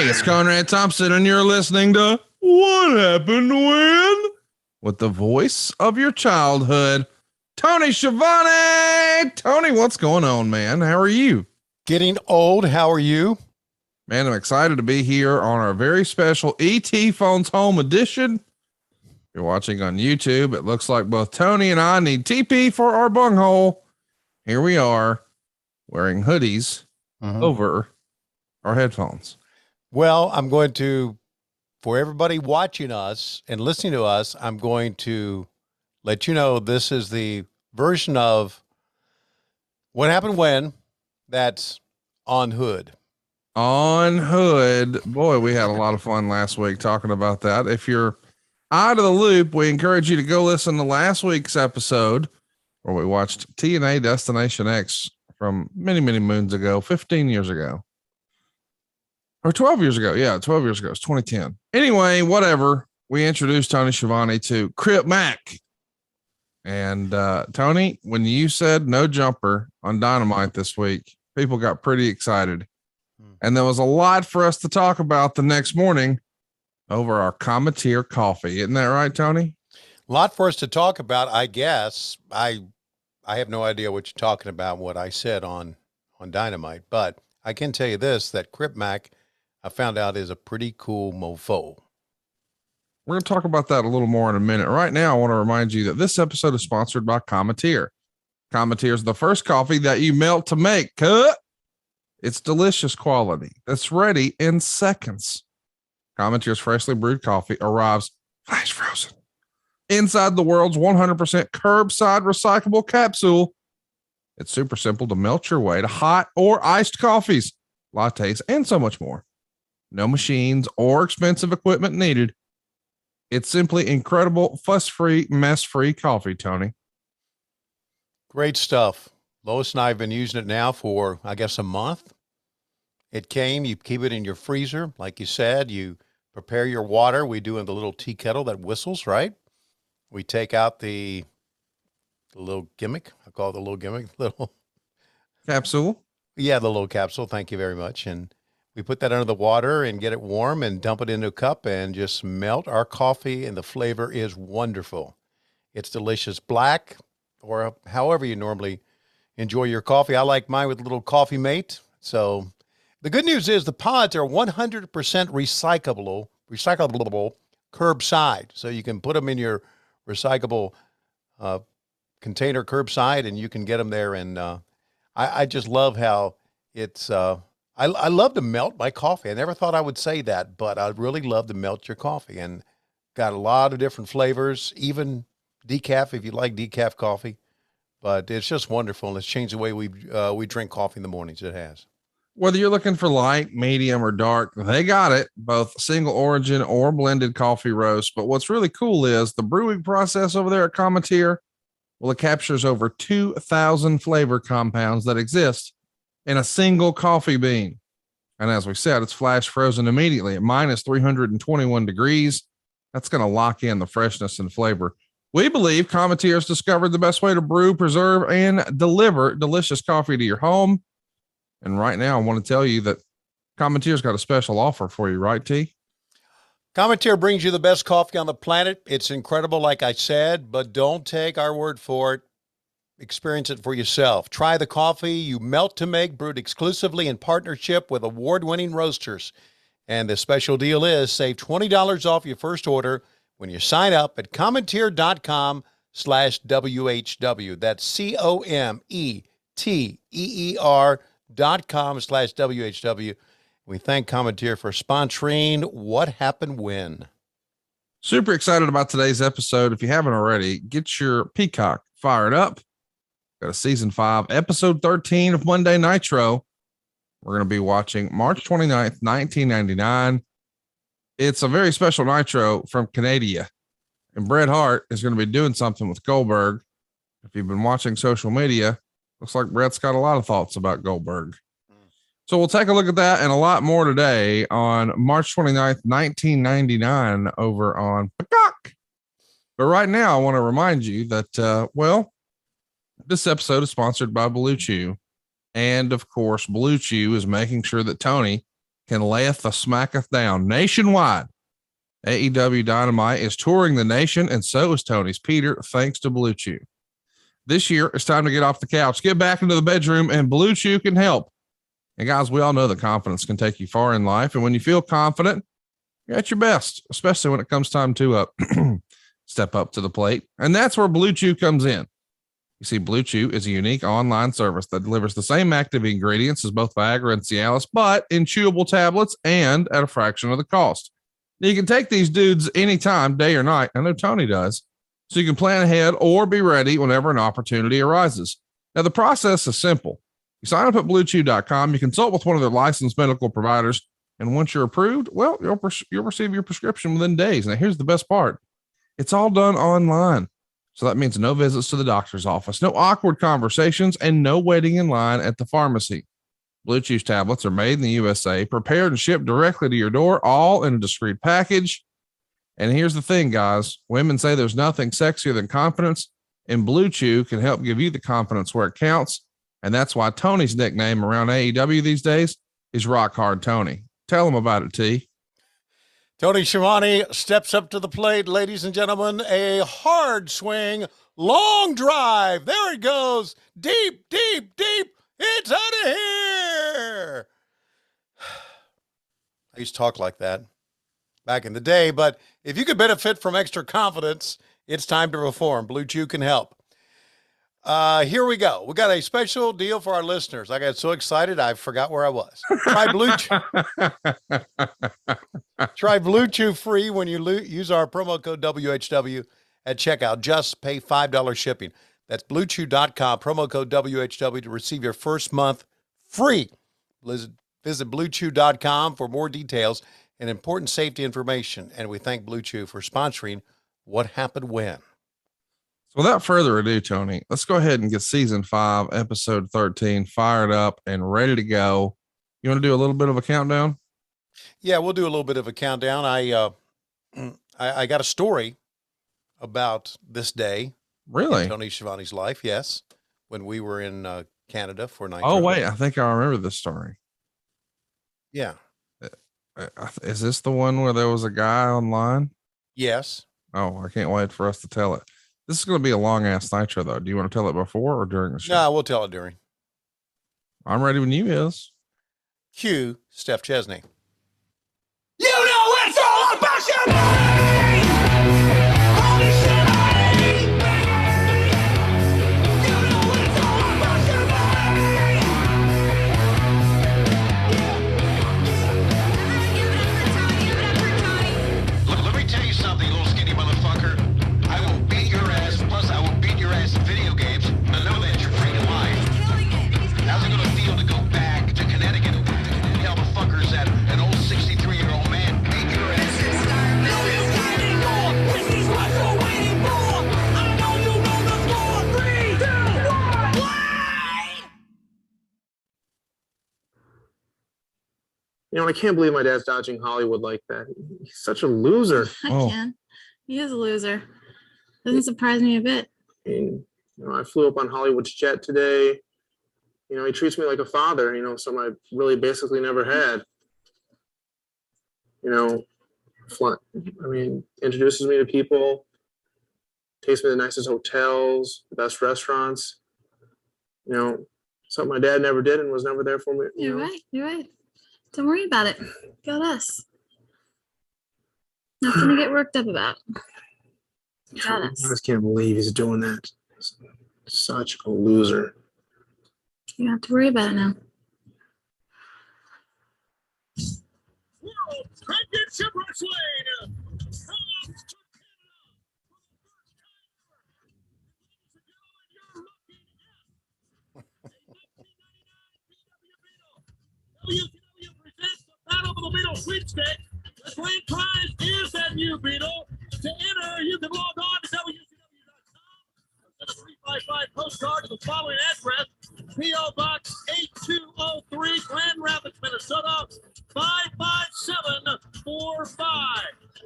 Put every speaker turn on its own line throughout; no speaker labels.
Hey, it's Conrad Thompson, and you're listening to What Happened When? With the voice of your childhood, Tony Schiavone. Tony, what's going on, man? How are you?
Getting old. How are you?
Man, I'm excited to be here on our very special ET Phones Home edition. If you're watching on YouTube, it looks like both Tony and I need TP for our bunghole. Here we are wearing hoodies over our headphones.
Well, I'm going to, for everybody watching us and listening to us, I'm going to let you know this is the version of What Happened When that's on Hood.
On Hood. Boy, we had a lot of fun last week talking about that. If you're out of the loop, we encourage you to go listen to last week's episode where we watched TNA Destination X from many, many moons ago, 15 years ago. Or 12 years ago. Yeah, 12 years ago. It's 2010. Anyway, whatever. We introduced Tony Schiavone to Crip Mac. And Tony, when you said no jumper on Dynamite this week, people got pretty excited. And there was a lot for us to talk about the next morning over our Cometeer coffee. Isn't that right, Tony?
A lot for us to talk about, I guess. I have no idea what you're talking about, what I said on Dynamite, but I can tell you this, that Crip Mac, I found out, is a pretty cool mofo.
We're going to talk about that a little more in a minute. Right now, I want to remind you that this episode is sponsored by Cometeer. Cometeer is the first coffee that you melt to make. It's delicious quality that's ready in seconds. Cometeer's freshly brewed coffee arrives flash frozen inside the world's 100% curbside recyclable capsule. It's super simple to melt your way to hot or iced coffees, lattes, and so much more. No machines or expensive equipment needed. It's simply incredible, fuss-free, mess-free coffee, Tony.
Great stuff. Lois and I have been using it now for, I guess, a month. It came, you keep it in your freezer. Like you said, you prepare your water. We do in the little tea kettle that whistles, right? We take out the little gimmick. I call it the little gimmick. Little
capsule.
Yeah, the little capsule. Thank you very much. And we put that under the water and get it warm and dump it into a cup and just melt our coffee, and the flavor is wonderful. It's delicious black, or however you normally enjoy your coffee. I like mine with a little coffee mate. So the good news is the pods are 100% recyclable curbside. So you can put them in your recyclable container curbside and you can get them there. And I just love how it's, I love to melt my coffee. I never thought I would say that, but I really love to melt your coffee, and got a lot of different flavors, even decaf if you like decaf coffee. But it's just wonderful, and it's changed the way we drink coffee in the mornings. It has.
Whether you're looking for light, medium, or dark, they got it, both single origin or blended coffee roast. But what's really cool is the brewing process over there at Cometeer. Well, it captures over 2,000 flavor compounds that exist in a single coffee bean. And as we said, it's flash frozen immediately at minus 321 degrees. That's going to lock in the freshness and flavor. We believe Cometeer has discovered the best way to brew, preserve, and deliver delicious coffee to your home. And right now, I want to tell you that Cometeer's got a special offer for you, right, T?
Cometeer brings you the best coffee on the planet. It's incredible, like I said, but don't take our word for it. Experience it for yourself. Try the coffee you melt to make, brewed exclusively in partnership with award-winning roasters. And the special deal is save $20 off your first order when you sign up at Cometeer.com/WHW. That's COMETEER.com/WHW. We thank Cometeer for sponsoring What Happened When.
Super excited about today's episode. If you haven't already, get your Peacock fired up. Got a season 5, episode 13 of Monday Nitro. We're going to be watching March 29th, 1999. It's a very special Nitro from Canada. And Bret Hart is going to be doing something with Goldberg. If you've been watching social media, looks like Bret's got a lot of thoughts about Goldberg. So we'll take a look at that and a lot more today on March 29th, 1999 over on Peacock. But right now, I want to remind you that, this episode is sponsored by BlueChew. And of course, BlueChew is making sure that Tony can layeth the smacketh down nationwide. AEW Dynamite is touring the nation, and so is Tony's Peter, thanks to BlueChew. This year, it's time to get off the couch, get back into the bedroom, and BlueChew can help. And guys, we all know that confidence can take you far in life. And when you feel confident, you're at your best, especially when it comes time to step up to the plate. And that's where BlueChew comes in. You see, BlueChew is a unique online service that delivers the same active ingredients as both Viagra and Cialis, but in chewable tablets and at a fraction of the cost. Now, you can take these dudes anytime, day or night. I know Tony does. So you can plan ahead or be ready whenever an opportunity arises. Now, the process is simple. You sign up at BlueChew.com. You consult with one of their licensed medical providers. And once you're approved, well, you'll receive your prescription within days. Now, here's the best part. It's all done online. So that means no visits to the doctor's office, no awkward conversations, and no waiting in line at the pharmacy. BlueChew tablets are made in the USA, prepared and shipped directly to your door, all in a discreet package. And here's the thing, guys. Women say there's nothing sexier than confidence, and BlueChew can help give you the confidence where it counts. And that's why Tony's nickname around AEW these days is Rock Hard Tony. Tell him about it, T.
Tony Schiavone steps up to the plate, ladies and gentlemen. A hard swing, long drive. There it goes. Deep, deep, deep. It's out of here. I used to talk like that back in the day, but if you could benefit from extra confidence, it's time to reform. BlueChew can help. Here we go. We got a special deal for our listeners. I got so excited, I forgot where I was. Try BlueChew. Try BlueChew free when you use our promo code WHW at checkout. Just pay $5 shipping. That's BlueChew.com, promo code WHW to receive your first month free. Visit BlueChew.com for more details and important safety information. And we thank BlueChew for sponsoring What Happened When.
So without further ado, Tony, let's go ahead and get season 5, episode 13 fired up and ready to go. You want to do a little bit of a countdown?
Yeah, we'll do a little bit of a countdown. I got a story about this day.
Really?
In Tony Schiavone's life, yes. When we were in Canada for NITRO.
Oh, wait. I think I remember this story.
Yeah.
Is this the one where there was a guy online?
Yes.
Oh, I can't wait for us to tell it. This is going to be a long ass Nitro, though. Do you want to tell it before or during the show?
No, we'll tell it during.
I'm ready when you is.
Cue Steph Chesney.
You know it's all about Schiavone! Holy Schiavone! You know it's all about Schiavone!
Let me tell you something, little skinny motherfucker. I will beat your ass, plus I will beat your ass in video games. I know that you're freaking lying. How's it gonna feel to go back to Connecticut and tell the fuckers that an old 63-year-old man beat your ass?
You know, I can't believe my dad's dodging Hollywood like that. He's such a loser.
I can. He is a loser. Doesn't surprise me a bit.
I mean, you know, I flew up on Hollywood's jet today. You know, he treats me like a father, you know, something I really basically never had. You know, introduces me to people, takes me to the nicest hotels, the best restaurants. You know, something my dad never did and was never there for me.
You're right. You're right. Don't worry about it. Got us. Nothing to get worked up about. Got
I
us.
just can't believe he's doing that. Such a loser.
You don't have to worry about it now.
World Championship Wrestling! WCW presents the Battle of the Beetle sweepstakes. The grand prize is that new Beetle. To enter, you can log on to WCW.com. Send a 355 postcard to the following address: P.O. Box 8203, Grand Rapids, Minnesota 55745.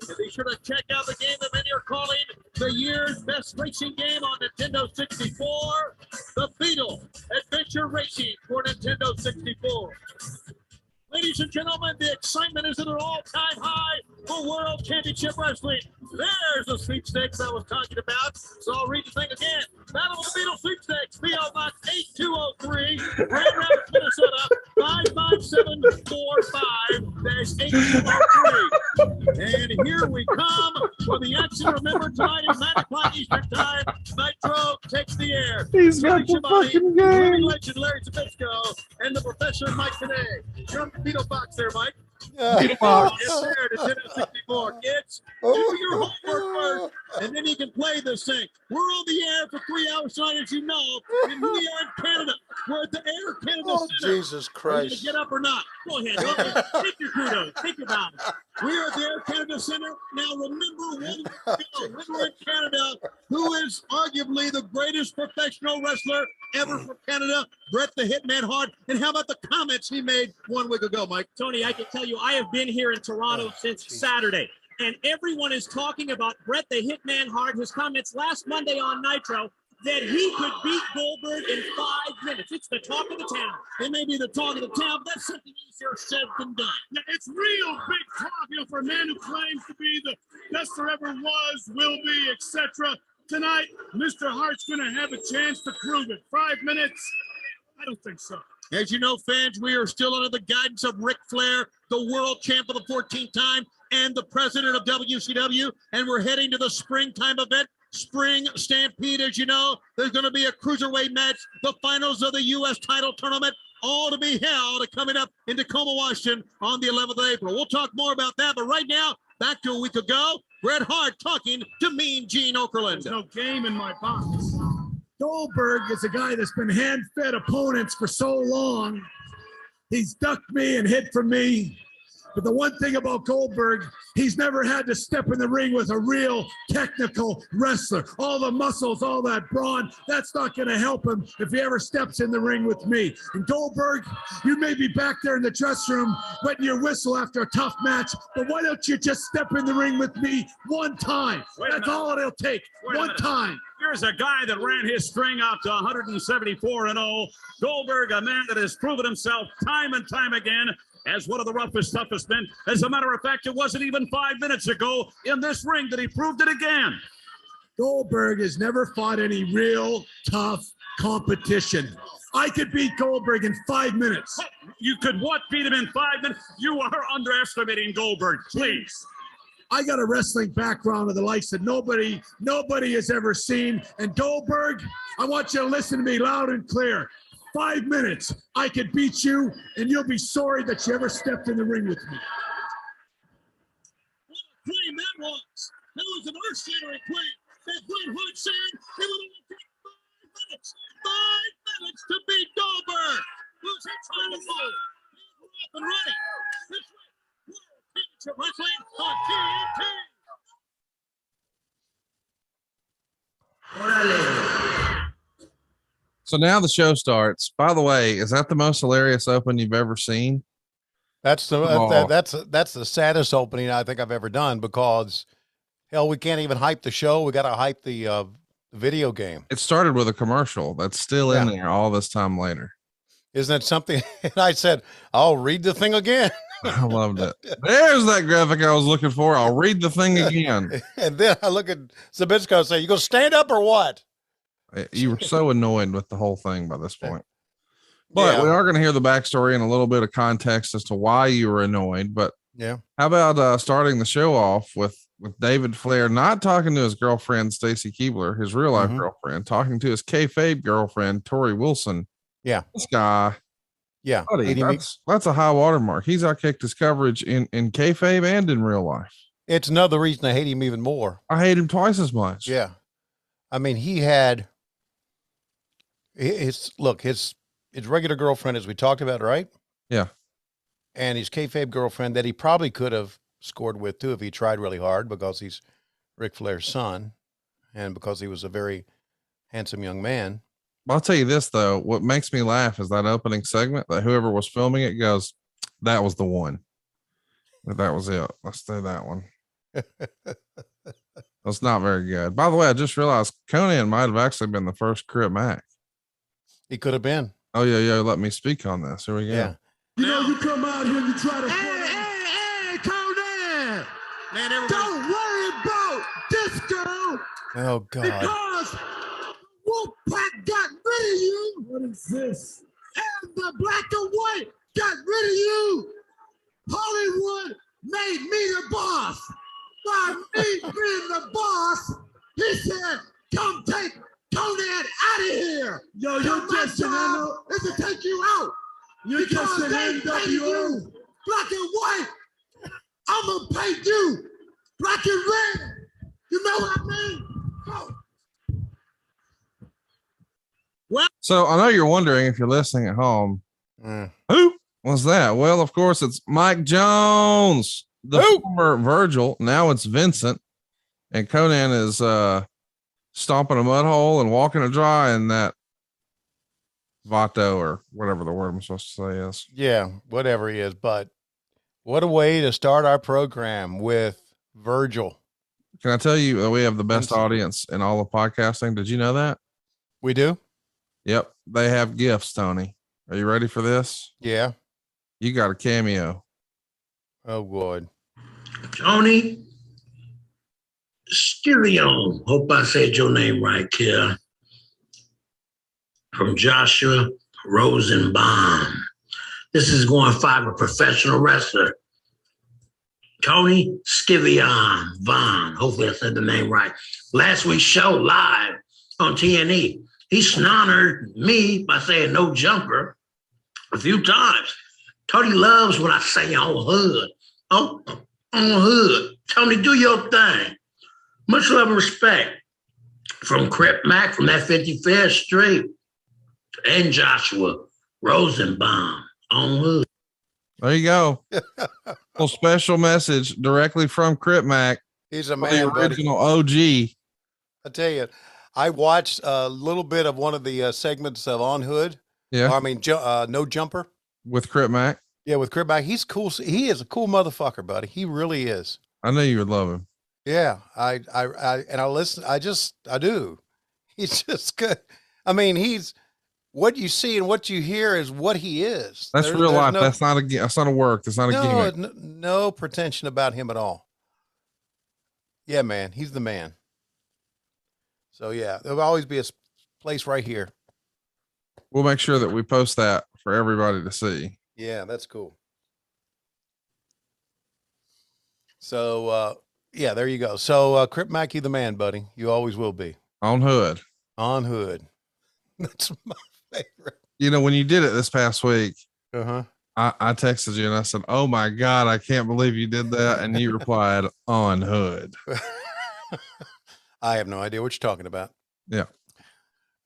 And be sure to check out the game that many are calling the year's best racing game on Nintendo 64, The Beetle Adventure Racing for Nintendo 64. Ladies and gentlemen, the excitement is at an all-time high for World Championship Wrestling. There's the sweepstakes I was talking about. So I'll read the thing again. Battle of the Beatles sweepstakes, PO Box 8203, Grand Rapids, Minnesota, 55745-8203. And here we come for the action. Remember, tonight is 9 o'clock Eastern Time. Nitro takes the air.
He's got the fucking game.
Legend Larry Zabisco and the Professor Mike Today. You're on the Beetle Box there, Mike.
Yeah.
Yes, sir. To 1064. Kids, do your homework first, and then you can play this thing. We're on the air for 3 hours tonight, as you know, and we are in Canada. We're at the Air Canada
Oh,
Center.
Jesus
Are you
Christ.
gonna get up or not? Go ahead. Take your kudos. Take your bow. We are at the Air Canada Center. Now, remember one week ago, we were in Canada, who is arguably the greatest professional wrestler ever from Canada, Bret the Hitman Hart. And how about the comments he made 1 week ago, Mike?
Tony, I can tell you, I have been here in Toronto since Saturday, and everyone is talking about Bret the Hitman Hart. His comments last Monday on Nitro that he could beat Goldberg in 5 minutes. It's the talk of the town.
It may be the talk of the town, but that's something easier said than done.
Yeah, it's real big talk, for a man who claims to be the best there ever was, will be, etc. Tonight, Mr. Hart's going to have a chance to prove it. 5 minutes? I don't think so.
As you know, fans, we are still under the guidance of Ric Flair, the world champ for the 14th time and the president of WCW, and we're heading to the springtime event, Spring Stampede. As you know, there's going to be a cruiserweight match, the finals of the U.S. title tournament, all to be held coming up in Tacoma, Washington on the 11th of April. We'll talk more about that, but right now, back to a week ago, Bret Hart talking to Mean Gene Okerlund.
There's no game in my box. Goldberg is a guy that's been hand-fed opponents for so long. He's ducked me and hid from me. But the one thing about Goldberg, he's never had to step in the ring with a real technical wrestler. All the muscles, all that brawn, that's not going to help him if he ever steps in the ring with me. And Goldberg, you may be back there in the dressing room wetting your whistle after a tough match, but why don't you just step in the ring with me one time? That's all it'll take, one time.
Here's a guy that ran his string out to 174-0. Goldberg, a man that has proven himself time and time again as one of the roughest, toughest men. As a matter of fact, it wasn't even 5 minutes ago in this ring that he proved it again.
Goldberg has never fought any real tough competition. I could beat Goldberg in 5 minutes.
You could what? Beat him in 5 minutes? You are underestimating Goldberg, please.
I got a wrestling background of the likes that nobody has ever seen. And Goldberg, I want you to listen to me loud and clear. 5 minutes, I could beat you, and you'll be sorry that you ever stepped in the ring with me.
What a claim that was. That was an earth-shattering claim. That Bret Hart said it would only take 5 minutes. 5 minutes to beat Goldberg. Who's he trying to fool? We're off and running. This way. Championship Wrestling on TNT.
So now the show starts. By the way, is that the most hilarious open you've ever seen?
That's the that's the saddest opening I think I've ever done, because hell, we can't even hype the show. We got to hype the video game.
It started with a commercial that's still in there all this time later.
Isn't that something? And I said, I'll read the thing again.
I loved it. There's that graphic I was looking for. I'll read the thing again.
And then I look at Zabisco and say, you gonna stand up or what?
You were so annoyed with the whole thing by this point. But we are going to hear the backstory and a little bit of context as to why you were annoyed. But
yeah,
how about starting the show off with David Flair not talking to his girlfriend Stacy Keibler, his real life girlfriend, talking to his kayfabe girlfriend Tori Wilson.
Yeah,
this guy.
Yeah,
buddy, that's a high watermark. He's outkicked his coverage in kayfabe and in real life.
It's another reason I hate him even more.
I hate him twice as much.
Yeah, I mean, he had his regular girlfriend, as we talked about, right?
Yeah.
And his kayfabe girlfriend that he probably could have scored with too if he tried really hard, because he's Ric Flair's son and because he was a very handsome young man.
I'll tell you this though, what makes me laugh is that opening segment that whoever was filming it goes, that was the one. That was it. Let's do that one. That's not very good. By the way, I just realized Conan might have actually been the first Crip Mac.
He could have been.
Oh yeah. Let me speak on this. Here we go.
Yeah.
You know, you come out here and you try to.
Hey, Conan!
Man, everybody.
Don't worry about disco
Oh God.
because Wolfpack got rid of you.
What is this?
And the black and white got rid of you. Hollywood made me the boss. By me being the boss, he said, come take Conan out of here.
Yo, you're
My
just an
job is to take you out.
You're just
Because
an
they paid you
NWO.
black and white. I'm going to pay you black and red. You know what I mean? Go.
So I know you're wondering if you're listening at home,
Mm.
who was that? Well, of course, it's Mike Jones, the former Virgil. Now it's Vincent, and Conan is stomping a mud hole and walking a dry in that Vato or whatever the word I'm supposed to say is.
Yeah, whatever he is. But what a way to start our program with Virgil.
Can I tell you that we have the best
Vincent.
audience in all of podcasting? Did you know that?
We do?
Yep, they have gifts. Tony, are you ready for this?
Yeah.
You got a cameo.
Oh, good.
Tony Schiavone. Hope I said your name right, kid. From Joshua Rosenbaum. This is going for a professional wrestler. Tony Schiavone Vaughn. Hopefully I said the name right. Last week's show live on TNE. He snonnered me by saying no jumper a few times. Tony loves when I say on hood. On hood. Tony, do your thing. Much love and respect from Crip Mac from that 55th Street and Joshua Rosenbaum on hood.
There you go. Little special message directly from Crip Mac,
He's a
the
man, buddy.
original OG.
I tell you, I watched a little bit of one of the segments of On Hood.
Yeah,
I mean, No Jumper.
with Crip Mac.
Yeah, with Crib Mac. He's cool. He is a cool motherfucker, buddy. He really is.
I know you would love him.
Yeah, I listen. I do. He's just good. I mean, he's what you see and what you hear is what he is.
That's real life. That's not a work. That's not a gimmick.
No pretension about him at all. Yeah, man, he's the man. So yeah, there'll always be a place right here.
We'll make sure that we post that for everybody to see.
Yeah, that's cool. So yeah, there you go. So Crip Mackey, the man, buddy. You always will be.
On Hood.
On Hood. That's my favorite.
You know, when you did it this past week,
Uh-huh.
I texted you and I said, "Oh my God, I can't believe you did that." And you replied, "On Hood."
I have no idea what you're talking about.
Yeah.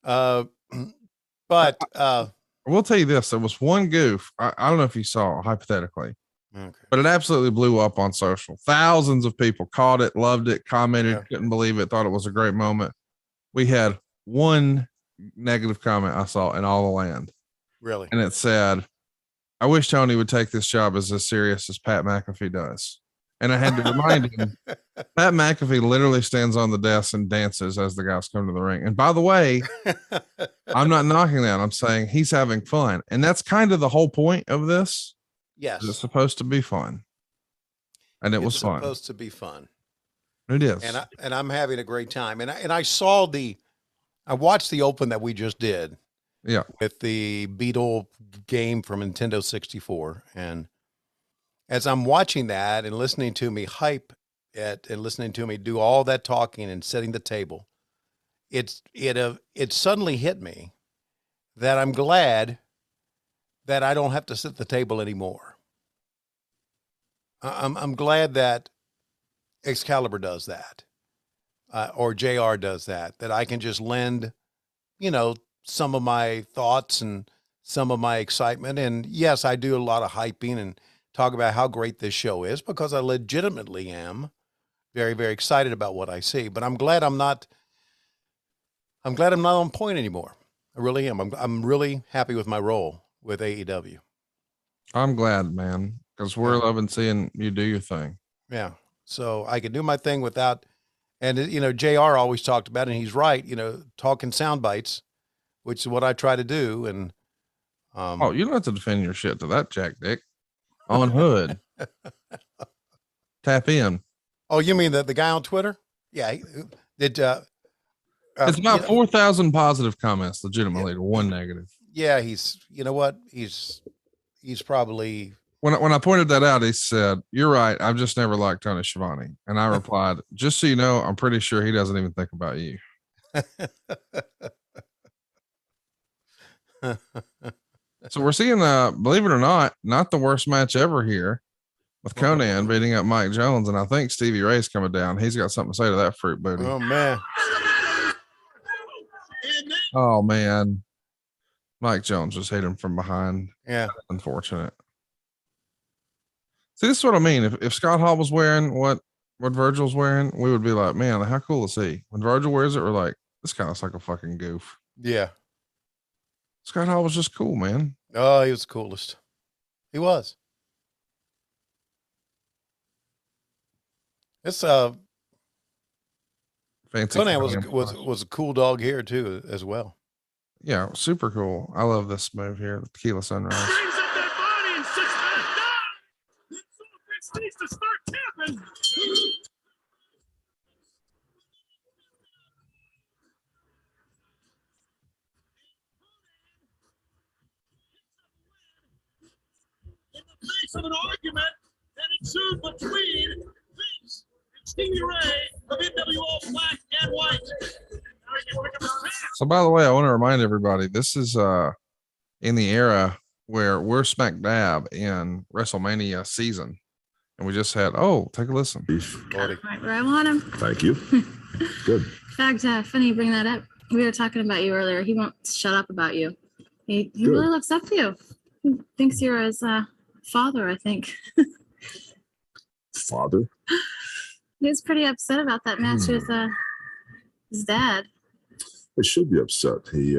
But
I will tell you this. There was one goof. I don't know if you saw hypothetically,
okay.
but it absolutely blew up on social. Thousands of people caught it, loved it, commented, couldn't believe it, thought it was a great moment. We had one negative comment I saw in all the land.
Really?
And it said, "I wish Tony would take this job as serious as Pat McAfee does." And I had to remind him, Pat McAfee literally stands on the desk and dances as the guys come to the ring. And by the way, I'm not knocking that. I'm saying he's having fun. And that's kind of the whole point of this.
Yes.
It's supposed to be fun. And it was fun.
It's supposed to be fun.
It is.
And I'm having a great time. And I watched the open that we just did.
Yeah.
With the Beetle game from Nintendo 64. And as I'm watching that and listening to me hype it and listening to me do all that talking and setting the table, it suddenly hit me that I'm glad that I don't have to sit at the table anymore. I'm glad that Excalibur does that, or JR does that I can just lend, some of my thoughts and some of my excitement. And yes, I do a lot of hyping and talk about how great this show is because I legitimately am very, very excited about what I see, but I'm glad I'm not on point anymore. I really am. I'm really happy with my role with AEW.
I'm glad, man, because we're loving seeing you do your thing.
Yeah. So I can do my thing without, and JR always talked about it, and he's right, talking sound bites, which is what I try to do. And
Oh, you don't have to defend your shit to that, Jack Dick. On Hood. Tap in.
Oh, you mean the guy on Twitter? Yeah. It's
about 4,000 positive comments, legitimately, to one negative.
Yeah, you know what? He's probably.
When I pointed that out, he said, "You're right. I've just never liked Tony Schiavone." And I replied, "Just so you know, I'm pretty sure he doesn't even think about you." So we're seeing, believe it or not the worst match ever here, with Conan beating up Mike Jones, and I think Stevie Ray's coming down. He's got something to say to that fruit booty.
Oh man.
Oh man. Mike Jones just hit him from behind.
Yeah.
Unfortunate. See, this is what I mean. If Scott Hall was wearing what Virgil's wearing, we would be like, man, how cool is he? When Virgil wears it, we're like, this guy looks like a fucking goof.
Yeah.
Scott Hall was just cool, man.
Oh, he was the coolest. He was. It's
fancy.
Conan was a cool dog here too, as well.
Yeah, super cool. I love this move here, the Tequila Sunrise.
Brings up their body and sits back down. It needs to start tapping. In the face of an argument that ensued between Vince and Stevie Ray of NWO Black and White.
So by the way, I want to remind everybody, this is in the era where we're smack dab in WrestleMania season. And we just had, take a listen.
Right where I want him.
Thank you. Good.
In fact, funny you bring that up. We were talking about you earlier. He won't shut up about you. He really looks up to you. He thinks you're his father, I think.
Father?
He was pretty upset about that match with his dad.
He should be upset. He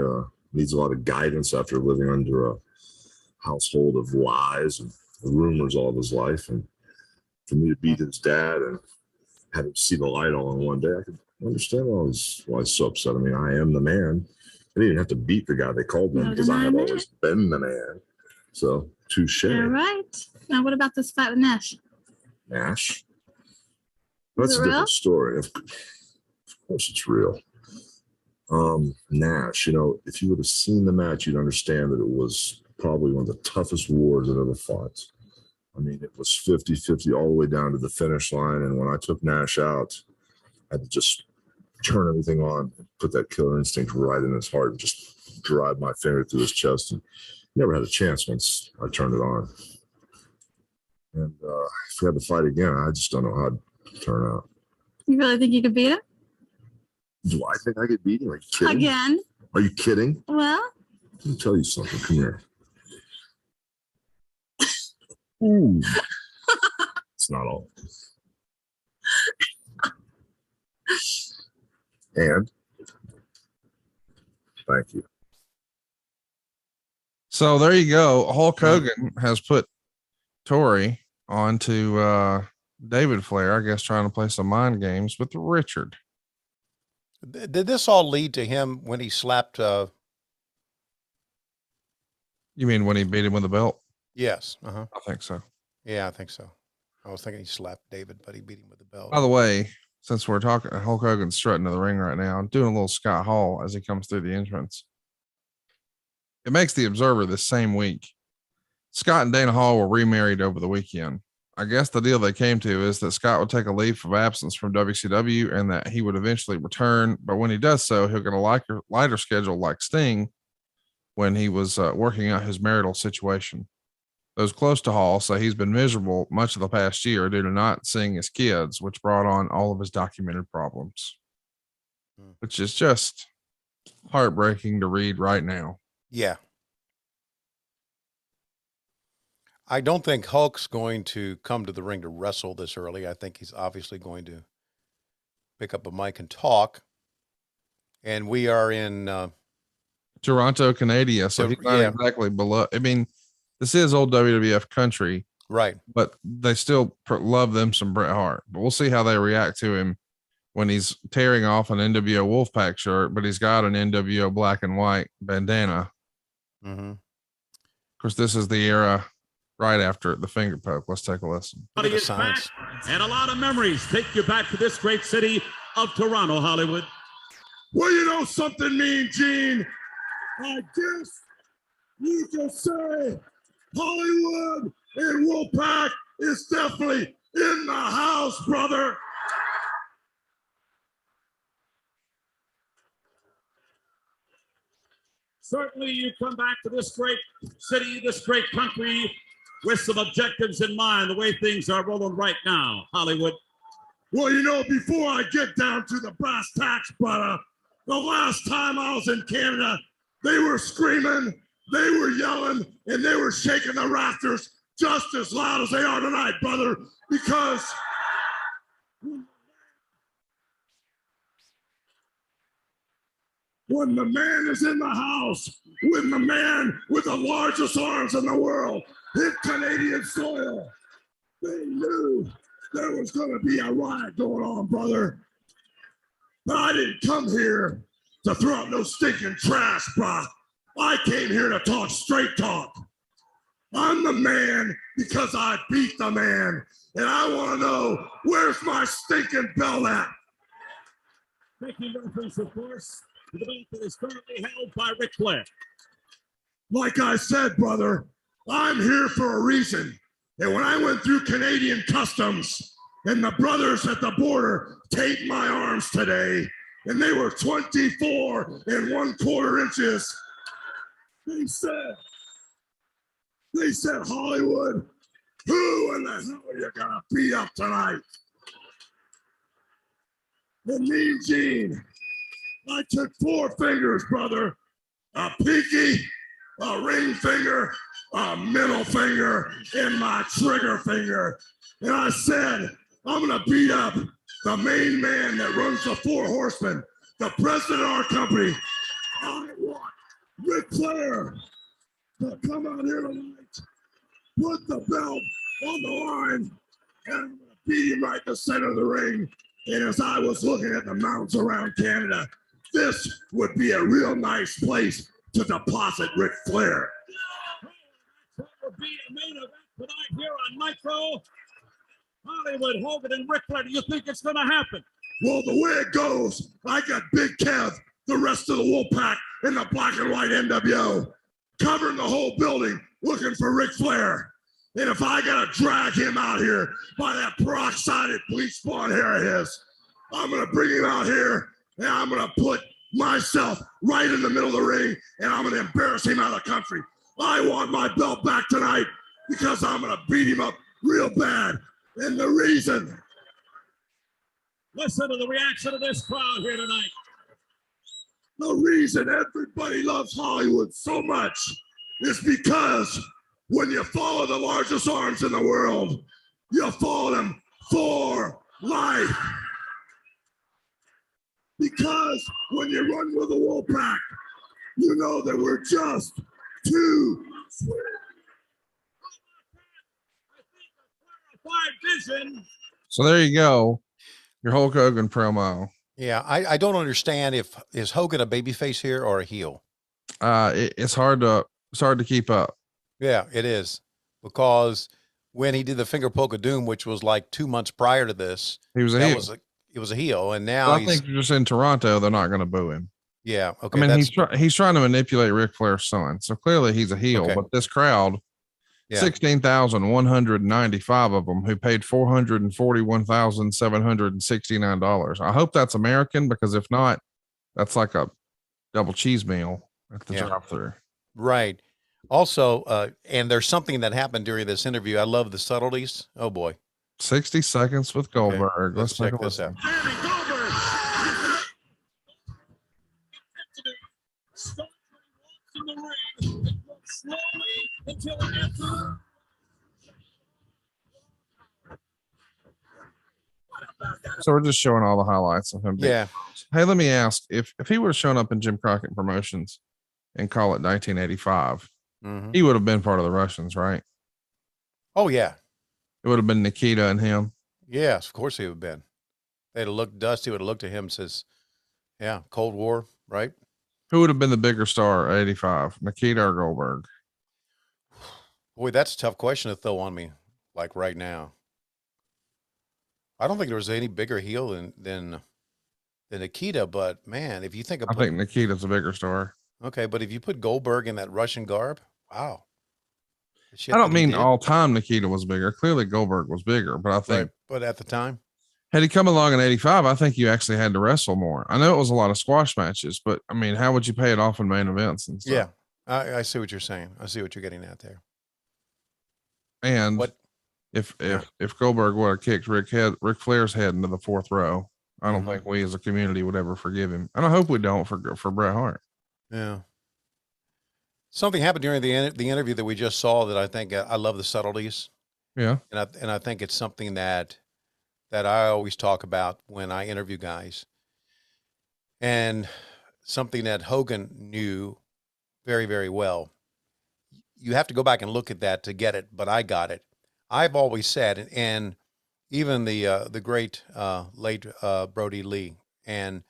needs a lot of guidance after living under a household of lies and rumors all of his life. And for me to beat his dad and have him see the light all in one day, I could understand why he's so upset. I mean, I am the man. I didn't even have to beat the guy they called me because I have always been the man. So, touche.
All right. Now, what about this fight with Nash?
Nash? That's a different story. Of course it's real. Nash, if you would have seen the match, you'd understand that it was probably one of the toughest wars I've ever fought. I mean, it was 50-50 all the way down to the finish line. And when I took Nash out, I had to just turn everything on, put that killer instinct right in his heart and just drive my finger through his chest. And never had a chance once I turned it on. And if we had to fight again, I just don't know how it'd turn out.
You really think you could beat him?
Do I think I could beat him? Are you kidding?
Again?
Are you kidding?
Well,
let me tell you something. Come here. Ooh. It's not all. And thank you.
So there you go. Hulk Hogan has put Tori onto David Flair, I guess, trying to play some mind games with Richard.
Did this all lead to him when he slapped?
You mean when he beat him with the belt?
Yes. I
think so.
Yeah, I think so. I was thinking he slapped David, but he beat him with the belt.
By the way, since we're talking, Hulk Hogan's strutting to the ring right now, doing a little Scott Hall as he comes through the entrance. It makes the Observer this same week. Scott and Dana Hall were remarried over the weekend. I guess the deal they came to is that Scott would take a leave of absence from WCW and that he would eventually return. But when he does so, he'll get a lighter schedule like Sting when he was working out his marital situation. Those close to Hall say he's been miserable much of the past year due to not seeing his kids, which brought on all of his documented problems, which is just heartbreaking to read right now.
Yeah. I don't think Hulk's going to come to the ring to wrestle this early. I think he's obviously going to pick up a mic and talk. And we are in
Toronto, Canada. So he's not exactly below. I mean, this is old WWF country.
Right.
But they still love them some Bret Hart. But we'll see how they react to him when he's tearing off an NWO Wolfpack shirt, but he's got an NWO black and white bandana.
Mm-hmm.
course, this is the era right after the finger poke. Let's take a listen.
Look at the
Is back,
signs.
and a lot of memories take you back to this great city of Toronto, Hollywood.
Well, you know something, Mean Gene? I guess you can say Hollywood and Wolfpack is definitely in the house, brother.
Certainly, you come back to this great city, this great country, with some objectives in mind, the way things are rolling right now, Hollywood.
Well, you know, before I get down to the brass tacks, brother, the last time I was in Canada, they were screaming, they were yelling, and they were shaking the rafters just as loud as they are tonight, brother, because when the man is in the house, when the man with the largest arms in the world hit Canadian soil, they knew there was going to be a riot going on, brother. But I didn't come here to throw out no stinking trash, brah. I came here to talk straight talk. I'm the man because I beat the man. And I want to know, where's my stinking belt at?
Making reference, of course, to the belt that is currently held by Ric Flair.
Like I said, brother, I'm here for a reason. And when I went through Canadian customs and the brothers at the border taped my arms today, and they were 24 1/4 inches, they said, Hollywood, who in the hell are you gonna beat up tonight? And Mean Gene, I took 4 fingers, brother, a pinky, a ring finger, a middle finger, and my trigger finger. And I said, I'm gonna beat up the main man that runs the 4 Horsemen, the president of our company. I want Ric Flair to come out here tonight, put the belt on the line, and I'm gonna beat him right in the center of the ring. And as I was looking at the mountains around Canada, this would be a real nice place to deposit Ric Flair.
That will be a main event tonight here on Nitro. Hollywood, Hogan, and Ric Flair. Do you think it's going to happen?
Well, the way it goes, I got Big Kev, the rest of the Wolfpack, and the black and white NWO covering the whole building looking for Ric Flair. And if I got to drag him out here by that peroxided bleach blonde hair of his, I'm going to bring him out here and I'm going to put myself right in the middle of the ring and I'm going to embarrass him out of the country. I want my belt back tonight because I'm going to beat him up real bad. And the reason.
Listen to the reaction of this crowd here tonight.
The reason everybody loves Hollywood so much is because when you follow the largest arms in the world, you follow them for life. Because when you run with the Wolfpack, you know that we're just too sweet.
Vision.
So there you go. Your Hulk Hogan promo.
Yeah, I don't understand if is Hogan a babyface here or a heel.
It's hard to keep up.
Yeah, it is, because when he did the finger poke of doom, which was like 2 months prior to this,
He was a
that
heel.
it was a heel, and now
I think just in Toronto, they're not going to boo him.
yeah. Okay,
I mean, he's trying to manipulate Ric Flair's son, so clearly he's a heel.
Okay.
But this crowd,
yeah.
16,195 of them, who paid $441,769. I hope that's American, because if not, that's like a double cheese meal at the drive-through.
Right. Also, and there's something that happened during this interview. I love the subtleties. Oh boy.
60 seconds with Goldberg.
Okay, let's check this out.
Jerry Goldberg. Start when he walks in the ring and goes slowly until he gets through.
So we're just showing all the highlights of him.
Yeah.
Hey, let me ask, if he would have shown up in Jim Crockett Promotions and call it 1985, he would have been part of the Russians, right?
Oh yeah.
It would have been Nikita and him.
Yes, of course he would have been. They'd have looked, Dusty would have looked at him and says, yeah, Cold War, right?
Who would have been the bigger star at 85, Nikita or Goldberg?
Boy, that's a tough question to throw on me, like right now. I don't think there was any bigger heel than Nikita, but man, if you think of
I think Nikita's a bigger star.
okay, but if you put Goldberg in that Russian garb, wow.
I don't mean all time Nikita was bigger. Clearly Goldberg was bigger, but I think
right, but at the time,
had he come along in 85, I think you actually had to wrestle more. I know it was a lot of squash matches, but I mean, how would you pay it off in main events and stuff?
yeah, I see what you're saying. I see what you're getting at there.
And
what
if Goldberg would have kicked Ric Flair's head into the fourth row, I don't think we as a community would ever forgive him. And I hope we don't for Bret Hart.
Yeah. Something happened during the interview that we just saw that I think I love the subtleties.
Yeah.
And I think it's something that I always talk about when I interview guys, and something that Hogan knew very, very well. You have to go back and look at that to get it, but I got it. I've always said, and even the great late Brody Lee, and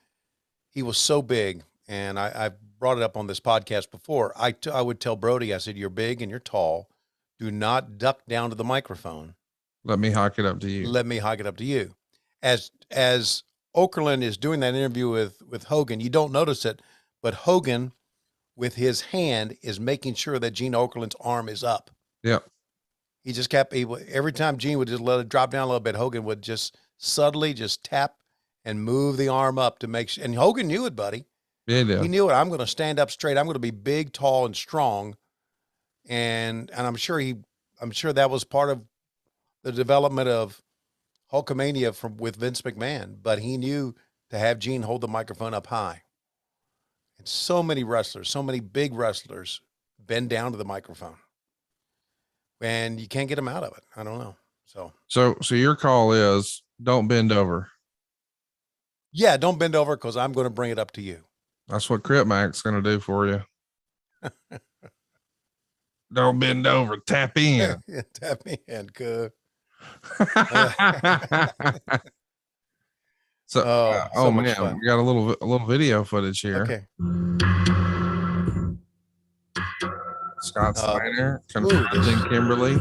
he was so big, and I brought it up on this podcast before. I would tell Brody, I said, you're big and you're tall. Do not duck down to the microphone.
Let me hike it up to you.
Let me hike it up to you. As Okerlund is doing that interview with Hogan, you don't notice it, but Hogan, with his hand, is making sure that Gene Okerlund's arm is up.
Yeah.
He just every time Gene would just let it drop down a little bit, Hogan would just subtly just tap and move the arm up to make sure. And Hogan knew it, buddy.
Yeah, he did.
He knew it. I'm going to stand up straight. I'm going to be big, tall, and strong. And I'm sure that was part of the development of Hulkamania with Vince McMahon. But he knew to have Gene hold the microphone up high. And so many wrestlers, so many big wrestlers bend down to the microphone. And you can't get them out of it. I don't know. So
your call is don't bend over.
Yeah, don't bend over because I'm going to bring it up to you.
That's what Crip Mac's going to do for you. Don't bend over. Tap in.
Yeah, tap in. Good.
So man, we got a little video footage here.
Okay.
Scott Steiner confronting Kimberly.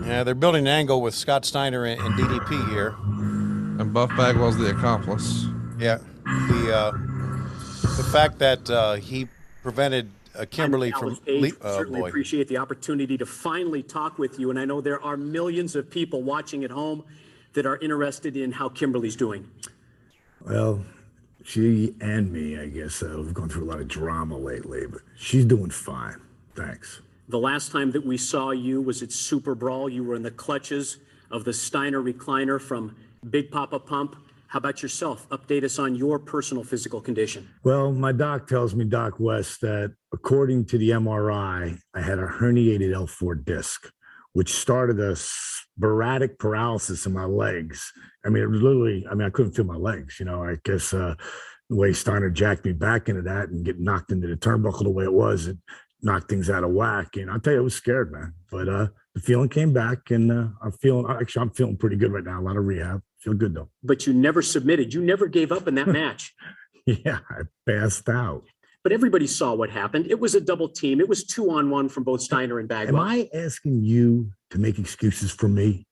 Yeah, they're building an angle with Scott Steiner and DDP here.
And Buff Bagwell's the accomplice.
Yeah. The fact that he prevented Kimberly from
certainly appreciate the opportunity to finally talk with you, and I know there are millions of people watching at home that are interested in how Kimberly's doing.
Well, she and me, I guess, we've gone through a lot of drama lately, but she's doing fine. Thanks.
The last time that we saw you was at Super Brawl. You were in the clutches of the Steiner recliner from Big Papa Pump. How about yourself? Update us on your personal physical condition.
Well, my doc tells me, Doc West, that according to the MRI, I had a herniated L4 disc, which started a sporadic paralysis in my legs. I mean, it was literally, I couldn't feel my legs. I guess the way Steiner jacked me back into that and get knocked into the turnbuckle the way it was, it knocked things out of whack. And I'll tell you, I was scared, man. But the feeling came back, and I'm feeling pretty good right now. A lot of rehab. Feel good though.
But you never submitted. You never gave up in that match.
Yeah, I passed out.
But everybody saw what happened. It was a double team. It was 2-on-1 from both Steiner and Bagwell.
Am I asking you to make excuses for me?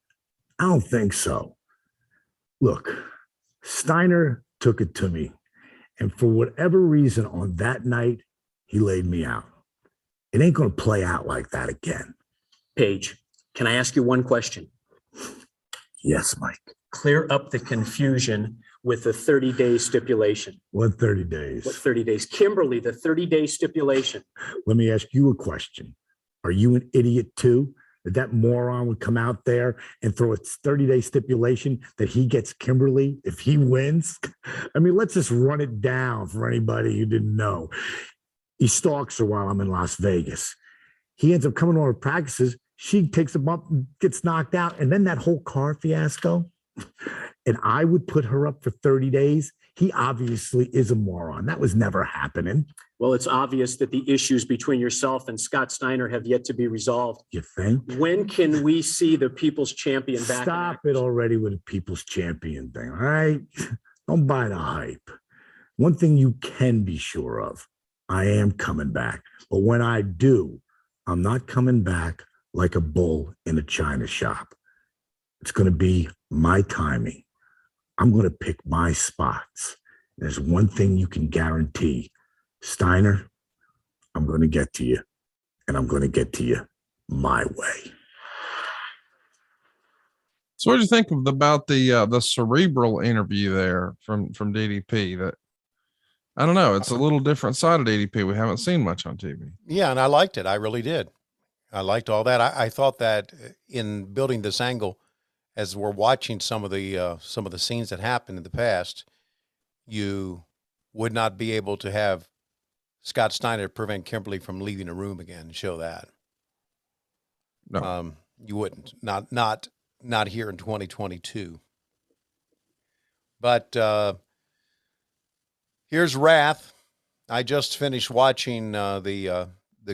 I don't think so. Look, Steiner took it to me. And for whatever reason on that night, he laid me out. It ain't going to play out like that again.
Paige, can I ask you one question?
Yes, Mike.
Clear up the confusion with the 30-day stipulation.
What 30 days?
What 30 days? Kimberly, the 30-day stipulation.
Let me ask you a question. Are you an idiot too? That moron would come out there and throw a 30-day stipulation that he gets Kimberly if he wins? Let's just run it down for anybody who didn't know. He stalks her while I'm in Las Vegas. He ends up coming on her practices. She takes a bump and gets knocked out. And then that whole car fiasco.
And I would put her up for 30 days. He obviously is a moron. That was never happening.
Well, it's obvious that the issues between yourself and Scott Steiner have yet to be resolved.
You think?
When can we see the People's Champion back?
Stop it already with the People's Champion thing, all right? Don't buy the hype. One thing you can be sure of, I am coming back. But when I do, I'm not coming back like a bull in a china shop. It's going to be my timing. I'm going to pick my spots. There's one thing you can guarantee. Steiner, I'm going to get to you, and I'm going to get to you my way.
So what do you think about the cerebral interview there from DDP? That, I don't know, it's a little different side of DDP. We haven't seen much on TV.
Yeah, and I liked it. I really did. I liked all that. I thought that in building this angle, as we're watching some of the scenes that happened in the past, you would not be able to have Scott Steiner prevent Kimberly from leaving the room again and show that.
No,
you wouldn't. Not here in 2022. But here's Wrath. I just finished watching the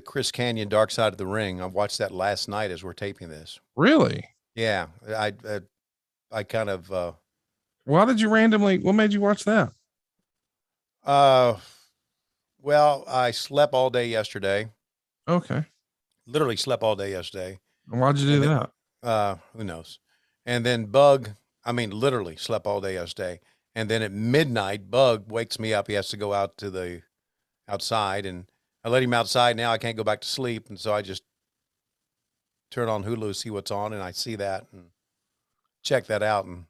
Chris Kanyon Dark Side of the Ring. I watched that last night as we're taping this.
Really?
Yeah, I kind of.
Why did you randomly? What made you watch that?
Well, I slept all day yesterday.
Okay.
Literally slept all day yesterday.
And why'd you do that?
Who knows? And then literally slept all day yesterday. And then at midnight, Bug wakes me up. He has to go out to the outside, and I let him outside. Now I can't go back to sleep, and so I just turn on Hulu, see what's on, and I see that and check that out, and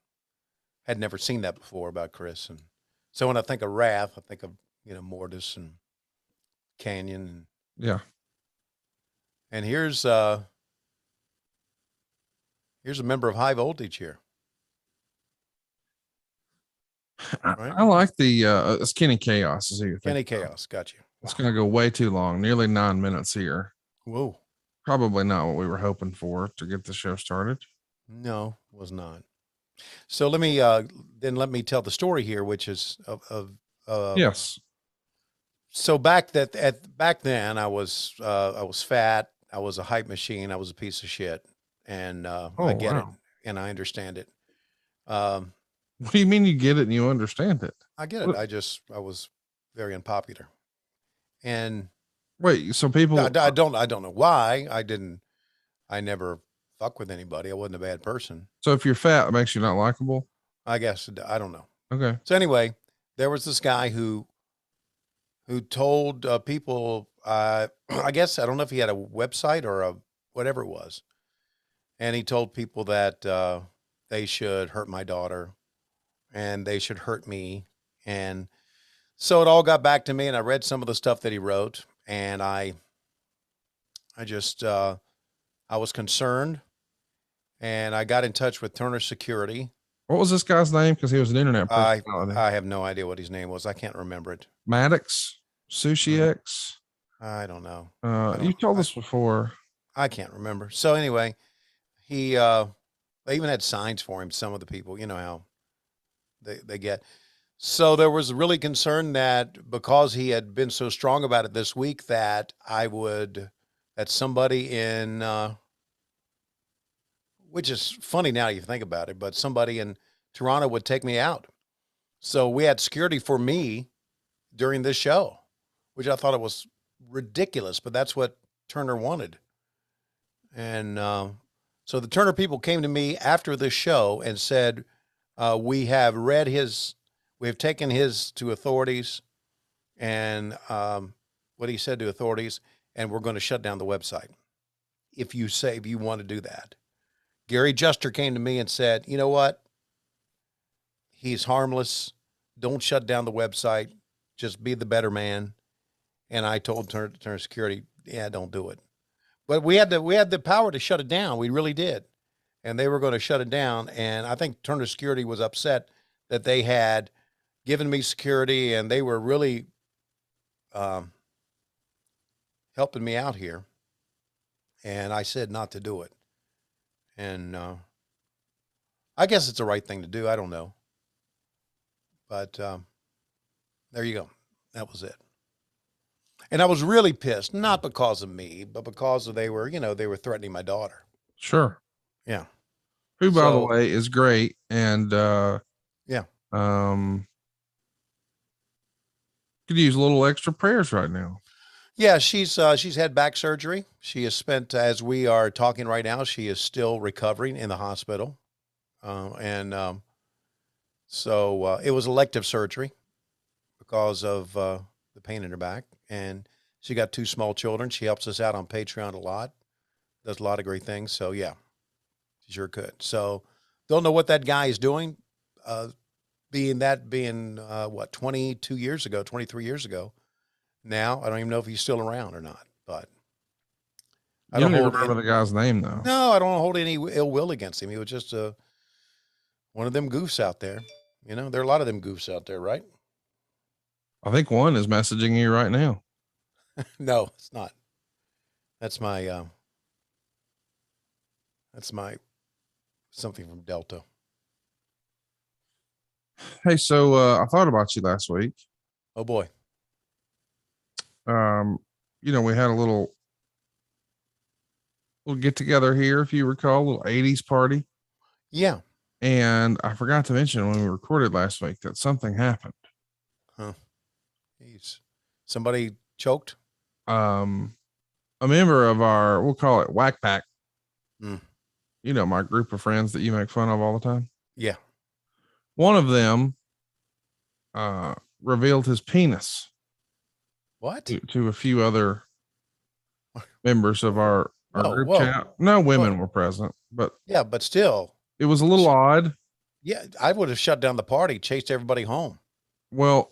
had never seen that before about Chris. And so when I think of Wrath, I think of, Mortis and Kanyon. And,
yeah.
And here's a member of High Voltage here.
I like the Skinny Chaos. Is who you're
Kenny
thinking
Chaos. Got you.
It's going to go way too long, nearly 9 minutes here.
Whoa.
Probably not what we were hoping for to get the show started.
No, was not. So let me tell the story here, which is of
yes.
So back then I was fat. I was a hype machine. I was a piece of shit, and I get it, and I understand it.
What do you mean you get it and you understand it?
I get it. I was very unpopular, and
wait. So people,
I don't know why I never fuck with anybody. I wasn't a bad person.
So if you're fat, it makes you not likable?
I guess. I don't know.
Okay.
So anyway, there was this guy who told people, I guess, I don't know if he had a website or whatever it was. And he told people that they should hurt my daughter and they should hurt me. And so it all got back to me, and I read some of the stuff that he wrote, and I was concerned, and I got in touch with Turner Security.
What was this guy's name? Because he was an internet personality.
I have no idea what his name was. I can't remember it.
Maddox? Sushi X?
I don't know.
You told us before.
I can't remember. So anyway, they even had signs for him. Some of the people, you know how they get. So there was really concern that because he had been so strong about it this week, that somebody in, which is funny now you think about it, but somebody in Toronto would take me out. So we had security for me during this show, which I thought it was ridiculous, but that's what Turner wanted. And so the Turner people came to me after the show and said, we have taken his to authorities, and what he said to authorities, and we're going to shut down the website if you want to do that. Gary Juster came to me and said, you know what? He's harmless. Don't shut down the website. Just be the better man. And I told Turner Security, yeah, don't do it. But we had the power to shut it down. We really did. And they were going to shut it down. And I think Turner Security was upset that they had given me security, and they were really helping me out here. And I said not to do it. And I guess it's the right thing to do. I don't know. But there you go. That was it. And I was really pissed, not because of me, but because they were threatening my daughter.
Sure.
Yeah.
Who, by the way, is great. And
yeah.
Could use a little extra prayers right now.
Yeah, she's had back surgery. She has spent, as we are talking right now, she is still recovering in the hospital. So it was elective surgery because of the pain in her back. And she got 2 small children. She helps us out on Patreon a lot, does a lot of great things. So, yeah, she sure could. So don't know what that guy is doing, being 22 years ago, 23 years ago. Now, I don't even know if he's still around or not, but
I don't even remember the guy's name, though.
No, I don't hold any ill will against him. He was just one of them goofs out there. You know, there are a lot of them goofs out there, right?
I think one is messaging you right now.
No, it's not. That's my something from Delta.
Hey, so I thought about you last week.
Oh boy.
We had a little get together here, if you recall, a little 80s party.
Yeah.
And I forgot to mention when we recorded last week that something happened.
Huh. Jeez. Somebody choked?
A member of our, we'll call it Whack Pack.
Mm.
You know, my group of friends that you make fun of all the time.
Yeah.
One of them revealed his penis.
What?
To a few other members of our group chat. No women were present, but
yeah, but still,
it was a little odd.
Yeah, I would have shut down the party, chased everybody home.
Well,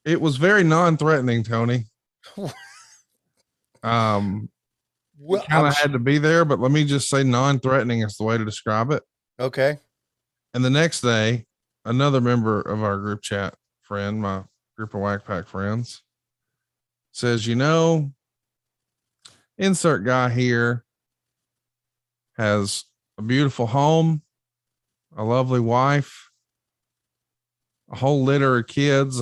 it was very non-threatening, Tony.
Well,
kind of had to be there, but let me just say non-threatening is the way to describe it.
Okay.
And the next day, another member of our group chat friend, my group of Whack Pack friends, says, insert guy here has a beautiful home, a lovely wife, a whole litter of kids,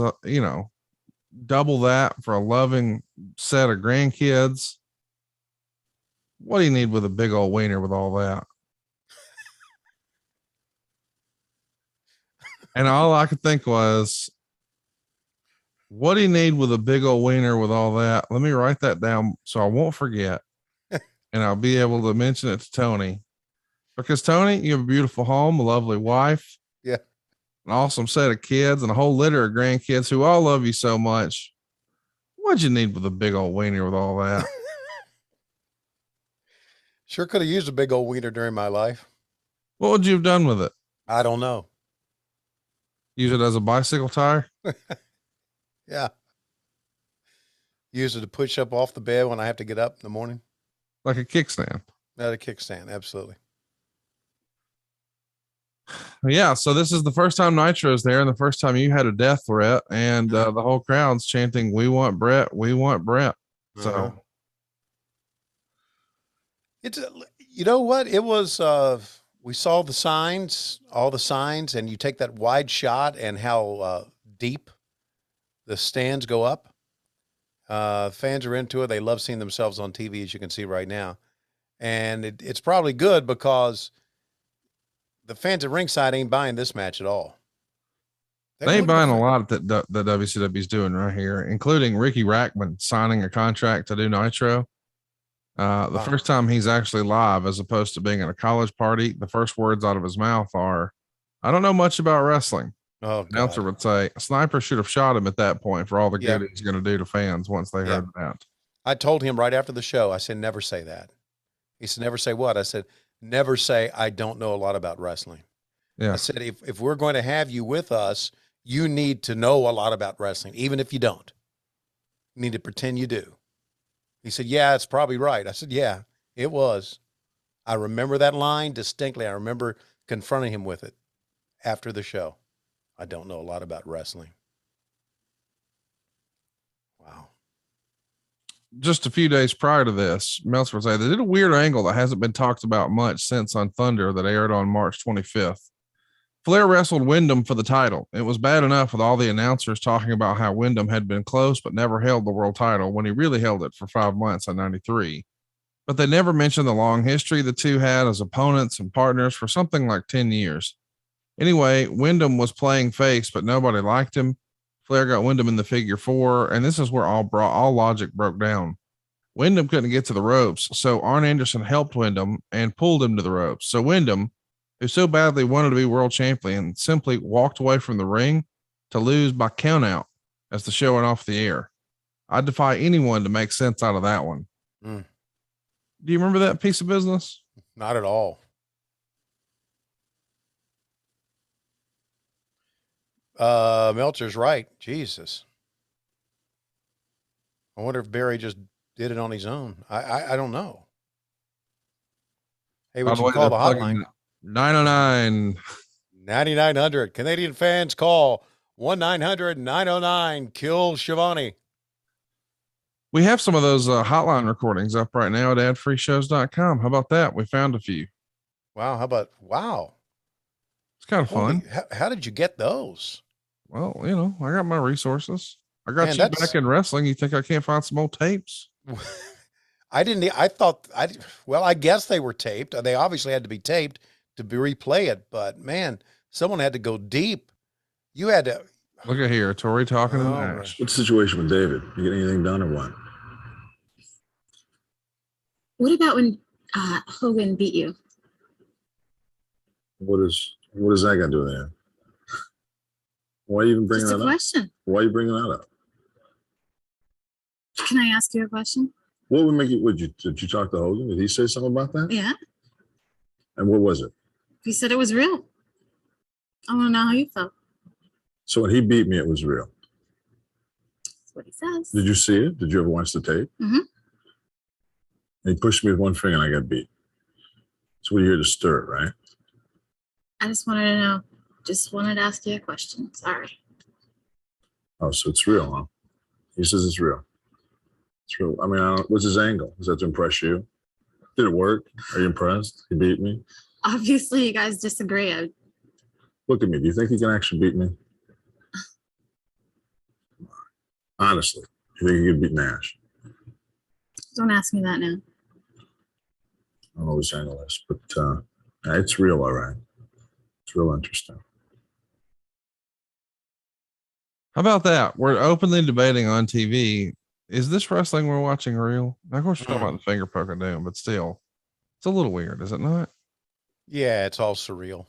double that for a loving set of grandkids. What do you need with a big old wiener with all that? And all I could think was, what do you need with a big old wiener with all that? Let me write that down so I won't forget. And I'll be able to mention it to Tony. Because Tony, you have a beautiful home, a lovely wife.
Yeah.
An awesome set of kids and a whole litter of grandkids who all love you so much. What'd you need with a big old wiener with all that?
Sure could have used a big old wiener during my life.
What would you have done with it?
I don't know.
Use it as a bicycle tire?
Yeah. Use it to push up off the bed when I have to get up in the morning.
Like a kickstand.
Not a kickstand, absolutely.
Yeah, so this is the first time Nitro's there and the first time you had a death threat, and the whole crowd's chanting, "We want Bret, we want Bret." So
it's you know what? It was we saw all the signs, and you take that wide shot and how deep the stands go up. Fans are into it. They love seeing themselves on TV, as you can see right now. And it's probably good because the fans at ringside ain't buying this match at all.
They ain't buying a lot that the WCW's doing right here, including Ricky Rackman signing a contract to do Nitro. The first time he's actually live, as opposed to being at a college party, the first words out of his mouth are, "I don't know much about wrestling."
Oh,
the announcer would say, a sniper should have shot him at that point for all the good he's going to do to fans once they heard that.
I told him right after the show, I said, never say that. He said, never say what? I said, never say, I don't know a lot about wrestling.
Yeah.
I said, if we're going to have you with us, you need to know a lot about wrestling, even if you don't. You need to pretend you do. He said, yeah, it's probably right. I said, yeah, it was. I remember that line distinctly. I remember confronting him with it after the show. I don't know a lot about wrestling. Wow.
just a few days prior to this, Meltzer would say they did a weird angle that hasn't been talked about much since on Thunder that aired on March 25th. Flair wrestled Wyndham for the title. It was bad enough with all the announcers talking about how Wyndham had been close but never held the world title when he really held it for 5 months in 93. But they never mentioned the long history the two had as opponents and partners for something like 10 years. Anyway, Wyndham was playing face, but nobody liked him. Flair got Wyndham in the figure 4, and this is where all logic broke down. Wyndham couldn't get to the ropes, so Arn Anderson helped Wyndham and pulled him to the ropes. So Wyndham, who so badly wanted to be world champion, simply walked away from the ring to lose by countout as the show went off the air. I defy anyone to make sense out of that one.
Mm.
Do you remember that piece of business?
Not at all. Meltzer's right. Jesus. I wonder if Barry just did it on his own. I don't know. Hey, would you call the hotline?
909
9900. Canadian fans call 1-900-909 kill Schiavone.
We have some of those hotline recordings up right now at adfreeshows.com. How about that? We found a few.
Wow.
It's kind of fun.
How did you get those?
Well, you know, I got my resources. I got you back in wrestling. You think I can't find some old tapes?
I guess they were taped. They obviously had to be taped to replay it, but man, someone had to go deep. You had to
look at here. Tori talking to Nash.
What's the situation with David? You get anything done or what?
What about when Hogan beat you?
What is that got to do with that? Why are you even bringing
Just
that
a
up?
question.
Why are you bringing that up?
Can I ask you a question?
What would make you? Did you talk to Hogan? Did he say something about that?
Yeah.
And what was it?
He said it was real. I want to know how you felt.
So when he beat me, it was real.
That's what he says.
Did you see it? Did you ever watch the tape?
Mm-hmm.
And he pushed me with one finger and I got beat. So we're here to stir it, right?
I just wanted to know. Just wanted to ask you a question. Sorry.
Oh, so it's real, huh? He says it's real. It's real. I mean, what's his angle? Is that to impress you? Did it work? Are you impressed? He beat me?
Obviously, you guys disagree.
Look at me. Do you think he can actually beat me? Honestly, you think he could beat Nash?
Don't ask me that now.
I don't know what his angle is, but it's real, all right. It's real interesting.
How about that? We're openly debating on TV. Is this wrestling we're watching real? Of course, we're talking about the finger poking down, but still, it's a little weird, is it not?
Yeah, it's all surreal.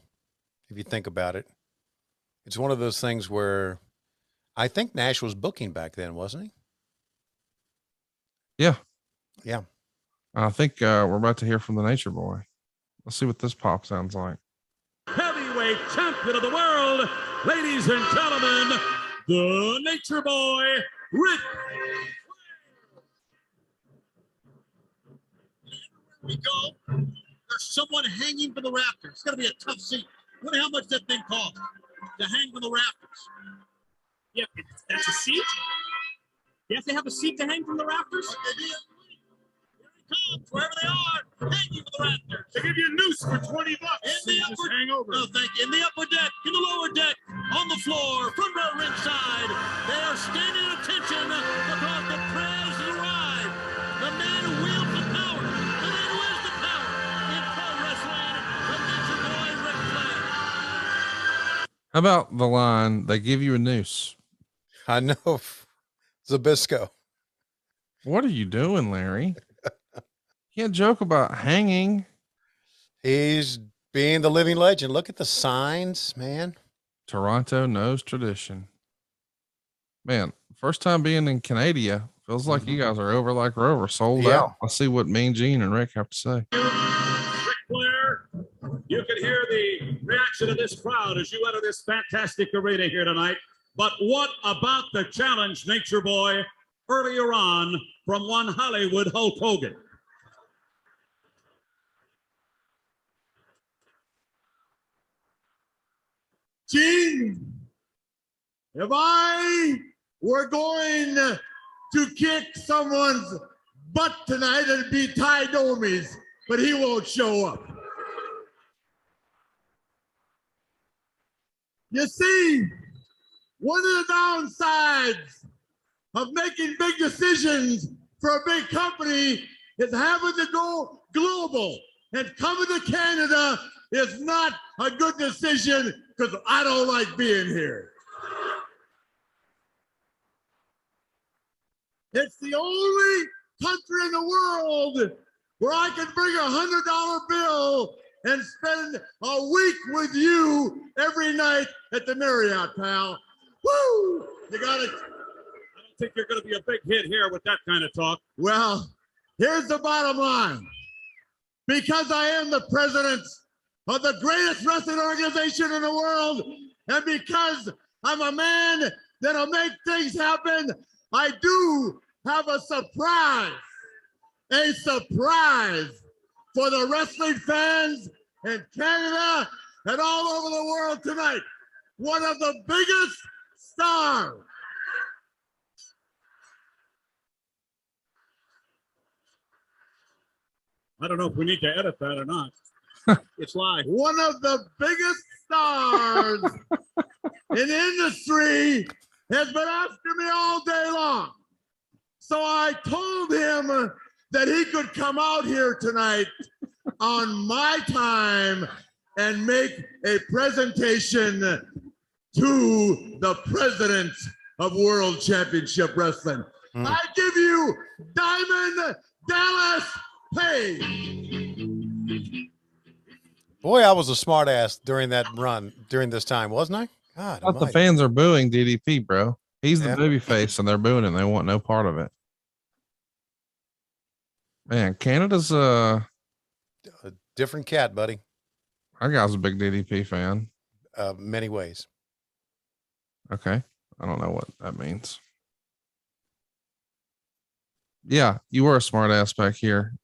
If you think about it, it's one of those things where I think Nash was booking back then, wasn't he?
Yeah.
Yeah.
I think we're about to hear from the Nature Boy. Let's see what this pop sounds like.
Heavyweight champion of the world, ladies and gentlemen, the Nature Boy, Ric Flair. We go. There's someone hanging from the rafters. It's going to be a tough seat. Wonder how much that thing costs to hang from the rafters. Yeah, that's a seat? You have to have a seat to hang from the rafters? Here he comes, wherever they are, hanging from the rafters. They give you a noose for $20. In the upper, hang over. No, thank you. In the upper deck, in the lower deck, on the floor, front row ringside. They are standing at attention because the Prez has arrived. The man who wields the power. The man who is the power in pro wrestling. The Nature Boy, Ric Flair.
How about the line, they give you a noose?
I know. Zabisco.
What are you doing, Larry? You can't joke about hanging.
He's being the living legend. Look at the signs, man.
Toronto knows tradition. Man, first time being in Canada. Feels like you guys are over like Rover, sold out. Let's see what Mean Gene and Rick have to say.
Ric Flair, you can hear the reaction of this crowd as you enter this fantastic arena here tonight. But what about the challenge, Nature Boy, earlier on from one Hollywood Hulk Hogan?
Gene, if I were going to kick someone's butt tonight and be Ty Domi's, but he won't show up. You see, one of the downsides of making big decisions for a big company is having to go global. And coming to Canada is not a good decision because I don't like being here. It's the only country in the world where I can bring $100 bill and spend a week with you every night at the Marriott, pal. Woo! You got it.
I don't think you're going to be a big hit here with that kind of talk.
Well, here's the bottom line. Because I am the president of the greatest wrestling organization in the world, and because I'm a man that'll make things happen, I do have a surprise for the wrestling fans in Canada and all over the world tonight. One of the biggest stars.
I don't know if we need to edit that or not. It's live.
One of the biggest stars in the industry has been after me all day long. So I told him that he could come out here tonight on my time and make a presentation to the president of World Championship Wrestling. I give you Diamond Dallas Page.
Boy, I was a smart ass during that run, during this time, wasn't I? God,
But the fans are booing DDP, bro. He's the
Yeah.
baby face, and they're booing him. They want no part of it. Man, Canada's
a different cat, buddy.
Our guy's a big DDP fan.
Many ways.
Okay. I don't know what that means. Yeah, you were a smart ass back here.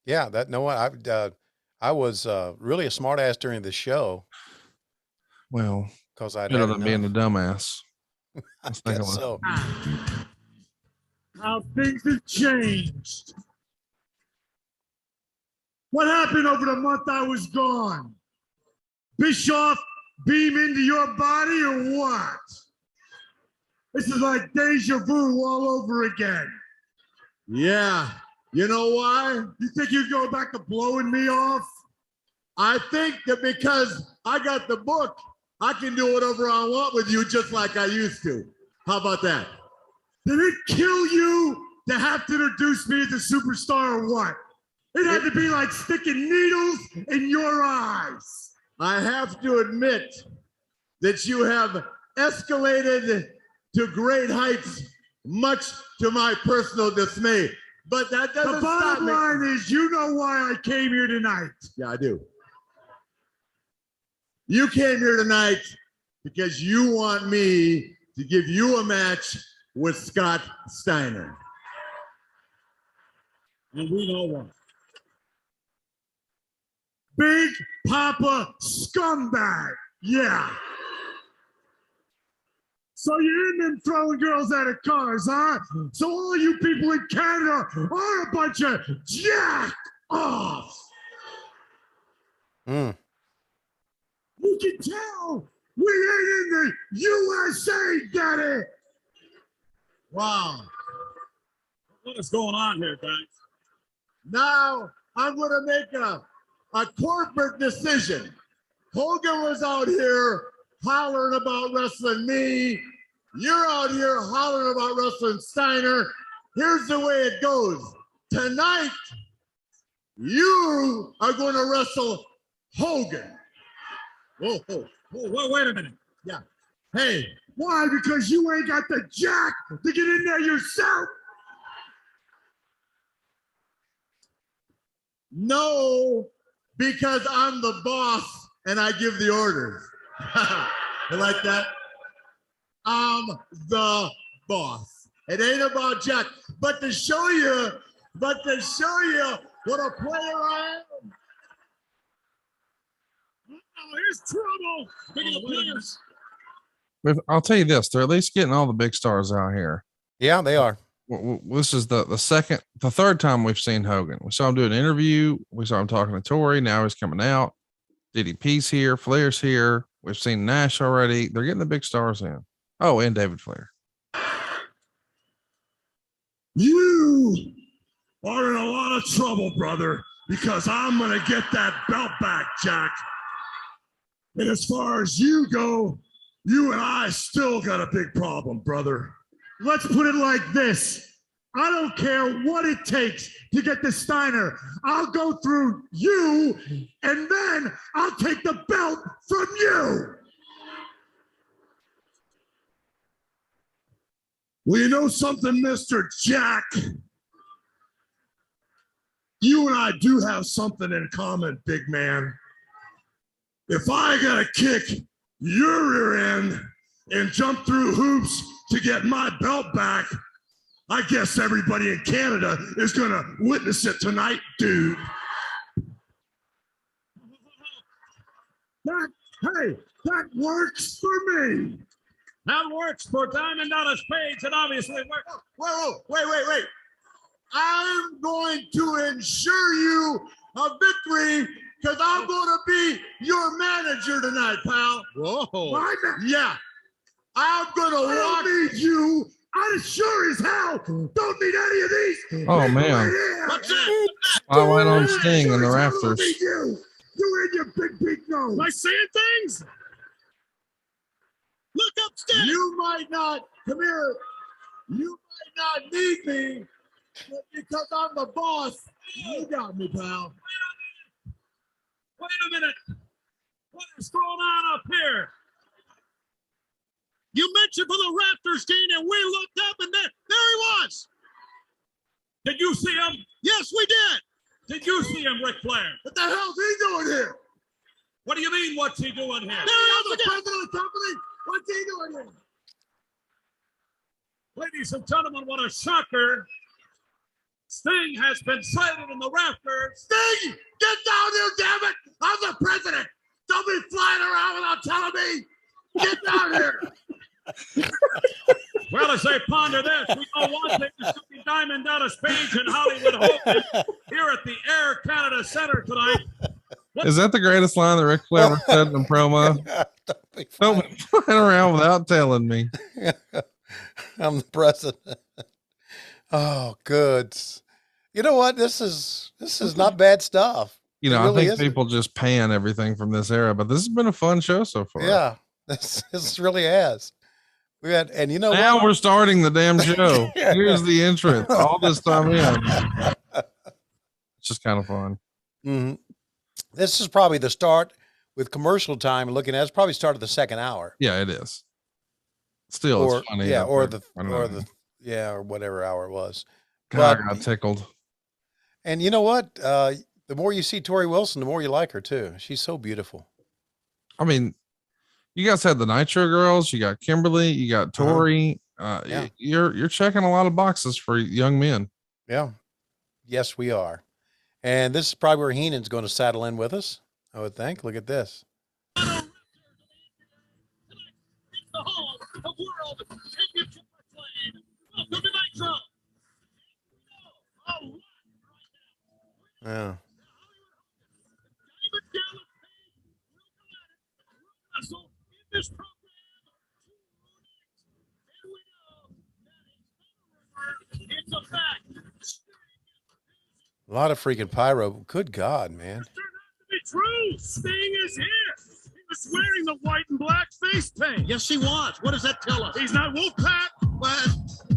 Yeah, that no I was really a smart ass during the show
Well,
because I
better than being a dumbass.
I guess so.
How things have changed. What happened over the month I was gone? Bischoff beam into your body or what? This is like deja vu all over again. Yeah. You know why? You think you go back to blowing me off? I think that because I got the book, I can do whatever I want with you just like I used to. How about that? Did it kill you to have to introduce me as a superstar or what? It had to be like sticking needles in your eyes. I have to admit that you have escalated to great heights, much to my personal dismay. But that doesn't stop me. The bottom line is, you know why I came here tonight. Yeah, I do. You came here tonight because you want me to give you a match with Scott Steiner.
And we know why.
Big Papa scumbag. Yeah. So you're in them throwing girls out of cars, huh? So all you people in Canada are a bunch of jack-offs. You can tell we ain't in the USA, Daddy. Wow.
What is going on here, guys?
Now I'm going to make a corporate decision. Hogan was out here hollering about wrestling me. You're out here hollering about wrestling Steiner. Here's the way it goes. Tonight, you are going to wrestle Hogan. Whoa,
wait a minute.
Yeah. Hey, why? Because you ain't got the jack to get in there yourself. No, because I'm the boss and I give the orders. You like that? I'm the boss. It ain't about Jack, but to show you what a player I am.
Oh, here's trouble. Speaking of players.
I'll tell you this, they're at least getting all the big stars out here.
Yeah, they are.
this is the third time we've seen Hogan. We saw him do an interview. We saw him talking to Tori. Now he's coming out. DDP's here. Flair's here. We've seen Nash already. They're getting the big stars in. Oh, and David Flair.
You are in a lot of trouble, brother, because I'm going to get that belt back, Jack. And as far as you go, you and I still got a big problem, brother. Let's put it like this. I don't care what it takes to get the Steiner. I'll go through you, and then I'll take the belt from you. Well, you know something, Mr. Jack? You and I do have something in common, big man. If I gotta kick your rear end and jump through hoops to get my belt back, I guess everybody in Canada is gonna witness it tonight, dude. That works for me.
That works for Diamond Dallas Page, and obviously works.
Whoa, wait. I'm going to ensure you a victory because I'm going to be your manager tonight, pal.
Whoa.
Yeah. I'm going to walk. I need you. I sure as hell don't need any of these.
Oh, man.
What's that?
Spotlight on Sting in the rafters.
You and your big nose.
Am I saying things? Look upstairs.
You might not, come here. You might not need me, but because I'm the boss, you got me, pal.
Wait a minute. What is going on up here? You mentioned for the rafters, Dean, and we looked up, and there he was. Did you see him? Yes, we did. Did you see him, Ric Flair?
What the hell's he doing here?
What do you mean, what's he doing here?
There he is, the president of the company. What's he doing here?
Ladies and gentlemen, what a shocker. Sting has been sighted in the rafters.
Sting, get down here, damn it. I'm the president. Don't be flying around without telling me. Get down here.
Well, as they ponder this, we know one thing is to be Diamond Dallas Page and Hollywood Hogan here at the Air Canada Center tonight.
Is that the greatest line that Ric Flair ever said in a promo? Don't be flying around without telling me.
I'm the president. Oh, good. You know what? This is not bad stuff.
You know, really I think people just pan everything from this era, but this has been a fun show so far.
Yeah, this really has. We had, and you know,
now we're starting the damn show. Here's the entrance. All this time in. It's just kind of fun.
Mm-hmm. This is probably the start with commercial time. Looking at it's probably start of the second hour.
Yeah, it is. Still, it's funny.
Yeah, or whatever hour it was.
God, I got tickled.
And you know what? The more you see Tori Wilson, the more you like her too. She's so beautiful.
I mean, you guys had the Nitro girls. You got Kimberly. You got Tori. Yeah. You're checking a lot of boxes for young men.
Yeah. Yes, we are. And this is probably where Heenan's going to saddle in with us, I would think. Look at this.
The home of World Championship Wrestling. Welcome to Nitro.
Yeah.
This program and we know it's a fact.
A lot of freaking pyro. Good God, man.
It's turned out to be true. Sting is here. He was wearing the white and black face paint.
Yes, he was. What does that tell us?
He's not Wolfpack.
But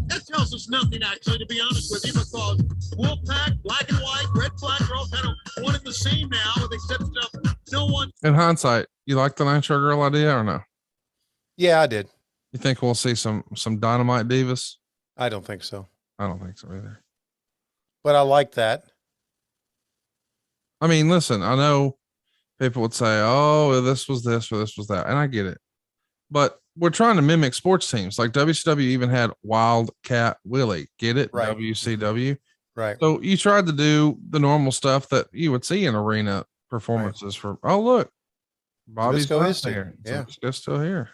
that tells us nothing, actually, to be honest with you, because Wolfpack, black and white, red, black, are all kind of one and the same now, with the exception of no one.
In hindsight, you like the Nitro Girl idea or no?
Yeah, I did.
You think we'll see some Dynamite divas?
I don't think so.
I don't think so either.
But I like that.
I mean, listen, I know people would say, oh, this was this or this was that. And I get it. But we're trying to mimic sports teams. Like WCW even had Wildcat Willie. Get it?
Right.
WCW.
Right.
So you tried to do the normal stuff that you would see in arena performances for, oh, look, Bobby's
is
here.
Yeah.
It's still here.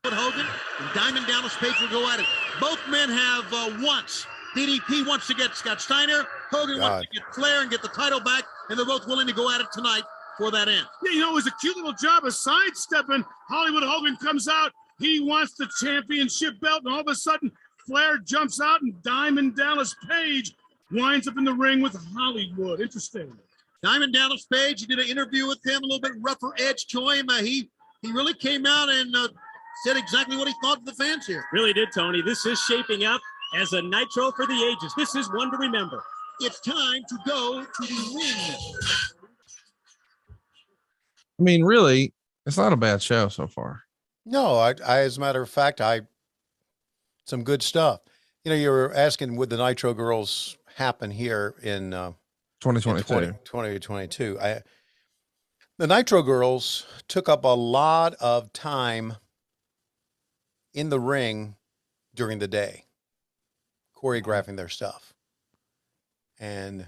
Hogan and Diamond Dallas Page will go at it. Both men have once
DDP wants to get Scott Steiner. Hogan wants to get Flair and get the title back, and they're both willing to go at it tonight for that end.
Yeah, it was a cute little job of sidestepping. Hollywood Hogan comes out. He wants the championship belt, and all of a sudden, Flair jumps out, and Diamond Dallas Page winds up in the ring with Hollywood. Interesting.
Diamond Dallas Page, you did an interview with him, a little bit rougher edge to him. He really came out and said exactly what he thought of the fans here.
Really did, Tony. This is shaping up as a Nitro for the ages. This is one to remember.
It's time to go to the ring.
I mean, really, it's not a bad show so far.
No, I as a matter of fact, some good stuff. You know, you were asking, would the Nitro Girls happen here in
2022?
2022. The Nitro Girls took up a lot of time in the ring during the day, choreographing their stuff. And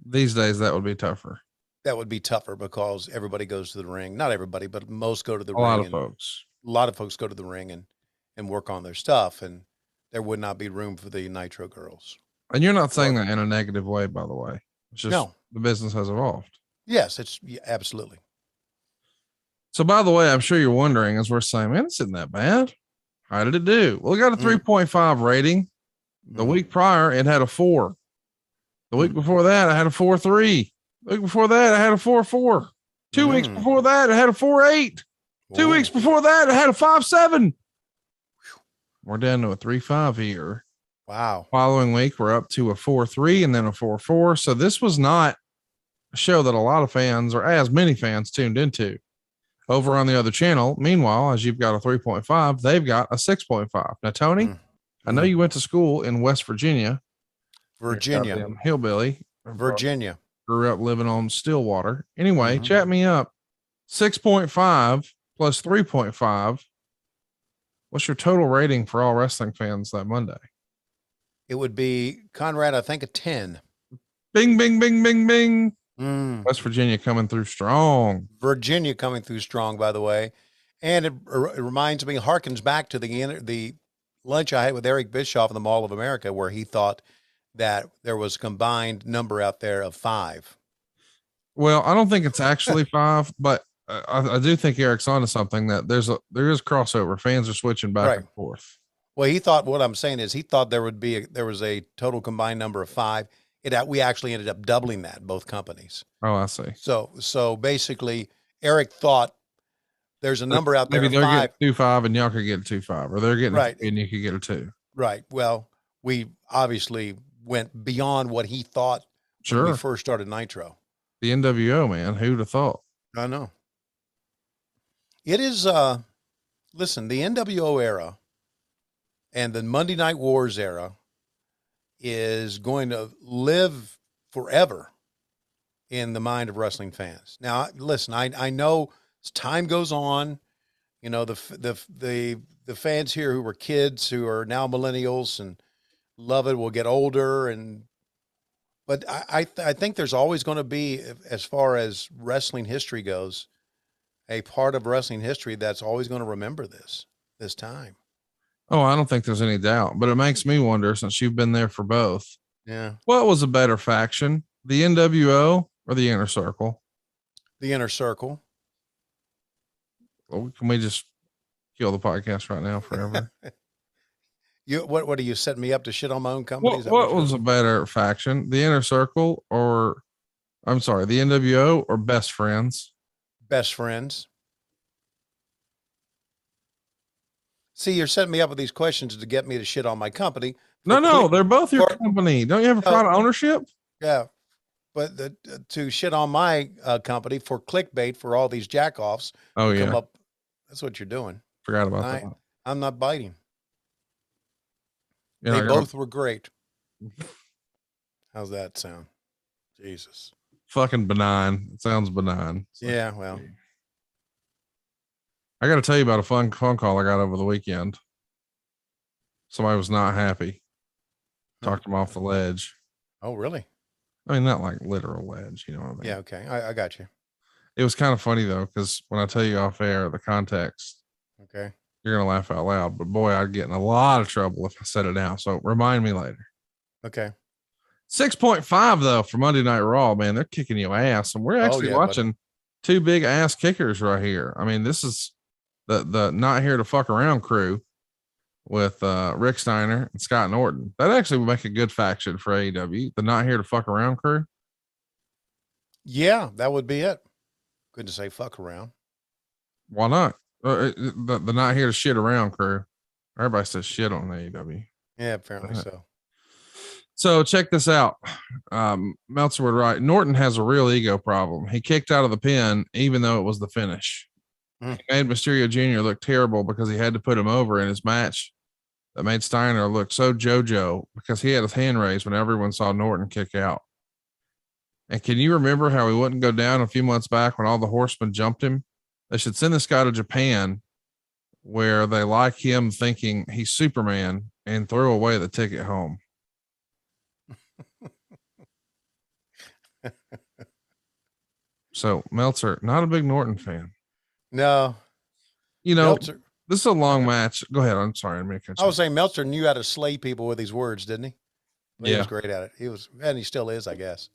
these days, that would be tougher.
That would be tougher because everybody goes to the ring. Not everybody, but most go to the ring.
A lot of folks.
A lot of folks go to the ring and work on their stuff, and there would not be room for the Nitro Girls.
And you're not saying that in a negative way, by the way. It's just the business has evolved.
Yes, absolutely.
So, by the way, I'm sure you're wondering, as we're saying, man, it's not that bad. How did it do? Well, it got a 3.5 rating. The week prior, it had a 4. The week before that, I had a 4.3. The week before that, I had a 4.4. 2 weeks before that, I had a 4.8. 2 weeks before that, I had a 5.7. We're down to a 3.5 here.
Wow.
Following week, we're up to a 4.3 and then a 4.4. So this was not a show that a lot of fans, or as many fans, tuned into. Over on the other channel, meanwhile, as you've got a 3.5, they've got a 6.5. Now, Tony, I know you went to school in West Virginia. Hillbilly.
Virginia.
Grew up living on Stillwater. Anyway, chat me up. 6.5 plus 3.5. What's your total rating for all wrestling fans that Monday?
It would be, Conrad, I think a 10.
Bing, bing, bing, bing, bing. West Virginia coming through strong.
Virginia coming through strong, by the way. And it reminds me, harkens back to the lunch I had with Eric Bischoff in the Mall of America, where he thought that there was a combined number out there of 5.
Well, I don't think it's actually 5, but I do think Eric's onto something, that there is crossover. Fans are switching back and forth.
Well, he thought, what I'm saying is, he thought there was a total combined number of 5. We actually ended up doubling that, both companies.
Oh, I see.
So basically, Eric thought there's a number out there.
Maybe they're getting 2.5 and y'all could get a 2.5, or they're getting
right,
and you could get a 2.
Right. Well, we obviously went beyond what he thought when we first started Nitro.
The NWO, man, who'd have thought?
I know. It is. Listen, the NWO era and the Monday Night Wars era is going to live forever in the mind of wrestling fans. Now, listen, I know as time goes on, you know, the fans here who were kids, who are now millennials and love it, will get older, but I think there's always going to be, as far as wrestling history goes, a part of wrestling history that's always going to remember this time.
Oh, I don't think there's any doubt, but it makes me wonder, since you've been there for both.
Yeah.
What was a better faction, the NWO or the Inner Circle?
The Inner Circle.
Well, can we just kill the podcast right now forever?
What are you setting me up to shit on my own company?
What was a better faction, the Inner Circle the NWO or Best Friends?
Best Friends. See, you're setting me up with these questions to get me to shit on my company.
No, they're both your company. Don't you have a pride of ownership?
Yeah, but to shit on my company for clickbait for all these jackoffs.
Oh yeah,
come up, that's what you're doing.
Forgot about that.
I'm not biting. They both were great. How's that sound? Jesus.
Fucking benign. It sounds benign.
Yeah, well.
I got to tell you about a phone call I got over the weekend. Somebody was not happy. Talked him off the ledge.
Oh, really?
I mean, not like literal ledge, you know what I mean?
Yeah, okay. I got you.
It was kind of funny, though, because when I tell you off air, the context,
okay,
you're going to laugh out loud. But boy, I'd get in a lot of trouble if I said it now. So remind me later.
Okay.
6.5 though for Monday Night Raw, man. They're kicking you ass, and we're actually watching two big ass kickers right here. I mean, this is the not here to fuck around crew with Rick Steiner and Scott Norton. That actually would make a good faction for AEW. The not here to fuck around crew.
Yeah, that would be it. Good to say fuck around.
Why not? The not here to shit around crew. Everybody says shit on AEW.
Yeah, apparently so.
So check this out. Meltzer would write, Norton has a real ego problem. He kicked out of the pin, even though it was the finish. He made Mysterio Jr. look terrible because he had to put him over in his match. That made Steiner look so JoJo because he had his hand raised when everyone saw Norton kick out. And can you remember how he wouldn't go down a few months back when all the horsemen jumped him? They should send this guy to Japan where they like him thinking he's Superman and throw away the ticket home. So Meltzer, not a big Norton fan.
No.
You know,
Meltzer,
this is a long match. Go ahead. I'm sorry.
I was saying Meltzer knew how to slay people with his words, didn't he? He was great at it. He was, and he still is, I guess.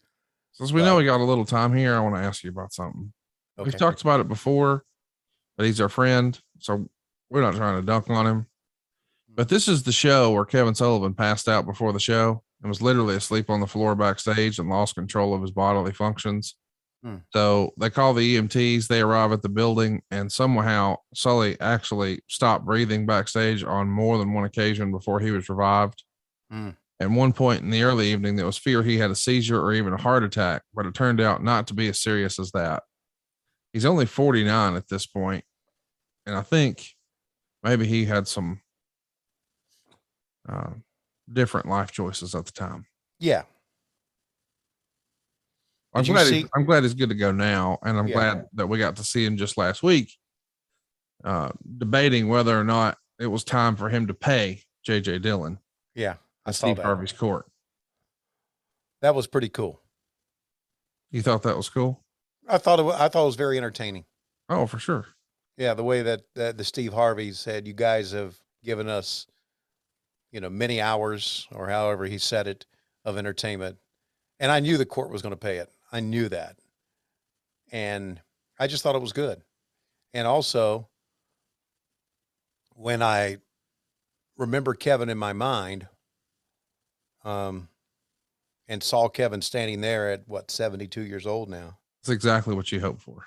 Since we know we got a little time here, I want to ask you about something. Okay. We've talked about it before, but he's our friend, so we're not trying to dunk on him. But this is the show where Kevin Sullivan passed out before the show and was literally asleep on the floor backstage and lost control of his bodily functions. So they call the EMTs, they arrive at the building, and somehow Sully actually stopped breathing backstage on more than one occasion before he was revived. At one point in the early evening, there was fear he had a seizure or even a heart attack, but it turned out not to be as serious as that. He's only 49 at this point, and I think maybe he had some different life choices at the time.
Yeah.
I'm glad he's good to go now, and I'm glad that we got to see him just last week debating whether or not it was time for him to pay J.J. Dillon.
Yeah, I saw
Steve
that.
Harvey's court.
That was pretty cool.
You thought that was cool?
I thought it was very entertaining.
Oh, for sure.
Yeah, the way that the Steve Harvey said, "You guys have given us, many hours," or however he said it, of entertainment, and I knew the court was going to pay it. I knew that. And I just thought it was good. And also, when I remember Kevin in my mind, and saw Kevin standing there at 72 years old now.
That's exactly what you hope for.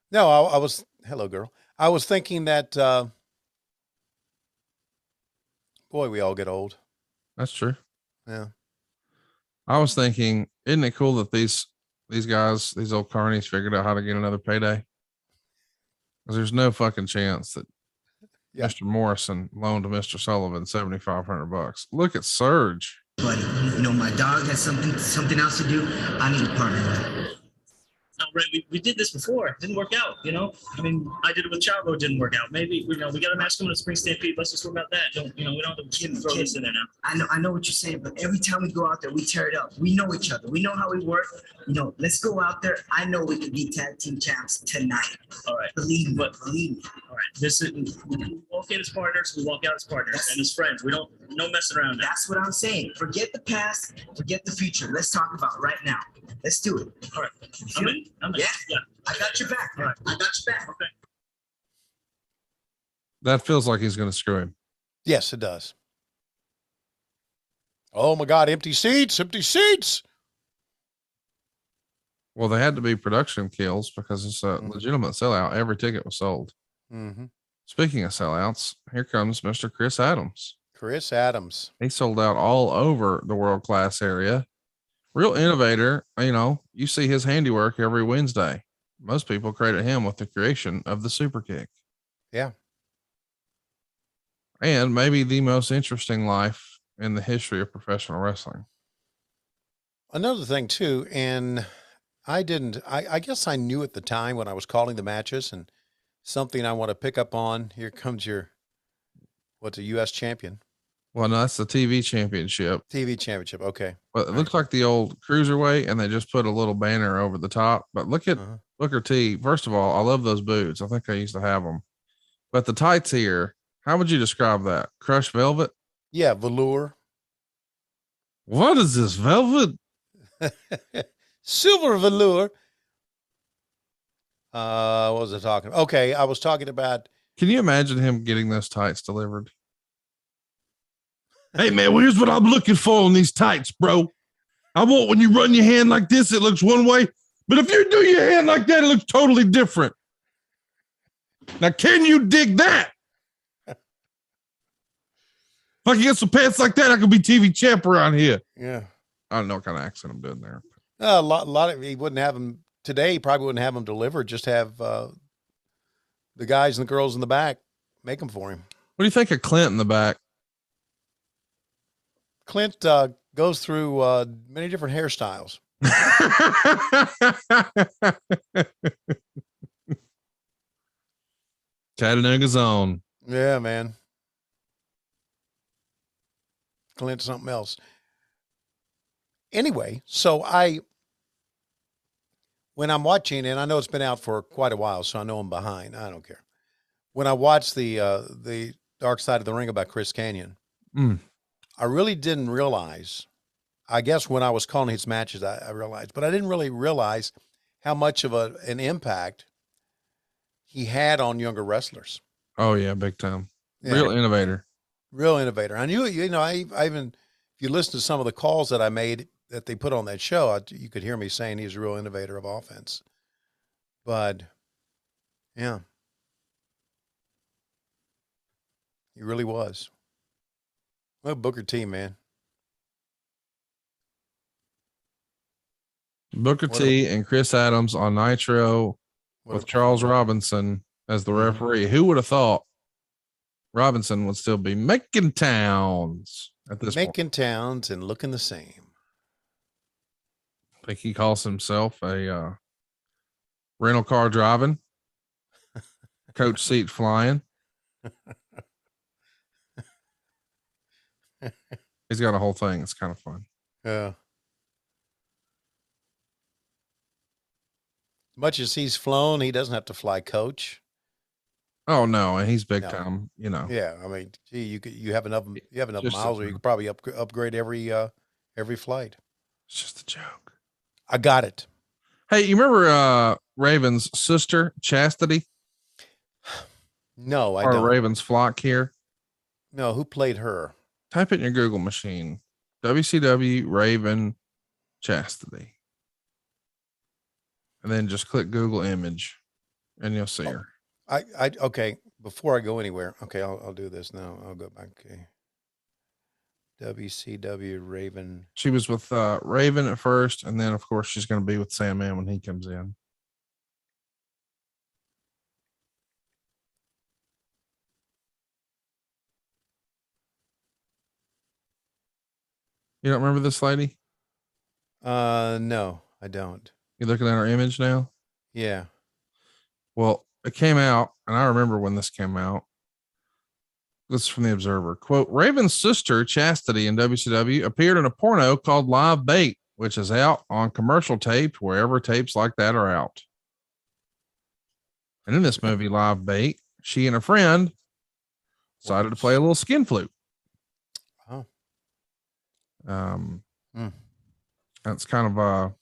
No, I was, hello girl. I was thinking that, boy, we all get old.
That's true.
Yeah.
I was thinking, isn't it cool that these guys, these old carnies, figured out how to get another payday? Because there's no fucking chance that Mr. Morrison loaned to Mr. Sullivan $7,500. Look at Surge.
Buddy, my dog has something else to do. I need a partner.
No, Ray, we did this before. It didn't work out, I mean, I did it with Chavo. It didn't work out. Maybe, we got a match coming to Spring Stampede. Let's just work out that. We don't have to throw this in there now.
I know what you're saying, but every time we go out there, we tear it up. We know each other. We know how we work. Let's go out there. I know we can be tag team champs tonight.
All right.
Believe me. All
right. We walk in as partners. We walk out as partners and as friends. No messing around now.
That's what I'm saying. Forget the past. Forget the future. Let's talk about right now. Let's do it.
All right. I'm in.
Yeah. I got your back. All right. I got your back.
Okay.
That feels like he's going to screw him.
Yes, it does. Oh my God. Empty seats.
Well, they had to be production kills because it's a legitimate sellout. Every ticket was sold.
Mm-hmm.
Speaking of sellouts, here comes Mr. Chris Adams.
Chris Adams.
He sold out all over the world class area. Real innovator. You see his handiwork every Wednesday. Most people credit him with the creation of the super kick.
Yeah.
And maybe the most interesting life in the history of professional wrestling.
Another thing too, and I guess I knew at the time when I was calling the matches, and something I want to pick up on. Here comes what's a U.S. champion?
Well, no, that's the TV championship.
TV championship. Okay.
But it looks like the old cruiserweight, and they just put a little banner over the top. But look at Booker T. First of all, I love those boots. I think I used to have them. But the tights here, how would you describe that? Crushed velvet?
Yeah, velour.
What is this, velvet?
Silver velour. What was I talking about? Okay, I was talking about.
Can you imagine him getting those tights delivered? Hey, man, well, here's what I'm looking for on these tights, bro. I want when you run your hand like this, it looks one way. But if you do your hand like that, it looks totally different. Now, can you dig that? If I can get some pants like that, I could be TV champ around here.
Yeah.
I don't know what kind of accent I'm doing there.
A lot of, he wouldn't have them today. He probably wouldn't have them delivered. Just have the guys and the girls in the back make them for him.
What do you think of Clint in the back?
Clint goes through many different hairstyles.
Chattanooga's own.
Yeah, man. Clint's something else. Anyway, so when I'm watching, and I know it's been out for quite a while, so I know I'm behind. I don't care. When I watched the Dark Side of the Ring about Chris Kanyon, I really didn't realize. I guess when I was calling his matches, I realized, but I didn't really realize how much of an impact he had on younger wrestlers.
Oh yeah, big time.
Yeah.
Real innovator.
Real innovator. I knew, I even, if you listen to some of the calls that I made that they put on that show, you could hear me saying he's a real innovator of offense. But yeah, he really was. Well, Booker T, man.
Booker T and Chris Adams on Nitro with Charles Robinson as the referee. Who would have thought Robinson would still be making towns at this point?
Making towns and looking the same.
I think he calls himself a rental car driving, coach seat flying. He's got a whole thing. It's kind of fun.
Yeah. Much as he's flown, he doesn't have to fly coach.
Oh no, and he's big time, you know.
Yeah, I mean, gee, you have enough
Just
miles where you could probably upgrade every flight.
It's just a joke.
I got it.
Hey, you remember Raven's sister, Chastity?
No, I
or
don't.
Raven's flock here?
No, who played her?
Type it in your Google machine. WCW Raven Chastity. And then just click Google image and you'll see her.
Okay. Before I go anywhere, okay, I'll do this now. I'll go back. Okay. WCW Raven.
She was with Raven at first, and then of course she's going to be with Sandman when he comes in. You don't remember this lady?
No, I don't.
You looking at her image now?
Yeah.
Well, it came out, and I remember when this came out. This is from the Observer. Quote, Raven's sister, Chastity, in WCW appeared in a porno called Live Bait, which is out on commercial tape wherever tapes like that are out. And in this movie, Live Bait, she and a friend decided to play a little skin flute.
Oh.
That's kind of a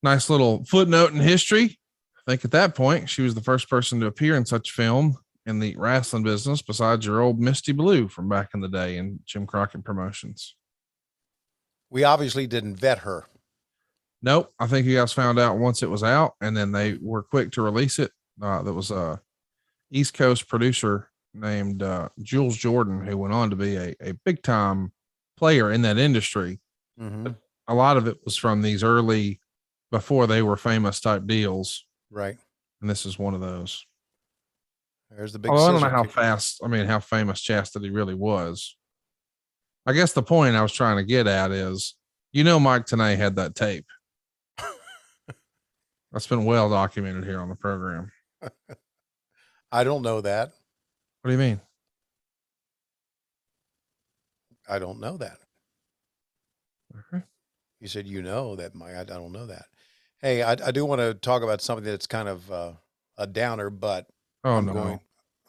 nice little footnote in history. I think at that point, she was the first person to appear in such film in the wrestling business besides your old Misty Blue from back in the day in Jim Crockett Promotions.
We obviously didn't vet her.
Nope. I think you guys found out once it was out, and then they were quick to release it. There was a East Coast producer named Jules Jordan, who went on to be a big time player in that industry.
Mm-hmm.
A lot of it was from these early, before they were famous type deals.
Right.
And this is one of those.
There's the big.
I don't know how famous Chastity really was. I guess the point I was trying to get at is, Mike Tenay had that tape. That's been well documented here on the program.
I don't know that.
What do you mean?
I don't know that.
Okay.
You said that, Mike. I don't know that. Hey, I do want to talk about something that's kind of a downer, but
no.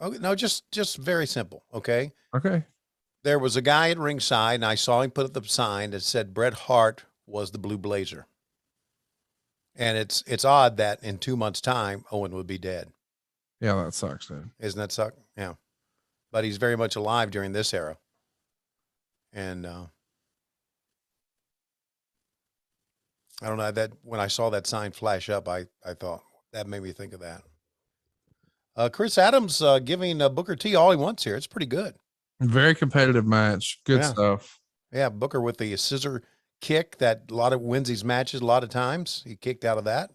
Okay, no, just very simple. Okay.
Okay.
There was a guy at ringside, and I saw him put up the sign that said Bret Hart was the Blue Blazer. And it's odd that in 2 months' time, Owen would be dead.
Yeah, that sucks, dude.
Isn't that suck? Yeah. But he's very much alive during this era. And I don't know, that when I saw that sign flash up, I thought, that made me think of that. Chris Adams giving Booker T all he wants here. It's pretty good.
Very competitive match. Good stuff.
Yeah, Booker with the scissor kick that a lot of wins these matches a lot of times. He kicked out of that.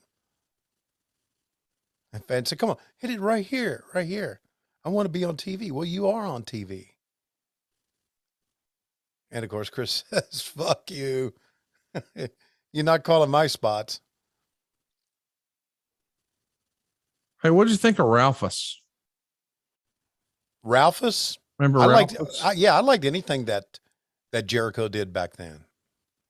And fans said, come on, hit it right here, right here. I want to be on TV. Well, you are on TV. And, of course, Chris says, fuck you. You're not calling my spots.
Hey, what did you think of Ralphus?
Ralphus?
Remember Ralphus?
I liked anything that Jericho did back then.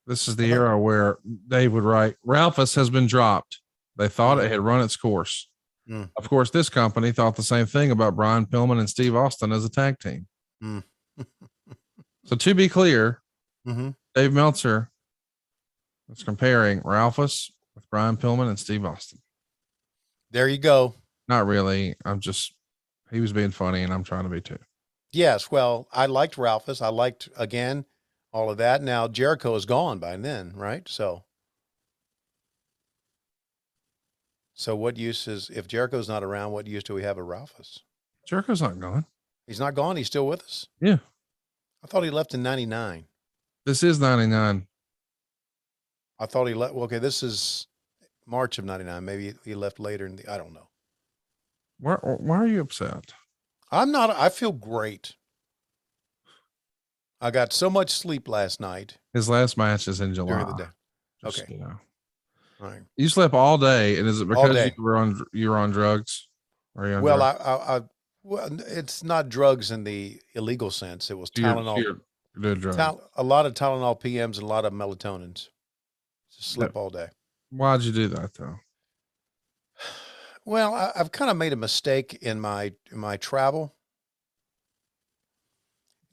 This is the era where Dave would write, Ralphus has been dropped. They thought it had run its course.
Mm.
Of course, this company thought the same thing about Brian Pillman and Steve Austin as a tag team.
Mm.
So to be clear,
Mm-hmm.
Dave Meltzer was comparing Ralphus with Brian Pillman and Steve Austin.
There you go.
Not really. He was being funny and I'm trying to be too.
Yes. Well, I liked Ralphus. I liked, again, all of that. Now Jericho is gone by then, right? So what use is, if Jericho's not around, what use do we have of Ralphus?
Jericho's not gone.
He's not gone. He's still with us.
Yeah.
I thought he left in 99.
This is 99.
I thought he left. Well, okay, this is March of 99. Maybe he left later I don't know.
Why are you upset?
I'm not. I feel great. I got so much sleep last night.
His last match is in July.
During the day.
Just,
Okay.
you know.
All right.
You slept all day, and is it
All
because
day.
you were on drugs? Or are you on
Well,
drugs?
well, it's not drugs in the illegal sense. It was Tylenol.
You're doing drugs.
A lot of Tylenol PMs and a lot of melatonins. Just slept all day.
Why'd you do that though?
Well, I've kind of made a mistake in my travel.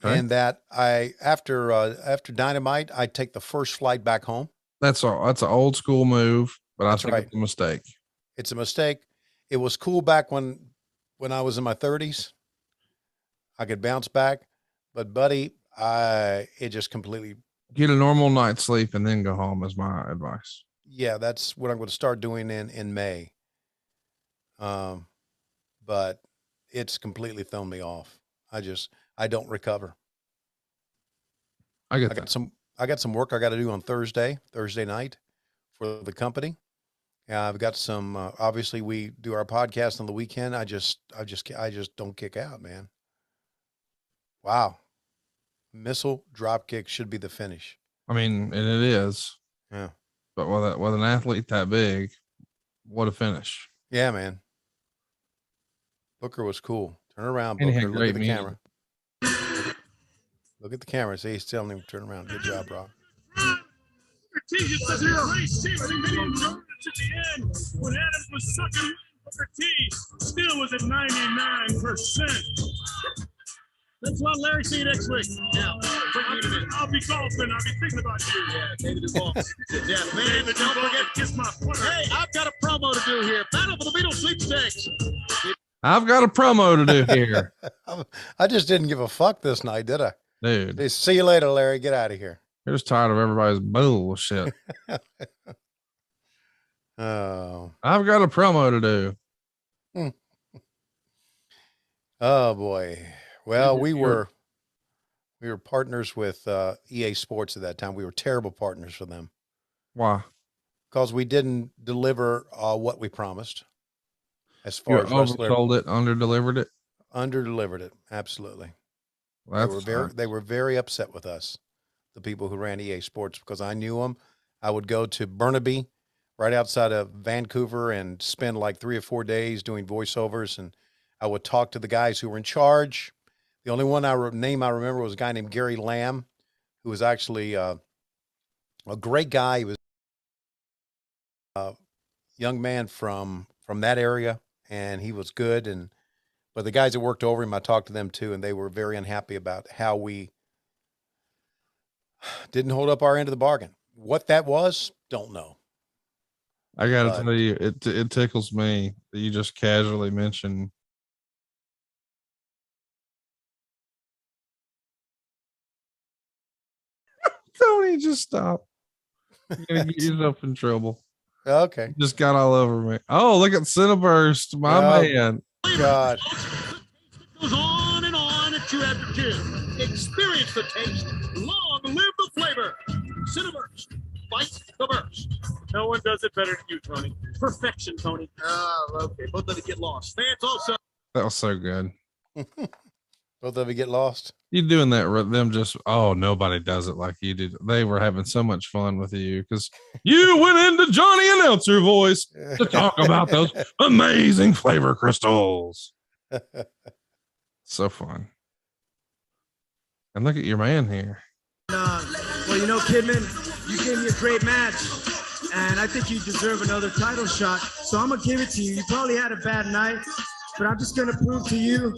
Okay.
And that after Dynamite, I take the first flight back home.
That's an old school move, but I think
right.
it's a mistake.
It's a mistake. It was cool back when I was in my 30s. I could bounce back, but buddy, it just completely.
Get a normal night's sleep and then go home is my advice.
Yeah, that's what I'm going to start doing in May. But it's completely thrown me off. I don't recover.
I
got some work I got to do on Thursday night for the company. I've got some, obviously we do our podcast on the weekend. I just don't kick out, man. Wow. Missile drop kick should be the finish.
I mean, and it is.
Yeah.
But with an athlete that big, what a finish.
Yeah, man. Booker was cool. Turn around,
And he
Booker.
had
Look
great
at the
music.
camera. Look at the camera. See, he's telling him to turn around. Good job, Rob.
T just doesn't erase T. I think they didn't notice at the end when Adams was sucking Booker T. Still was at 99%. Thanks a lot, Larry. See you next week. Now, I'll be golfing. I'll be thinking about you. Yeah, David Duval. Yeah, man. David, don't forget to kiss my foot. Hey, I've got a promo to do here. Battle for the Beatles sweepstakes.
I've got a promo to do here.
I just didn't give a fuck this night, did I?
Dude.
Hey, see you later, Larry. Get out of here.
You're just tired of everybody's bullshit.
Oh.
I've got a promo to do.
Oh boy. Well, we were partners with EA Sports at that time. We were terrible partners for them.
Why?
Because we didn't deliver what we promised. As far
You
as wrestler,
oversold it, under-delivered it?
Under-delivered it, absolutely.
Well,
they were very upset with us, the people who ran EA Sports, because I knew them. I would go to Burnaby, right outside of Vancouver, and spend like 3 or 4 days doing voiceovers, and I would talk to the guys who were in charge. The only one name I remember was a guy named Gary Lamb, who was actually a great guy. He was a young man from that area, and he was good. But the guys that worked over him, I talked to them too, and they were very unhappy about how we Didn't hold up our end of the bargain. What that was, don't know.
I got to tell you, it tickles me that you just casually mentioned. Tony, just stop. You're going to get yourself in trouble.
Okay.
You just got all over me. Oh, look at Cineburst, my man.
God.
Goes on and on at chew after chew. Experience the taste. Long live the flavor. Cineburst. Fight the burst.
No one does it better than you, Tony. Perfection, Tony.
Oh, okay. Both of you get lost. Fans also.
That was so good.
Both of you get lost.
You doing that? Them just, oh, nobody does it like you did. They were having so much fun with you because you went into Johnny Announcer voice to talk about those amazing flavor crystals. So fun. And look at your man here.
Well, you know, Kidman, you gave me a great match, and I think you deserve another title shot. So I'm gonna give it to you. You probably had a bad night, but I'm just gonna prove to you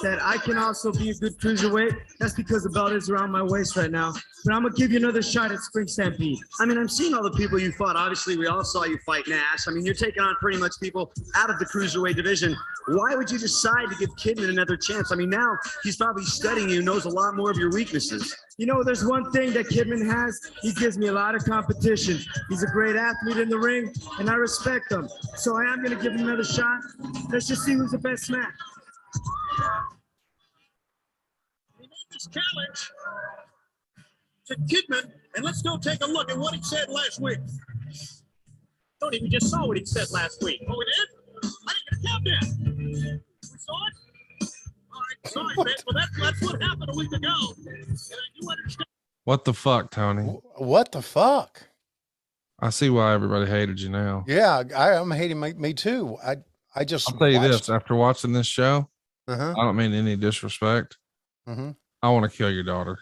that I can also be a good cruiserweight. That's because the belt is around my waist right now. But I'm gonna give you another shot at Spring Stampede.
I mean, I'm seeing all the people you fought. Obviously, we all saw you fight Nash. I mean, you're taking on pretty much people out of the cruiserweight division. Why would you decide to give Kidman another chance? I mean, now he's probably studying you, knows a lot more of your weaknesses.
You know, there's one thing that Kidman has. He gives me a lot of competition. He's a great athlete in the ring, and I respect him. So I am going to give him another shot. Let's just see who's the best man.
He made this challenge to Kidman, and let's go take a look at what he said last week.
Tony, we just saw what he said last week.
Oh, we did? I didn't get a countdown. We saw it? All right, sorry, man. Well, that's what happened a week ago. And you understand.
What the fuck, Tony?
What the fuck?
I see why everybody hated you now.
Yeah, I'm hating me too. I just.
I'll tell you this: after watching this show,
Uh-huh.
I don't mean any disrespect.
Mm-hmm.
I want to kill your daughter.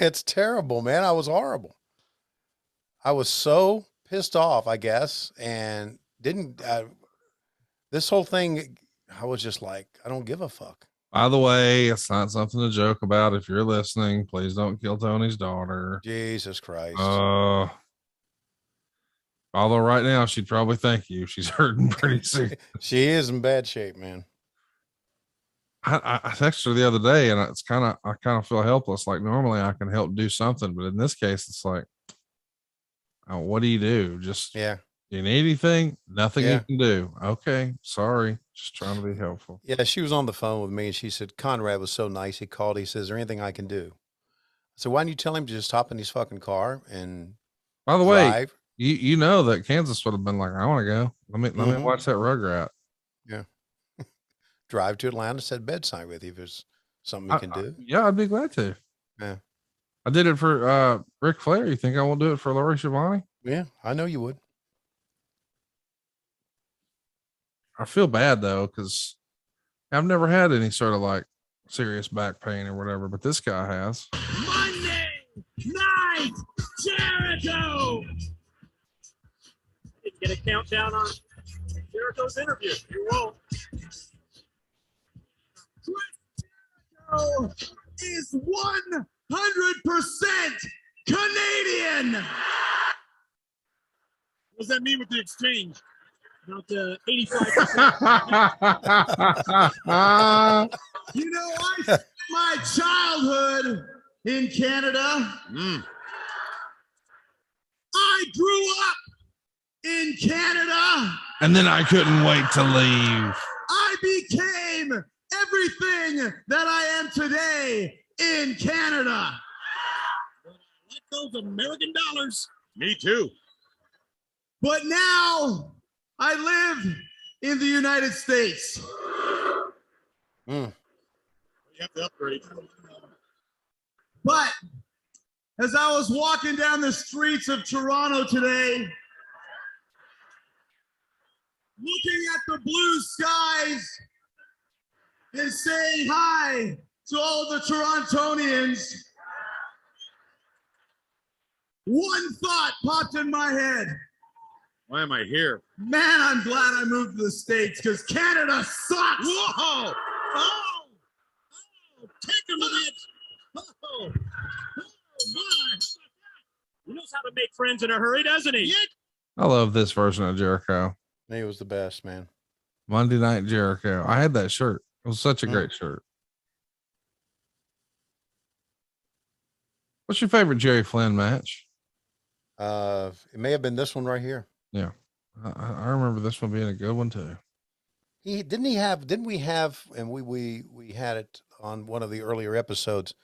It's terrible, man. I was horrible. I was so pissed off, I guess, and didn't. This whole thing, I was just like, I don't give a fuck.
By the way, it's not something to joke about. If you're listening, please don't kill Tony's daughter.
Jesus Christ.
Although right now she'd probably thank you. She's hurting pretty soon.
She is in bad shape, man.
I texted her the other day, and I kind of feel helpless. Like normally I can help do something, but in this case, it's like, oh, what do you do? Just you need anything? Nothing you can do. Okay, sorry. Just trying to be helpful.
Yeah, she was on the phone with me, and she said Conrad was so nice. He called. He says, "Is there anything I can do?" So why don't you tell him to just hop in his fucking car and
By the
drive?
way, you know that Kansas would have been like, I want to go. Let me watch that Rugrat.
Yeah. Drive to Atlanta, set bedside with you if there's something we can do.
Yeah, I'd be glad to.
Yeah.
I did it for Ric Flair. You think I won't do it for Laurie Schiavone?
Yeah, I know you would.
I feel bad though, because I've never had any sort of like serious back pain or whatever, but this guy has.
Monday Night Jericho.
Didn't get a countdown on Jericho's interview. You won't.
Jericho is 100% Canadian.
What does that mean with the exchange?
About 85%.
You know, I spent my childhood in Canada. I grew up in Canada.
And then I couldn't wait to leave.
I became everything that I am today in Canada.
Like those American dollars.
Me too. But now I live in the United States.
You have to upgrade.
But as I was walking down the streets of Toronto today, looking at the blue skies and saying hi to all the Torontonians, one thought popped in my head.
Why am I here?
Man, I'm glad I moved to the States because Canada sucks.
Whoa! Oh! Take him to the Oh! My!
He knows how to make friends in a hurry, doesn't he?
I love this version of Jericho.
He was the best, man.
Monday Night Jericho. I had that shirt. It was such a great shirt. What's your favorite Jerry Flynn match?
It may have been this one right here.
Yeah. I remember this one being a good one too.
Didn't we have, and we had it on one of the earlier episodes,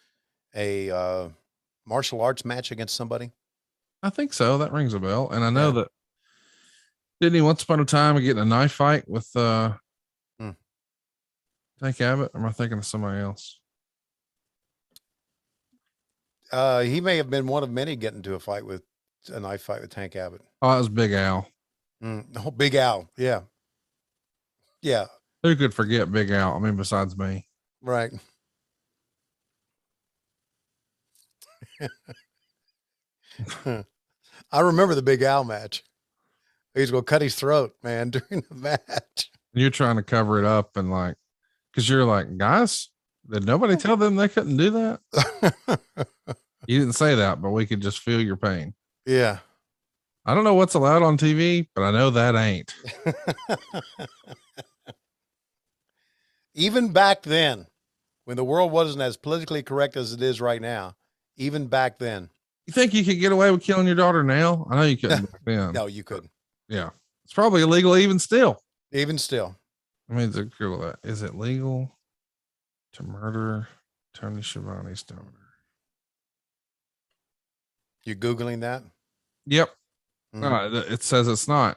a martial arts match against somebody?
I think so. That rings a bell. And I know that, didn't he once upon a time get in a knife fight with Tank Abbott? Or am I thinking of somebody else?
He may have been one of many getting into a knife fight with Tank Abbott.
Oh, that was Big Al.
Oh, Big Al. Yeah. Yeah.
Who could forget Big Al? I mean, besides me.
Right. I remember the Big Al match. He was going to cut his throat, man, during the match.
You're trying to cover it up and like, because you're like, guys, did nobody tell them they couldn't do that? You didn't say that, but we could just feel your pain.
Yeah.
I don't know what's allowed on TV, but I know that ain't.
Even back then, when the world wasn't as politically correct as it is right now, even back then.
You think you could get away with killing your daughter now? I know you couldn't back then.
No, you couldn't.
Yeah. It's probably illegal even still.
Even still.
I mean, is it legal to murder Tony Schiavone's daughter?
You Googling that?
Yep. It says it's not.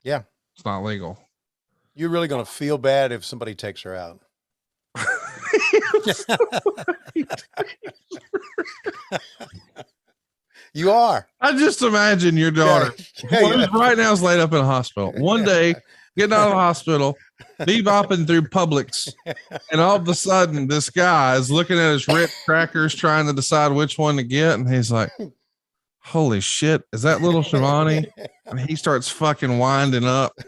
Yeah.
It's not legal.
You're really going to feel bad if somebody takes her out. You are.
I just imagine your daughter right now is laid up in a hospital. One day, getting out of the hospital, bebopping through Publix, and all of a sudden, this guy is looking at his Ritz crackers, trying to decide which one to get, and he's like, "Holy shit, is that little Schiavone?" And he starts fucking winding up,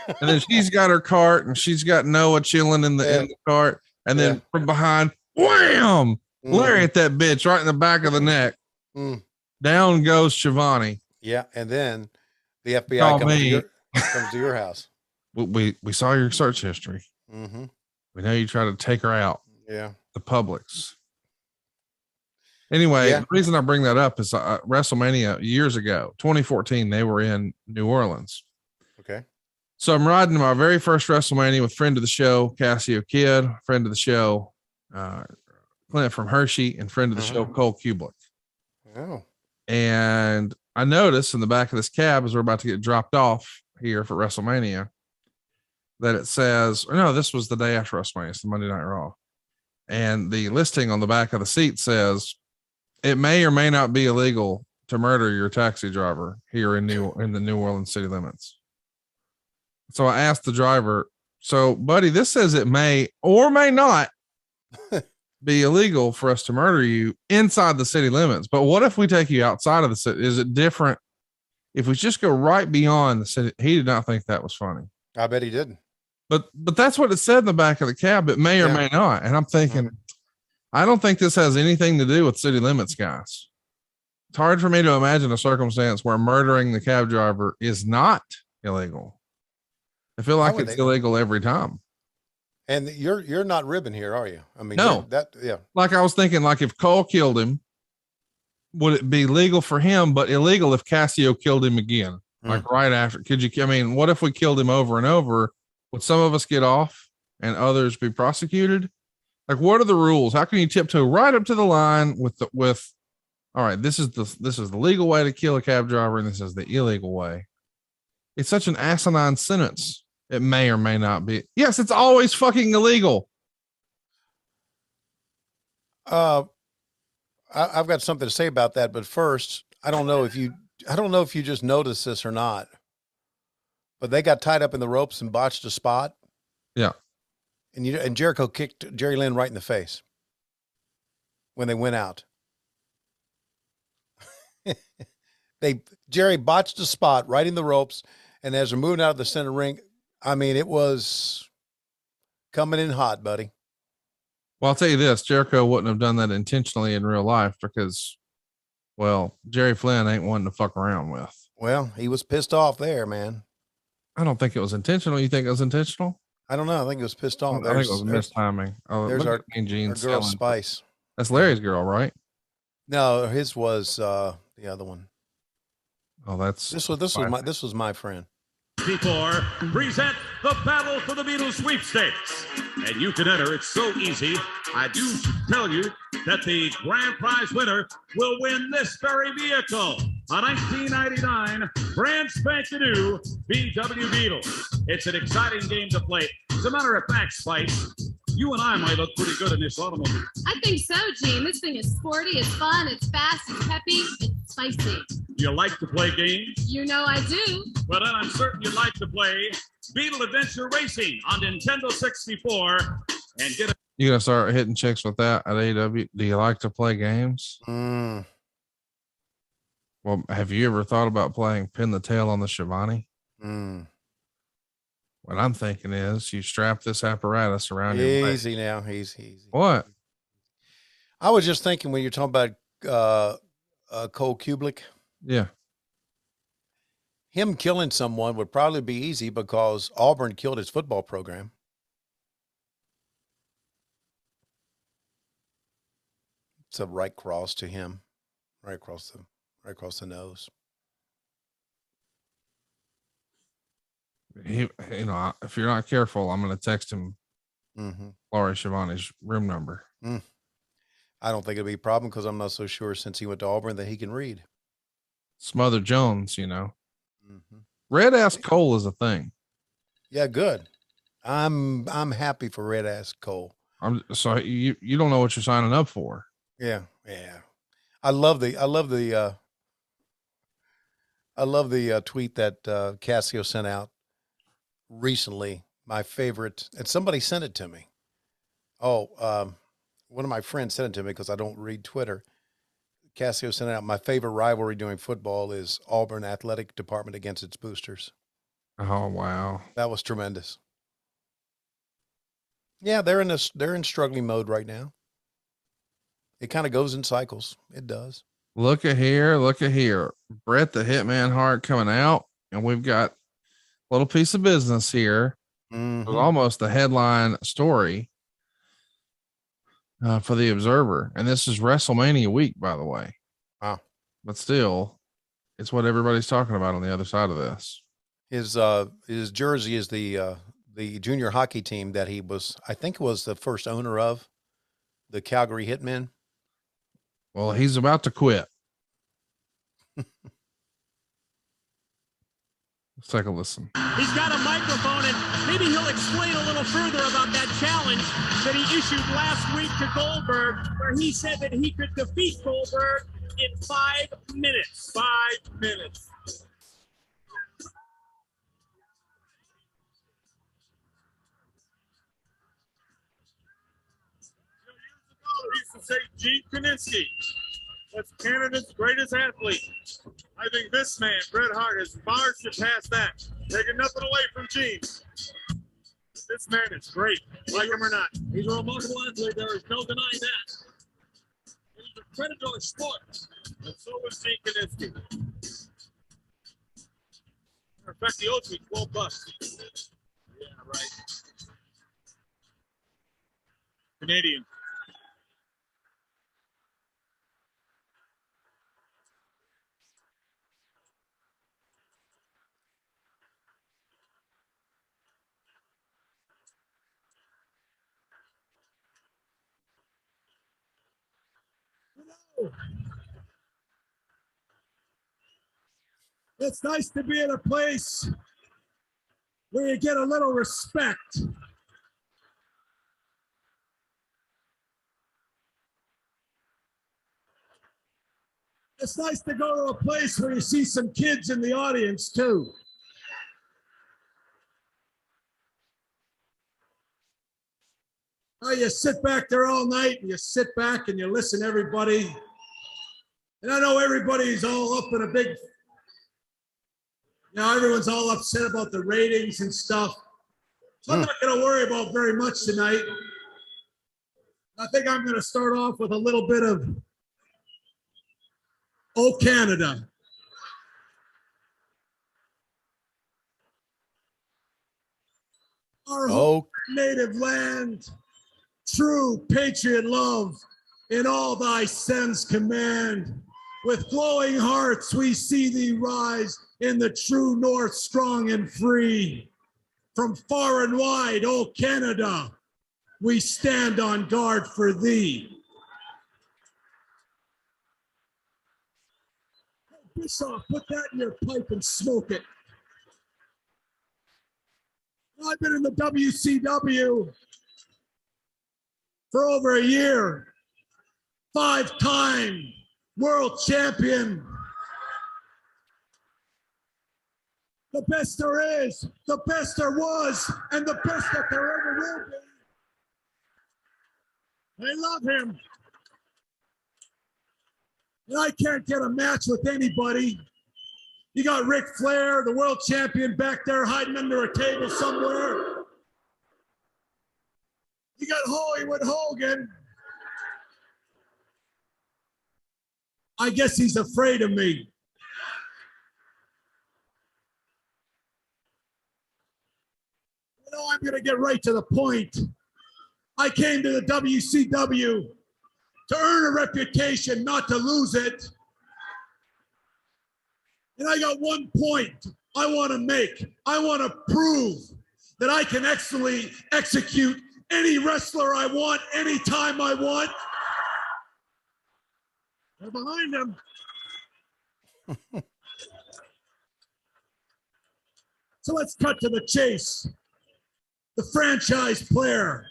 and then she's got her cart, and she's got Noah chilling in the cart, and then from behind, wham! Lariat that bitch right in the back of the neck. Down goes Schiavone.
Yeah, and then the FBI comes to your house.
We saw your search history.
Mm-hmm.
We know you tried to take her out.
Yeah.
The Publix. Anyway, the reason I bring that up is WrestleMania years ago, 2014, they were in New Orleans.
Okay.
So I'm riding my very first WrestleMania with friend of the show, Cassio Kid, friend of the show, Clint from Hershey, and friend of the show, Cole Kublik.
Oh.
And I noticed in the back of this cab as we're about to get dropped off here for WrestleMania that it says, or no, this was the day after WrestleMania, it's the Monday Night Raw. And the listing on the back of the seat says, it may or may not be illegal to murder your taxi driver here in the New Orleans city limits. So I asked the driver, so buddy, this says it may or may not be illegal for us to murder you inside the city limits. But what if we take you outside of the city? Is it different if we just go right beyond the city? He did not think that was funny.
I bet he didn't.
But that's what it said in the back of the cab. It may or may not. And I'm thinking, I don't think this has anything to do with city limits, guys. It's hard for me to imagine a circumstance where murdering the cab driver is not illegal. I feel like it's illegal every time.
And you're not ribbing here, are you? I mean,
no. Like I was thinking, like if Cole killed him, would it be legal for him, but illegal if Cassio killed him again? Like right after, what if we killed him over and over? Would some of us get off and others be prosecuted? Like, what are the rules? How can you tiptoe right up to the line with all right, this is the legal way to kill a cab driver, and this is the illegal way. It's such an asinine sentence. It may or may not be. Yes, it's always fucking illegal.
I've got something to say about that, but first, I don't know if you just noticed this or not, but they got tied up in the ropes and botched a spot.
Yeah.
And Jericho kicked Jerry Lynn right in the face when they went out. Jerry botched a spot right in the ropes, And as we're moving out of the center ring, I mean, it was coming in hot, buddy.
Well, I'll tell you this, Jericho wouldn't have done that intentionally in real life because, well, Jerry Flynn ain't one to fuck around with.
Well, he was pissed off there, man.
I don't think it was intentional. You think it was intentional?
I don't know. I think it was pissed off.
I think it was mistiming. Oh,
there's
look
our,
at Mean Gene
our girl
selling.
Spice.
That's Larry's girl, right?
No, his was the other one.
Oh, that's
this was my friend.
Before present the battle for the Beatles sweepstakes. And you can enter. It's so easy. I do tell you that the grand prize winner will win this very vehicle. A 1999 brand spanking new VW Beetle. It's an exciting game to play. As a matter of fact, Spice, you and I might look pretty good in this automobile.
I think so, Gene. This thing is sporty, it's fun, it's fast, it's peppy, it's spicy.
You like to play games?
You know I do.
Well, then I'm certain you'd like to play Beetle Adventure Racing on Nintendo 64 and get a...
You gonna start hitting chicks with that at AEW? Do you like to play games?
Mm.
Well, have you ever thought about playing Pin the Tail on the Schiavone?
Mm.
What I'm thinking is you strap this apparatus around your leg.
Easy now. Easy.
What?
I was just thinking when you're talking about Cole Kublik.
Yeah.
Him killing someone would probably be easy because Auburn killed his football program. It's a right cross to him, right across the nose.
He, you know, if you're not careful, I'm going to text him Laurie Schiavone's room number.
I don't think it'll be a problem because I'm not so sure since he went to Auburn that he can read.
Smother Jones, you know. Red ass Cole is a thing.
Yeah, good. I'm happy for Red ass Cole.
I'm so you don't know what you're signing up for.
Yeah. I love the tweet that Casio sent out recently. My favorite, and somebody sent it to me. One of my friends sent it to me because I don't read Twitter. Casio sent it out. My favorite rivalry during football is Auburn Athletic Department against its boosters.
Oh wow,
that was tremendous. Yeah, they're in struggling mode right now. It kind of goes in cycles. It does.
Look at here. Bret the Hitman Hart coming out, and we've got a little piece of business here. It was almost a headline story for the Observer, and this is WrestleMania week, by the way.
Wow.
But still, it's what everybody's talking about on the other side of this.
His jersey is the junior hockey team that he was, I think, was the first owner of, the Calgary Hitmen.
Well, he's about to quit. Let's take a listen.
He's got a microphone, and maybe he'll explain a little further about that challenge that he issued last week to Goldberg, where he said that he could defeat Goldberg in 5 minutes. 5 minutes.
He used to say Gene Kaninsky was Canada's greatest athlete. I think this man, Bret Hart, has far surpassed that. Taking nothing away from Gene. This man is great, like him or not.
He's a remarkable athlete. There is no denying that. It is a predatory sport.
And so was Gene Kaninsky. In fact, he owes me $12. Yeah, right. Canadian.
It's nice to be in a place where you get a little respect. It's nice to go to a place where you see some kids in the audience too. You sit back there all night and you sit back and you listen to everybody. And I know everybody's all up in a big Now everyone's all upset about the ratings and stuff. So I'm not going to worry about very much tonight. I think I'm going to start off with a little bit of "Oh Canada." Our home native land, true patriot love, in all thy sons command. With glowing hearts we see thee rise in the true north, strong and free. From far and wide, O Canada, we stand on guard for thee. Bischoff, put that in your pipe and smoke it. I've been in the WCW for over a year. 5-time world champion. The best there is, the best there was, and the best that there ever will be. I love him. And I can't get a match with anybody. You got Ric Flair, the world champion, back there hiding under a table somewhere. You got Hollywood Hogan. I guess he's afraid of me. You know, I'm going to get right to the point. I came to the WCW to earn a reputation, not to lose it. And I got one point I want to make. I want to prove that I can excellently execute any wrestler I want, anytime I want. They're behind him. So let's cut to the chase. The franchise player,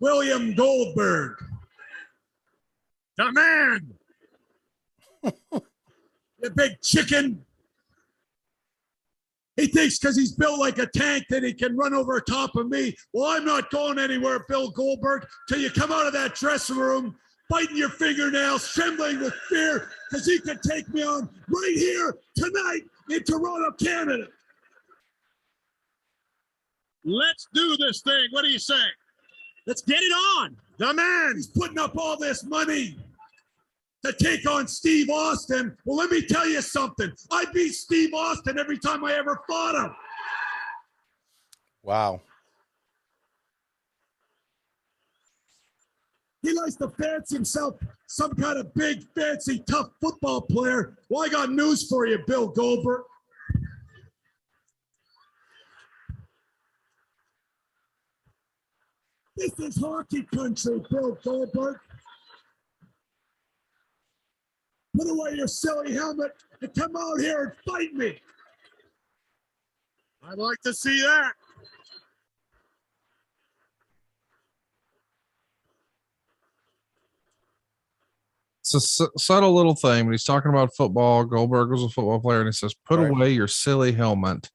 William Goldberg. The man. The big chicken. He thinks because he's built like a tank that he can run over top of me. Well, I'm not going anywhere, Bill Goldberg, till you come out of that dressing room, biting your fingernails, trembling with fear, because he could take me on right here tonight in Toronto, Canada.
Let's do this thing. What do you say?
Let's get it on. The man, he's putting up all this money to take on Steve Austin. Well, let me tell you something. I beat Steve Austin every time I ever fought him.
Wow.
He likes to fancy himself some kind of big, fancy, tough football player. Well, I got news for you, Bill Goldberg. This is hockey country, Bill Goldberg. Put away your silly helmet and come out here and fight me.
I'd like to see that.
It's a subtle little thing, but he's talking about football. Goldberg was a football player, and he says, put away your silly helmet.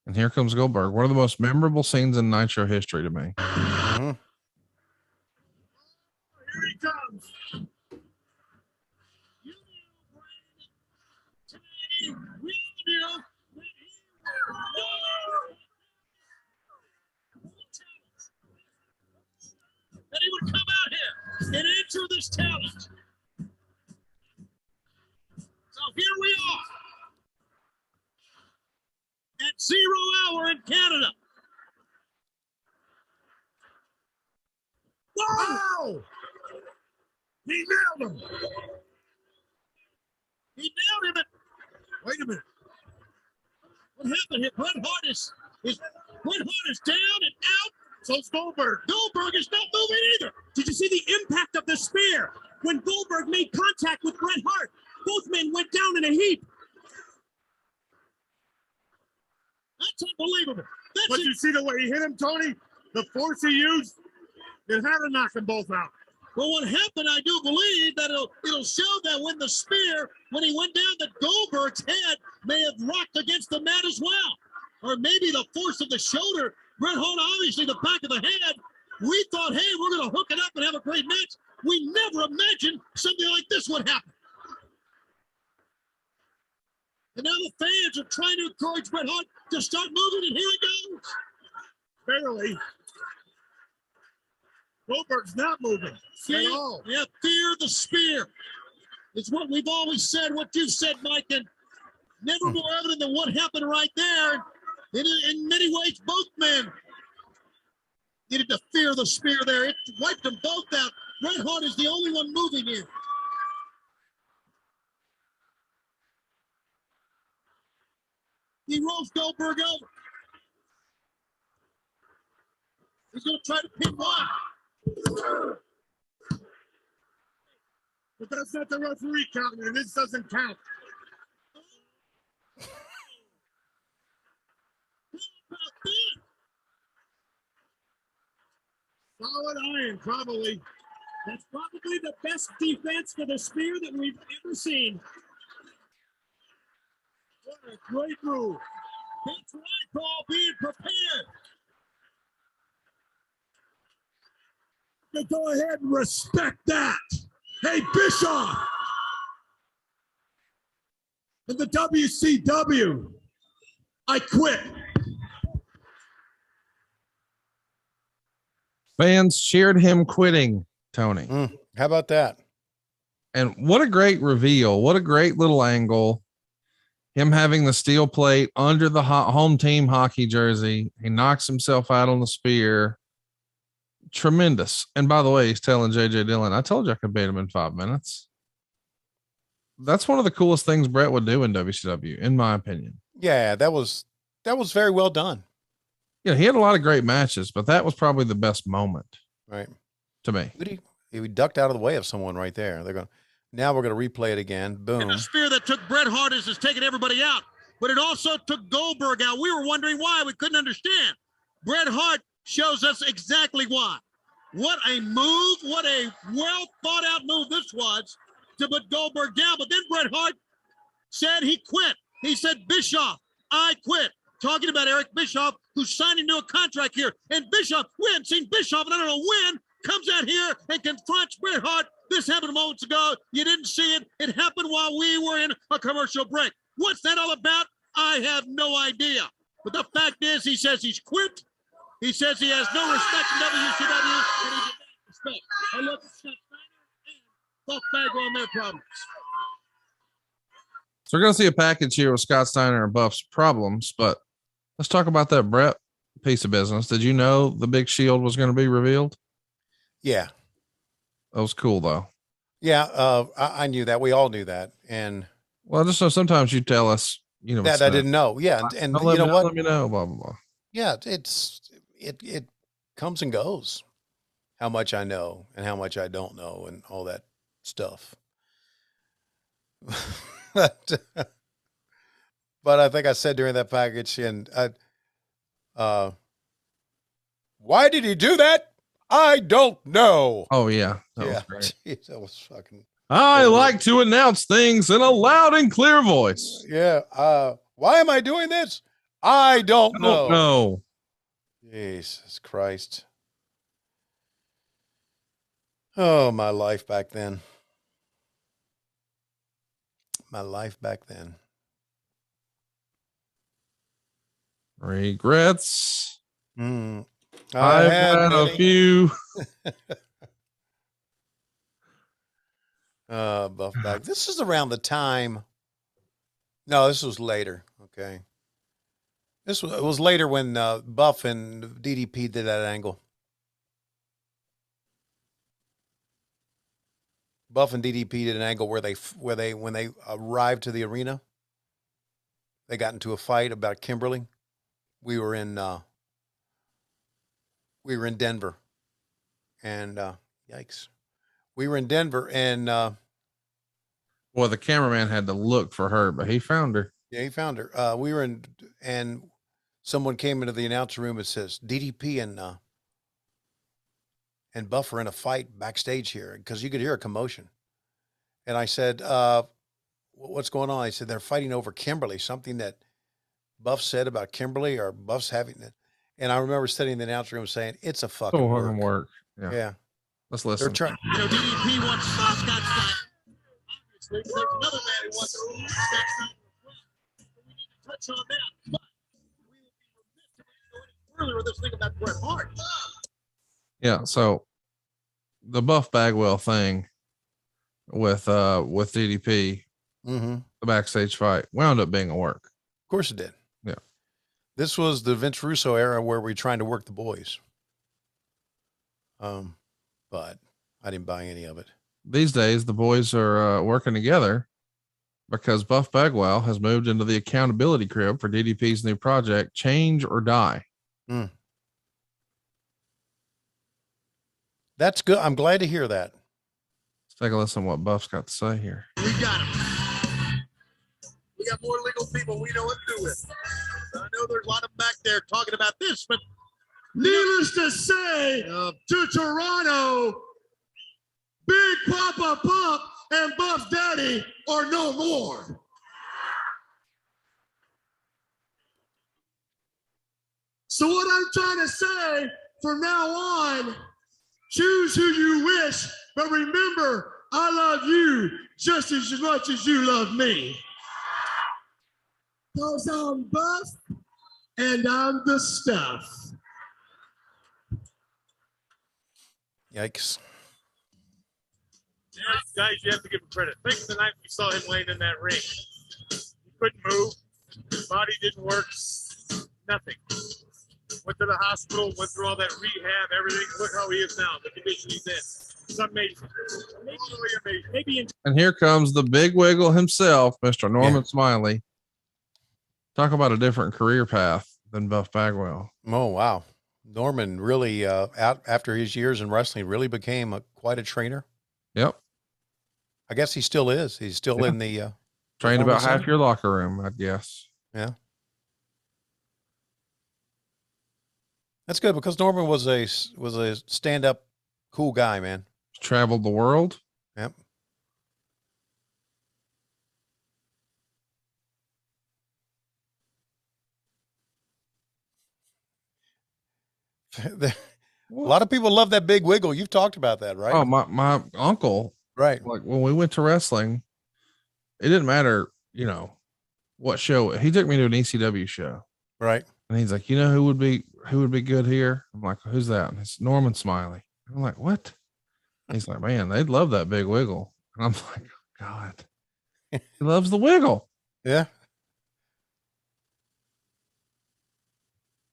And here comes Goldberg. One of the most memorable scenes in Nitro history to me.
Mm-hmm. Here he comes. That he would come out here and enter this talent. So here we are at 0 hour in Canada.
Wow! He nailed him.
He nailed him. Wait a minute. What happened here? Bret Hart is down and out. So it's Goldberg. Goldberg is not moving either.
Did you see the impact of the spear? When Goldberg made contact with Bret Hart, both men went down in a heap.
That's unbelievable.
But you see the way he hit him, Tony? The force he used, it had to knock them both out.
Well, what happened, I do believe that it'll show that when the spear, when he went down, that Goldberg's head may have rocked against the mat as well. Or maybe the force of the shoulder. Bret Hart, obviously the back of the head. We thought, hey, we're going to hook it up and have a great match. We never imagined something like this would happen. And now the fans are trying to encourage Bret Hart to start moving, and here he goes.
Barely. Goldberg's not moving at all.
Yeah, fear the spear. It's what we've always said, what you've said, Mike, and never more evident than what happened right there. In many ways, both men needed to fear the spear there. It wiped them both out. Bret Hart is the only one moving here. He rolls Goldberg over. He's going to try to pin one.
But that's not the referee counting, and this doesn't count. Solid iron, probably.
That's probably the best defense for the spear that we've ever seen.
What a great move.
That's right, Paul, being prepared.
Now go ahead and respect that. Hey, Bischoff. In the WCW, I quit.
Fans cheered him quitting, Tony.
How about that?
And what a great reveal. What a great little angle. Him having the steel plate under the home team hockey jersey. He knocks himself out on the spear. Tremendous. And by the way, he's telling JJ Dillon, I told you I could beat him in 5 minutes. That's one of the coolest things Bret would do in WCW, in my opinion.
Yeah, that was very well done.
Yeah, he had a lot of great matches, but that was probably the best moment.
Right.
To me.
He ducked out of the way of someone right there. Now we're going to replay it again. Boom.
And the spear that took Bret Hart is taking everybody out, but it also took Goldberg out. We were wondering why. We couldn't understand. Bret Hart shows us exactly why. What a move. What a well thought out move this was to put Goldberg down. But then Bret Hart said he quit. He said, Bischoff, I quit. Talking about Eric Bischoff, who's signing to a contract here. And Bischoff, we hadn't seen Bischoff, and I don't know when, comes out here and confronts Bret Hart. This happened moments ago. You didn't see it. It happened while we were in a commercial break. What's that all about? I have no idea. But the fact is, he says he's quit. He says he has no respect for WCW, and he demands respect. I look at Scott Steiner and Buff Bagwell on their problems.
So we're going to see a package here with Scott Steiner and Buff's problems, but let's talk about that Bret piece of business. Did you know the big shield was going to be revealed?
Yeah.
That was cool, though.
Yeah, I knew that. We all knew that. And
well, just so sometimes you tell us, you know,
that I didn't know. Yeah, and you know what?
Let me know. Blah blah blah.
Yeah, it comes and goes. How much I know and how much I don't know, and all that stuff. But I think I said during that package, and why did he do that? I don't know.
Oh yeah, that was great.
Geez, that was fucking.
I like to announce things in a loud and clear voice.
Yeah. Why am I doing this? I don't know.
No.
Jesus Christ. Oh, my life back then. My life back then.
Regrets.
I've
had a few.
Buff back. This is around the time. No, this was later. Okay. It was later when Buff and DDP did that angle. Buff and DDP did an angle where when they arrived to the arena, they got into a fight about Kimberly. We were in Denver, and yikes, we were in Denver, and
well, the cameraman had to look for her, but he found her.
Yeah, he found her. We were in, and someone came into the announcer room and says DDP and Buff are in a fight backstage here, because you could hear a commotion. And I said, what's going on? I said, they're fighting over Kimberly, something that Buff said about Kimberly, or Buff's having it. And I remember sitting in the announcer room saying, it's a fucking work. Yeah.
Let's listen.
They're trying.
You know, DDP wants Scott Steiner. Obviously, there's another man who wants Scott Steiner. touch on that. But we would be remiss if we go any further with this thing about Bret Hart.
Yeah. So the Buff Bagwell thing with DDP, the backstage fight wound up being a work.
Of course it did.
Yeah.
This was the Vince Russo era where we're trying to work the boys. But I didn't buy any of it.
These days, the boys are working together because Buff Bagwell has moved into the accountability crib for DDP's new project, Change or Die.
That's good. I'm glad to hear that.
Let's take a listen to what Buff's got to say here.
We got him. We got more legal people we know what to do with. I know there's a lot of them back there talking about this, but
Needless to say, to Toronto, Big Papa Pump and Buff Daddy are no more. So what I'm trying to say from now on, choose who you wish, but remember, I love you just as much as you love me. Because I'm Buff and I'm the stuff.
Yikes.
Yeah, guys, you have to give him credit. Think of the night we saw him laying in that ring. He couldn't move. His body didn't work. Nothing. Went to the hospital, went through all that rehab, everything. Look how he is now, the condition he's in. It's amazing. Absolutely amazing. Maybe
And here comes the big wiggle himself, Mr. Norman Smiley. Talk about a different career path than Buff Bagwell.
Oh, wow. Norman really, out after his years in wrestling, really became quite a trainer.
Yep.
I guess he still is. He's still in the
trained about
performance
half
center.
your locker room, I'd guess.
Yeah. That's good because Norman was a stand-up cool guy, man.
Traveled the world.
Yep. A lot of people love that big wiggle. You've talked about that, right?
Oh, my uncle.
Right.
Like when we went to wrestling, it didn't matter, you know, what show. He took me to an ECW show.
Right.
And he's like, you know who would be good here? I'm like, who's that? And it's Norman Smiley. I'm like, what? He's like, man, they'd love that big wiggle. And I'm like, oh, God, he loves the wiggle.
Yeah.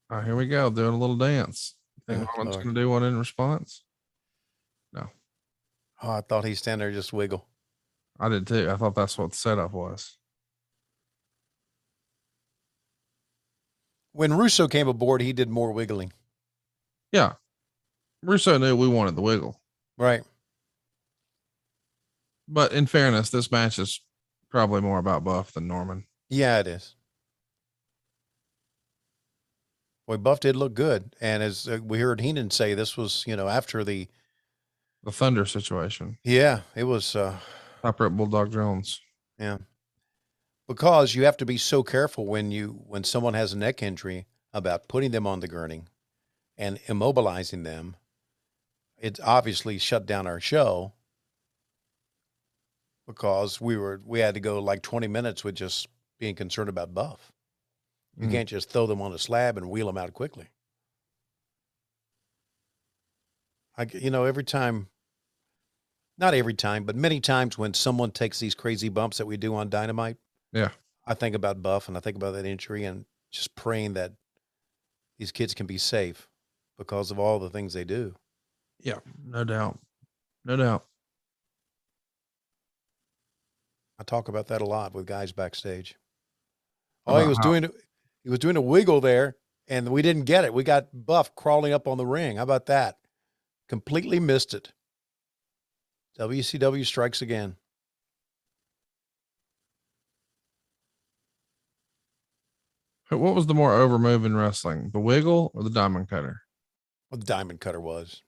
All right, here we go. Doing a little dance. Think Norman's going to do one in response? No.
Oh, I thought he'd stand there and just wiggle.
I did too. I thought that's what the setup was.
When Russo came aboard, he did more wiggling.
Yeah. Russo knew we wanted the wiggle.
Right.
But in fairness, this match is probably more about Buff than Norman.
Yeah, it is. Boy, Buff did look good. And as we heard Heenan say, this was, you know, after the
Thunder situation.
Yeah, it was.
Top Rip Bulldog Jones.
Yeah. Because you have to be so careful when someone has a neck injury about putting them on the gurney and immobilizing them. It obviously shut down our show because we had to go like 20 minutes with just being concerned about Buff. You can't just throw them on a slab and wheel them out quickly. Every time, not every time, but many times when someone takes these crazy bumps that we do on Dynamite,
yeah,
I think about Buff and I think about that injury and just praying that these kids can be safe because of all the things they do.
Yeah, no doubt. No doubt.
I talk about that a lot with guys backstage. Oh, he was doing a wiggle there and we didn't get it. We got Buff crawling up on the ring. How about that? Completely missed it. WCW strikes again.
What was the more over move in wrestling, the wiggle or the diamond cutter?
Well, the diamond cutter was.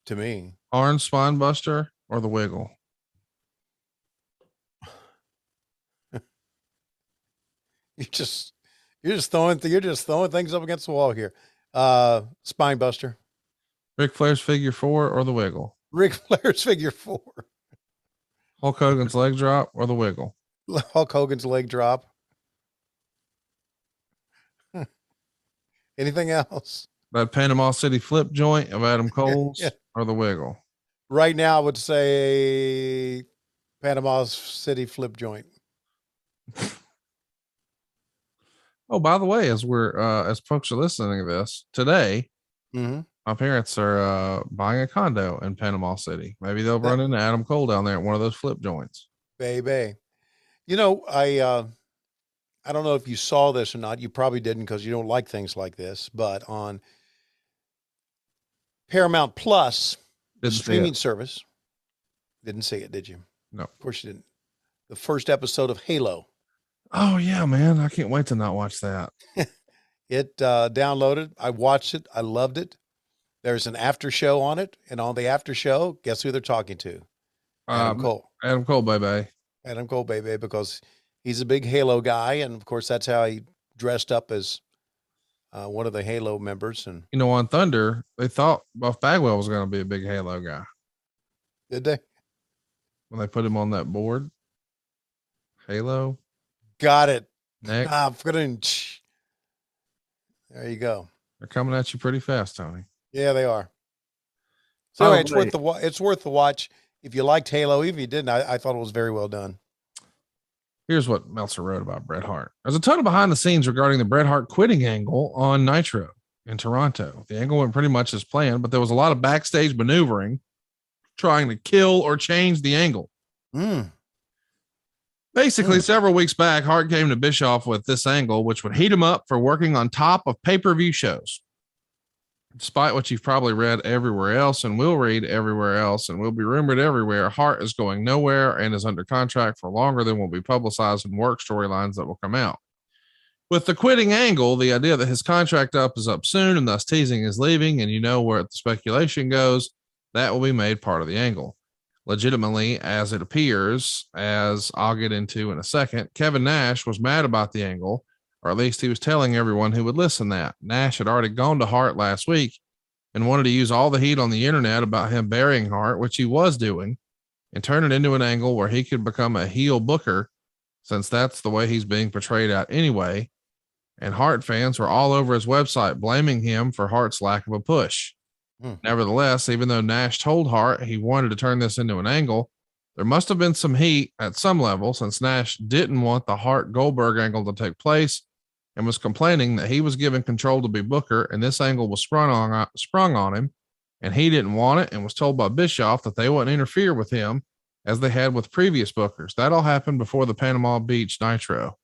To me.
Orange spine buster or the wiggle?
You're just throwing things up against the wall here. Spine buster.
Ric Flair's figure 4 or the wiggle?
Ric Flair's figure 4.
Hulk Hogan's leg drop or the wiggle?
Hulk Hogan's leg drop. Anything else?
That Panama City flip joint of Adam Cole's
Yeah.
or the wiggle?
Right now, I would say Panama City flip joint.
Oh, by the way, as we're as folks are listening to this today,
Mm-hmm.
my parents are buying a condo in Panama City. Maybe they'll run into Adam Cole down there at one of those flip joints.
Baby. You know, I don't know if you saw this or not. You probably didn't because you don't like things like this. But on Paramount Plus, the
Didn't see
streaming
it.
service, didn't see it, did you?
No.
Of course you didn't. The first episode of Halo.
Oh yeah, man. I can't wait to not watch that.
It downloaded. I watched it. I loved it. There's an after show on it. And on the after show, guess who they're talking to? Adam Cole.
Adam Cole, baby.
Adam Cole, baby, because he's a big Halo guy. And of course, that's how he dressed up as one of the Halo members. And
You know, on Thunder, they thought Buff Bagwell was going to be a big Halo guy
did they?
when they put him on that board. Halo.
Got it.
Next.
There you go.
They're coming at you pretty fast, Tony.
Yeah, they are. So anyway, it's worth the watch. If you liked Halo, even if you didn't, I thought it was very well done.
Here's what Meltzer wrote about Bret Hart. There's a ton of behind the scenes regarding the Bret Hart quitting angle on Nitro in Toronto. The angle went pretty much as planned, but there was a lot of backstage maneuvering trying to kill or change the angle. Basically, several weeks back, Hart came to Bischoff with this angle, which would heat him up for working on top of pay-per-view shows. Despite what you've probably read everywhere else and will read everywhere else and will be rumored everywhere, Hart is going nowhere and is under contract for longer than will be publicized in work storylines that will come out. With the quitting angle, the idea that his contract is up soon and thus teasing his leaving, and you know where the speculation goes, that will be made part of the angle. Legitimately, as it appears, as I'll get into in a second, Kevin Nash was mad about the angle, or at least he was telling everyone who would listen that. Nash had already gone to Hart last week and wanted to use all the heat on the internet about him burying Hart, which he was doing, and turn it into an angle where he could become a heel booker, since that's the way he's being portrayed out anyway. And Hart fans were all over his website blaming him for Hart's lack of a push. Nevertheless, even though Nash told Hart he wanted to turn this into an angle, there must have been some heat at some level, since Nash didn't want the Hart Goldberg angle to take place and was complaining that he was given control to be booker, and this angle was sprung on him, and he didn't want it, and was told by Bischoff that they wouldn't interfere with him as they had with previous bookers. That all happened before the Panama Beach Nitro.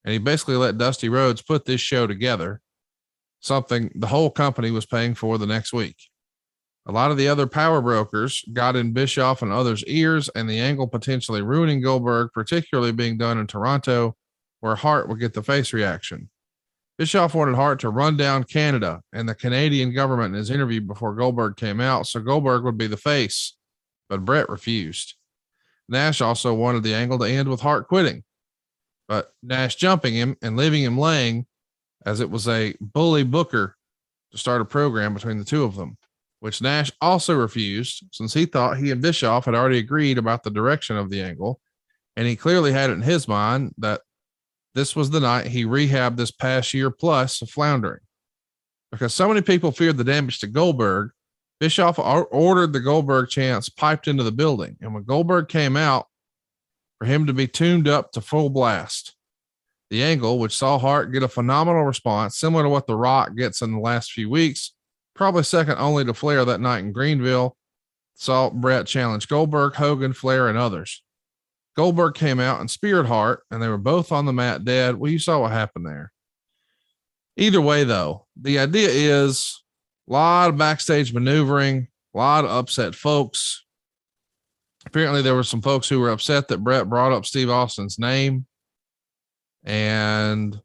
And he basically let Dusty Rhodes put this show together, something the whole company was paying for the next week. A lot of the other power brokers got in Bischoff and others' ears, and the angle potentially ruining Goldberg, particularly being done in Toronto, where Hart would get the face reaction. Bischoff wanted Hart to run down Canada and the Canadian government in his interview before Goldberg came out, so Goldberg would be the face, but Bret refused. Nash also wanted the angle to end with Hart quitting, but Nash jumping him and leaving him laying, as it was a bully booker to start a program between the two of them, which Nash also refused, since he thought he and Bischoff had already agreed about the direction of the angle, and he clearly had it in his mind that this was the night he rehabbed this past year plus of floundering. Because so many people feared the damage to Goldberg, Bischoff ordered the Goldberg chants piped into the building, and when Goldberg came out, for him to be tuned up to full blast. The angle, which saw Hart get a phenomenal response, similar to what The Rock gets in the last few weeks, probably second only to Flair that night in Greenville, saw Bret challenge Goldberg, Hogan, Flair, and others. Goldberg came out and speared Hart, and they were both on the mat dead. Well, you saw what happened there. Either way, though, the idea is a lot of backstage maneuvering, a lot of upset folks. Apparently, there were some folks who were upset that Bret brought up Steve Austin's name, and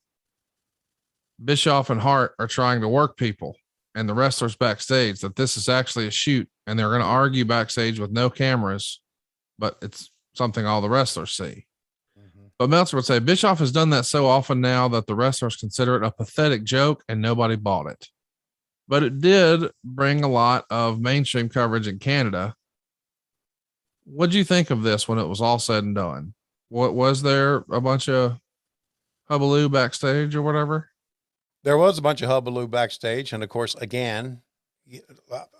Bischoff and Hart are trying to work people and the wrestlers backstage that this is actually a shoot, and they're going to argue backstage with no cameras, but it's something all the wrestlers see. But Meltzer would say Bischoff has done that so often now that the wrestlers consider it a pathetic joke and nobody bought it. But it did bring a lot of mainstream coverage in Canada, What'd you think of this when it was all said and done? What was there a bunch of hubbub backstage or whatever?
There was a bunch of hubbub backstage, and of course, again,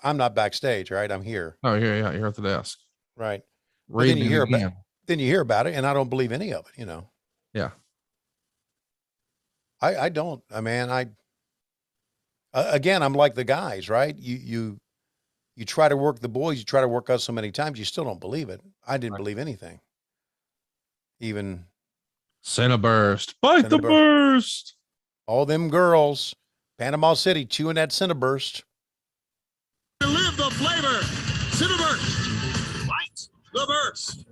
I'm not backstage, right? I'm here.
Oh, yeah, you're at the desk,
right? But then you hear about it, and I don't believe any of it.
Yeah.
I don't. Again, I'm like the guys, right? You try to work the boys, you try to work us so many times, you still don't believe it. I didn't believe anything. Even
Cineburst, fight the burst.
All them girls, Panama City, chewing that Cineburst.
Live the flavor, Cineburst. Fight the burst.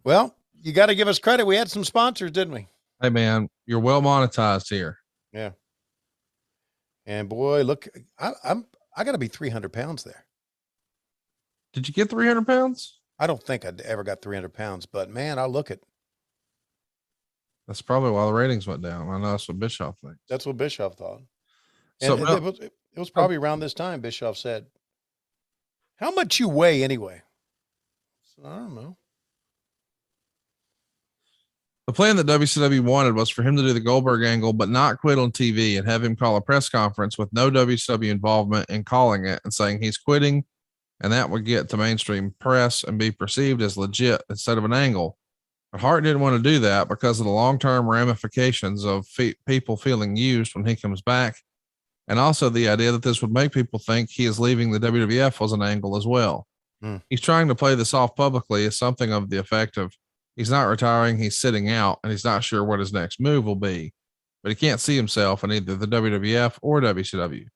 Well, you got to give us credit. We had some sponsors, didn't we?
Hey man, you're well monetized here.
Yeah. And boy, look, I got to be 300 pounds there.
Did you get 300 pounds?
I don't think I'd ever got 300 pounds, but man, I look it.
That's probably why the ratings went down. I know that's what Bischoff thinks.
That's what Bischoff thought.
So,
and it was probably around this time Bischoff said, "How much you weigh anyway?" So, I don't know.
The plan that WCW wanted was for him to do the Goldberg angle, but not quit on TV and have him call a press conference with no WCW involvement in calling it and saying he's quitting. And that would get to mainstream press and be perceived as legit instead of an angle. But Hart didn't want to do that because of the long-term ramifications of people feeling used when he comes back. And also the idea that this would make people think he is leaving the WWF was an angle as well. He's trying to play this off publicly as something of the effect of, he's not retiring, he's sitting out, and he's not sure what his next move will be, but he can't see himself in either the WWF or WCW.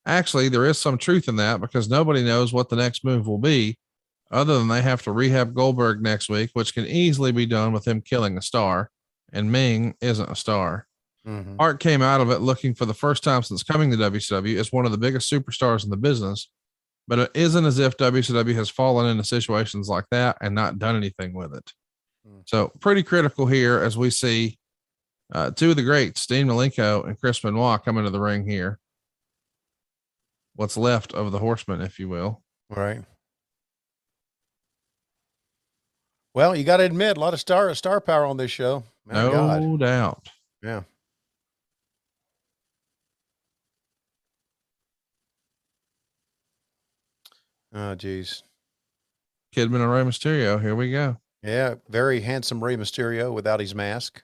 Actually, there is some truth in that because nobody knows what the next move will be, other than they have to rehab Goldberg next week, which can easily be done with him killing a star, and Ming isn't a star. Hart came out of it looking for the first time since coming to WCW as one of the biggest superstars in the business, but it isn't as if WCW has fallen into situations like that and not done anything with it. So pretty critical here as we see two of the greats, Dean Malenko and Chris Benoit, come into the ring here. What's left of the Horsemen, if you will.
Right. Well, you got to admit, a lot of star power on this show.
No doubt.
Yeah. Oh, geez.
Kidman and Rey Mysterio. Here we go.
Yeah, very handsome Rey Mysterio without his mask.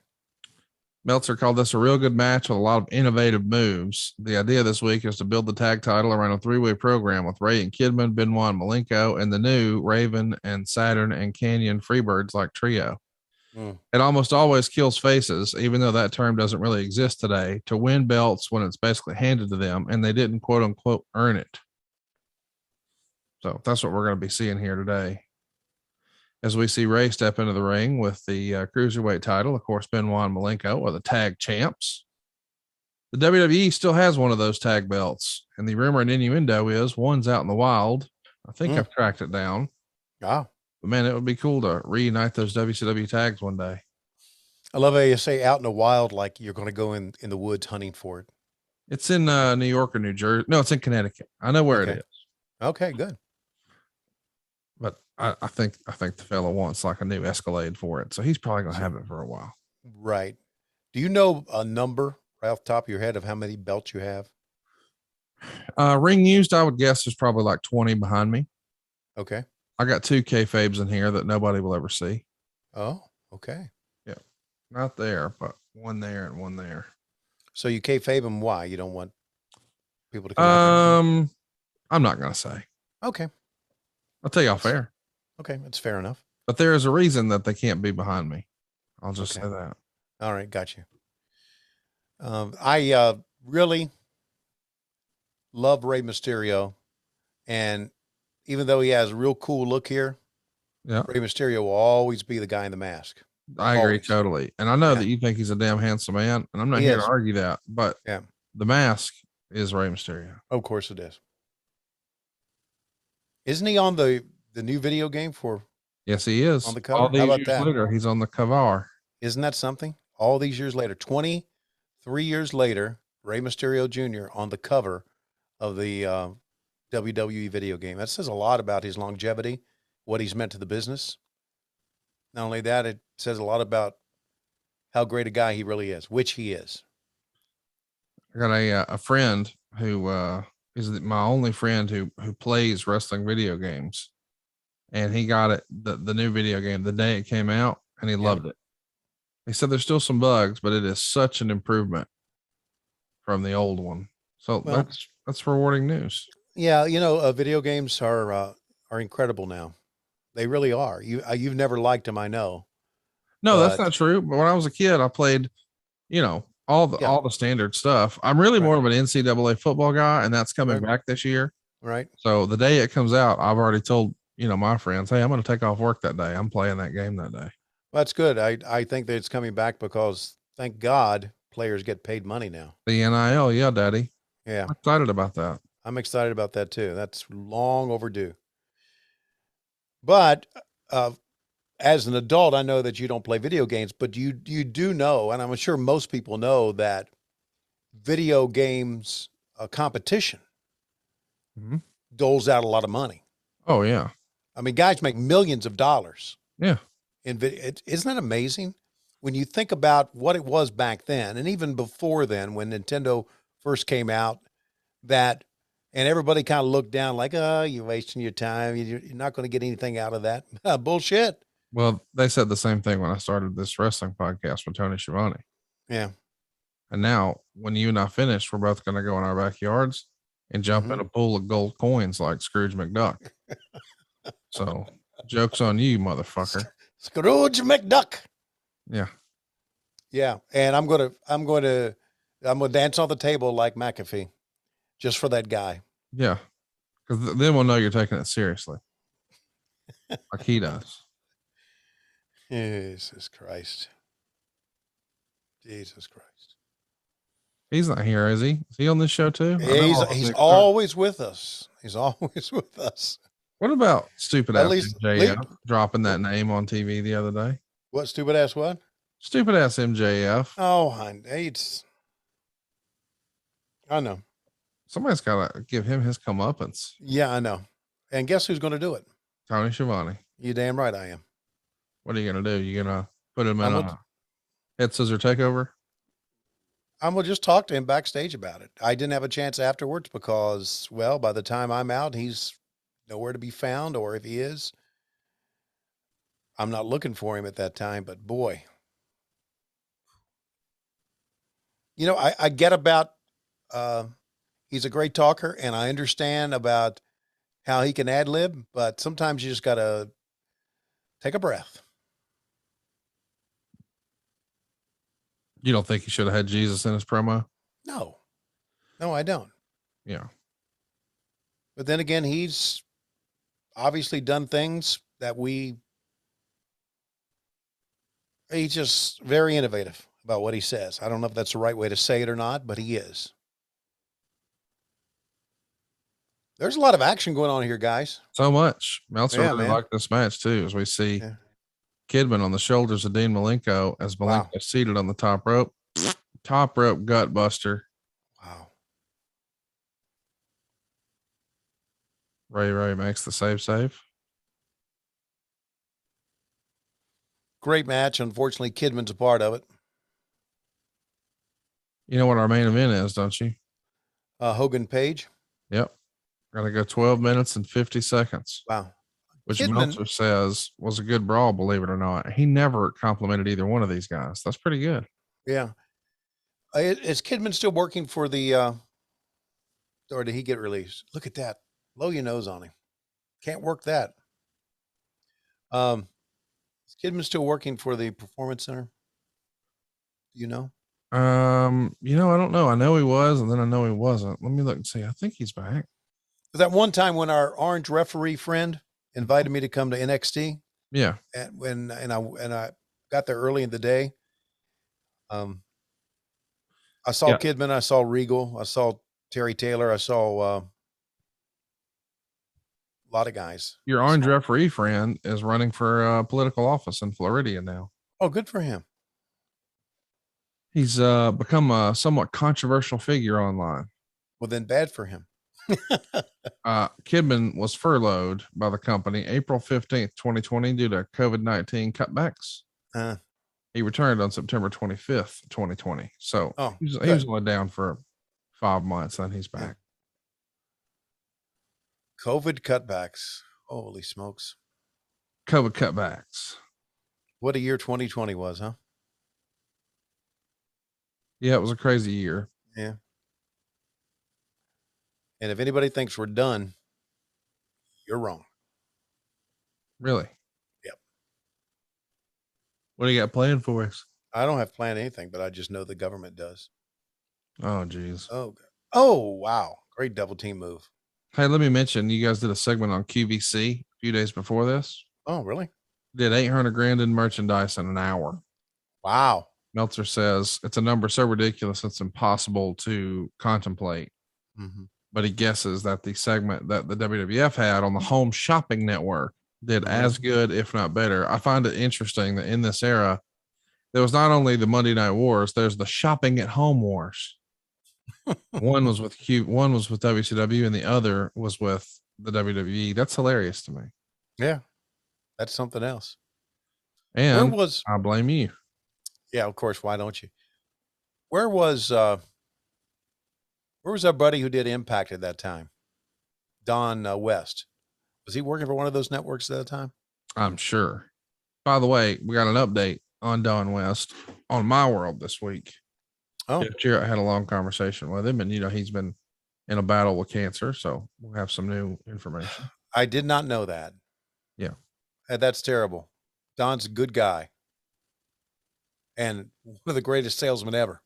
Meltzer called this a real good match with a lot of innovative moves. The idea this week is to build the tag title around a three-way program with Rey and Kidman, Benoit and Malenko, and the new Raven and Saturn and Canyon Freebirds like trio. It almost always kills faces, even though that term doesn't really exist today, to win belts when it's basically handed to them and they didn't quote unquote earn it. So that's what we're going to be seeing here today. As we see Rey step into the ring with the cruiserweight title, of course, Benoit and Malenko are the tag champs. The WWE still has one of those tag belts, and the rumor and innuendo is one's out in the wild. I think I've tracked it down.
Ah,
but man, it would be cool to reunite those WCW tags one day.
I love how you say out in the wild, like you're going to go in the woods hunting for it.
It's in New York or New Jersey. No, it's in Connecticut. I know where it is.
Okay, good.
But I think the fella wants like a new Escalade for it. So he's probably going to have it for a while.
Right. Do you know a number right off the top of your head of how many belts you have?
Ring used, I would guess there's probably like 20 behind me.
Okay.
I got 2 kayfabes in here that nobody will ever see.
Oh, okay.
Yeah. Not there, but one there and one there.
So you kayfabe them. Why? You don't want people to come
I'm not going to say.
Okay.
I'll tell you off air.
Okay. That's fair enough.
But there is a reason that they can't be behind me. I'll just say that.
All right. Got you. I really love Rey Mysterio. And even though he has a real cool look here, Rey Mysterio will always be the guy in the mask.
I agree totally. And I know that you think he's a damn handsome man, and I'm not here to argue that, but the mask is Rey Mysterio.
Of course it is. Isn't he on the new video game for?
Yes, he is.
On the cover.
All these
How about
years
that?
later, he's on the cover.
Isn't that something? All these years later, 23 years later, Rey Mysterio Jr. on the cover of the WWE video game. That says a lot about his longevity, what he's meant to the business. Not only that, it says a lot about how great a guy he really is, which he is.
I got a friend who is my only friend who plays wrestling video games, and he got it the new video game the day it came out, and he loved it. He said there's still some bugs, but it is such an improvement from the old one. So that's rewarding news.
Yeah, video games are incredible now. They really are. You've never liked them, I know.
No, that's not true. But when I was a kid, I played, all the standard stuff. I'm really more of an NCAA football guy, and that's coming back this year.
Right.
So the day it comes out, I've already told my friends, hey, I'm going to take off work that day. I'm playing that game that day.
Well, that's good. I think that it's coming back because, thank God, players get paid money now.
The NIL, yeah, Daddy.
Yeah,
I'm excited about that.
I'm excited about that too. That's long overdue. But as an adult, I know that you don't play video games, but you do know, and I'm sure most people know, that video games competition doles out a lot of money.
Oh, yeah.
I mean, guys make millions of dollars.
Yeah.
Isn't that amazing? When you think about what it was back then, and even before then, when Nintendo first came out, and everybody kind of looked down like, oh, you're wasting your time. You're not going to get anything out of that. Bullshit.
Well, they said the same thing when I started this wrestling podcast with Tony Schiavone.
Yeah.
And now when you and I finish, we're both going to go in our backyards and jump in a pool of gold coins like Scrooge McDuck. So joke's on you, motherfucker.
Scrooge McDuck.
Yeah.
Yeah. And I'm going to dance on the table like McAfee just for that guy.
Yeah. Because then we'll know you're taking it seriously. Like he does.
Jesus Christ. Jesus Christ.
He's not here, is he? Is he on this show too?
He's always with us. He's always with us.
What about stupid ass MJF dropping that name on TV the other day?
What stupid ass what?
Stupid ass MJF.
Oh, I know.
Somebody's got to give him his comeuppance.
Yeah, I know. And guess who's going to do it?
Tony Schiavone.
You damn right I am.
What are you going to do? You going to put him in a head scissor takeover?
I'm going to just talk to him backstage about it. I didn't have a chance afterwards because, well, by the time I'm out, he's nowhere to be found, or if he is, I'm not looking for him at that time. But boy, I get about, he's a great talker, and I understand about how he can ad lib, but sometimes you just got to take a breath.
You don't think he should have had Jesus in his promo?
No, I don't.
Yeah.
But then again, he's obviously done things that he's just very innovative about what he says. I don't know if that's the right way to say it or not, but he is. There's a lot of action going on here, guys.
So much. Meltzer really liked this match too, as we see Kidman on the shoulders of Dean Malenko as Malenko seated on the top rope. Top rope gut buster.
Wow.
Ray makes the save.
Great match. Unfortunately, Kidman's a part of it.
You know what our main event is, don't you?
Hogan Page.
Yep. Gotta go 12 minutes and 50 seconds.
Wow.
Which Meltzer says was a good brawl, believe it or not. He never complimented either one of these guys. That's pretty good.
Yeah. Is Kidman still working for the, or did he get released? Look at that. Blow your nose on him. Can't work that. Is Kidman still working for the Performance Center? Do you know?
I don't know. I know he was, and then I know he wasn't. Let me look and see. I think he's back.
That one time when our orange referee friend invited me to come to NXT.
Yeah.
And I got there early in the day. I saw Kidman, I saw Regal, I saw Terry Taylor, I saw a lot of guys.
Your orange referee friend is running for political office in Florida now.
Oh, good for him.
He's become a somewhat controversial figure online.
Well, then bad for him.
Kidman was furloughed by the company April 15th, 2020, due to COVID-19 cutbacks. He returned on September 25th, 2020. So he was only down for 5 months, then he's back.
COVID cutbacks. Holy smokes.
COVID cutbacks.
What a year 2020 was, huh?
Yeah, it was a crazy year.
Yeah. And if anybody thinks we're done, you're wrong.
Really?
Yep.
What do you got planned for us?
I don't have planned anything, but I just know the government does.
Oh, geez.
Oh, wow. Great double team move.
Hey, let me mention, you guys did a segment on QVC a few days before this.
Oh, really?
Did 800 grand in merchandise in an hour.
Wow.
Meltzer says it's a number so ridiculous it's impossible to contemplate.
Mm-hmm.
But he guesses that the segment that the WWF had on the Home Shopping Network did as good, if not better. I find it interesting that in this era, there was not only the Monday Night Wars, there's the Shopping at Home Wars. One was with WCW, and the other was with the WWE. That's hilarious to me.
Yeah, that's something else.
And I blame you.
Yeah, of course. Why don't you? Where was our buddy who did Impact at that time? Don West. Was he working for one of those networks at that time?
I'm sure. By the way, we got an update on Don West on My World this week.
Oh,
Jarrett had a long conversation with him, and he's been in a battle with cancer, so we'll have some new information.
I did not know that.
Yeah,
that's terrible. Don's a good guy and one of the greatest salesmen ever.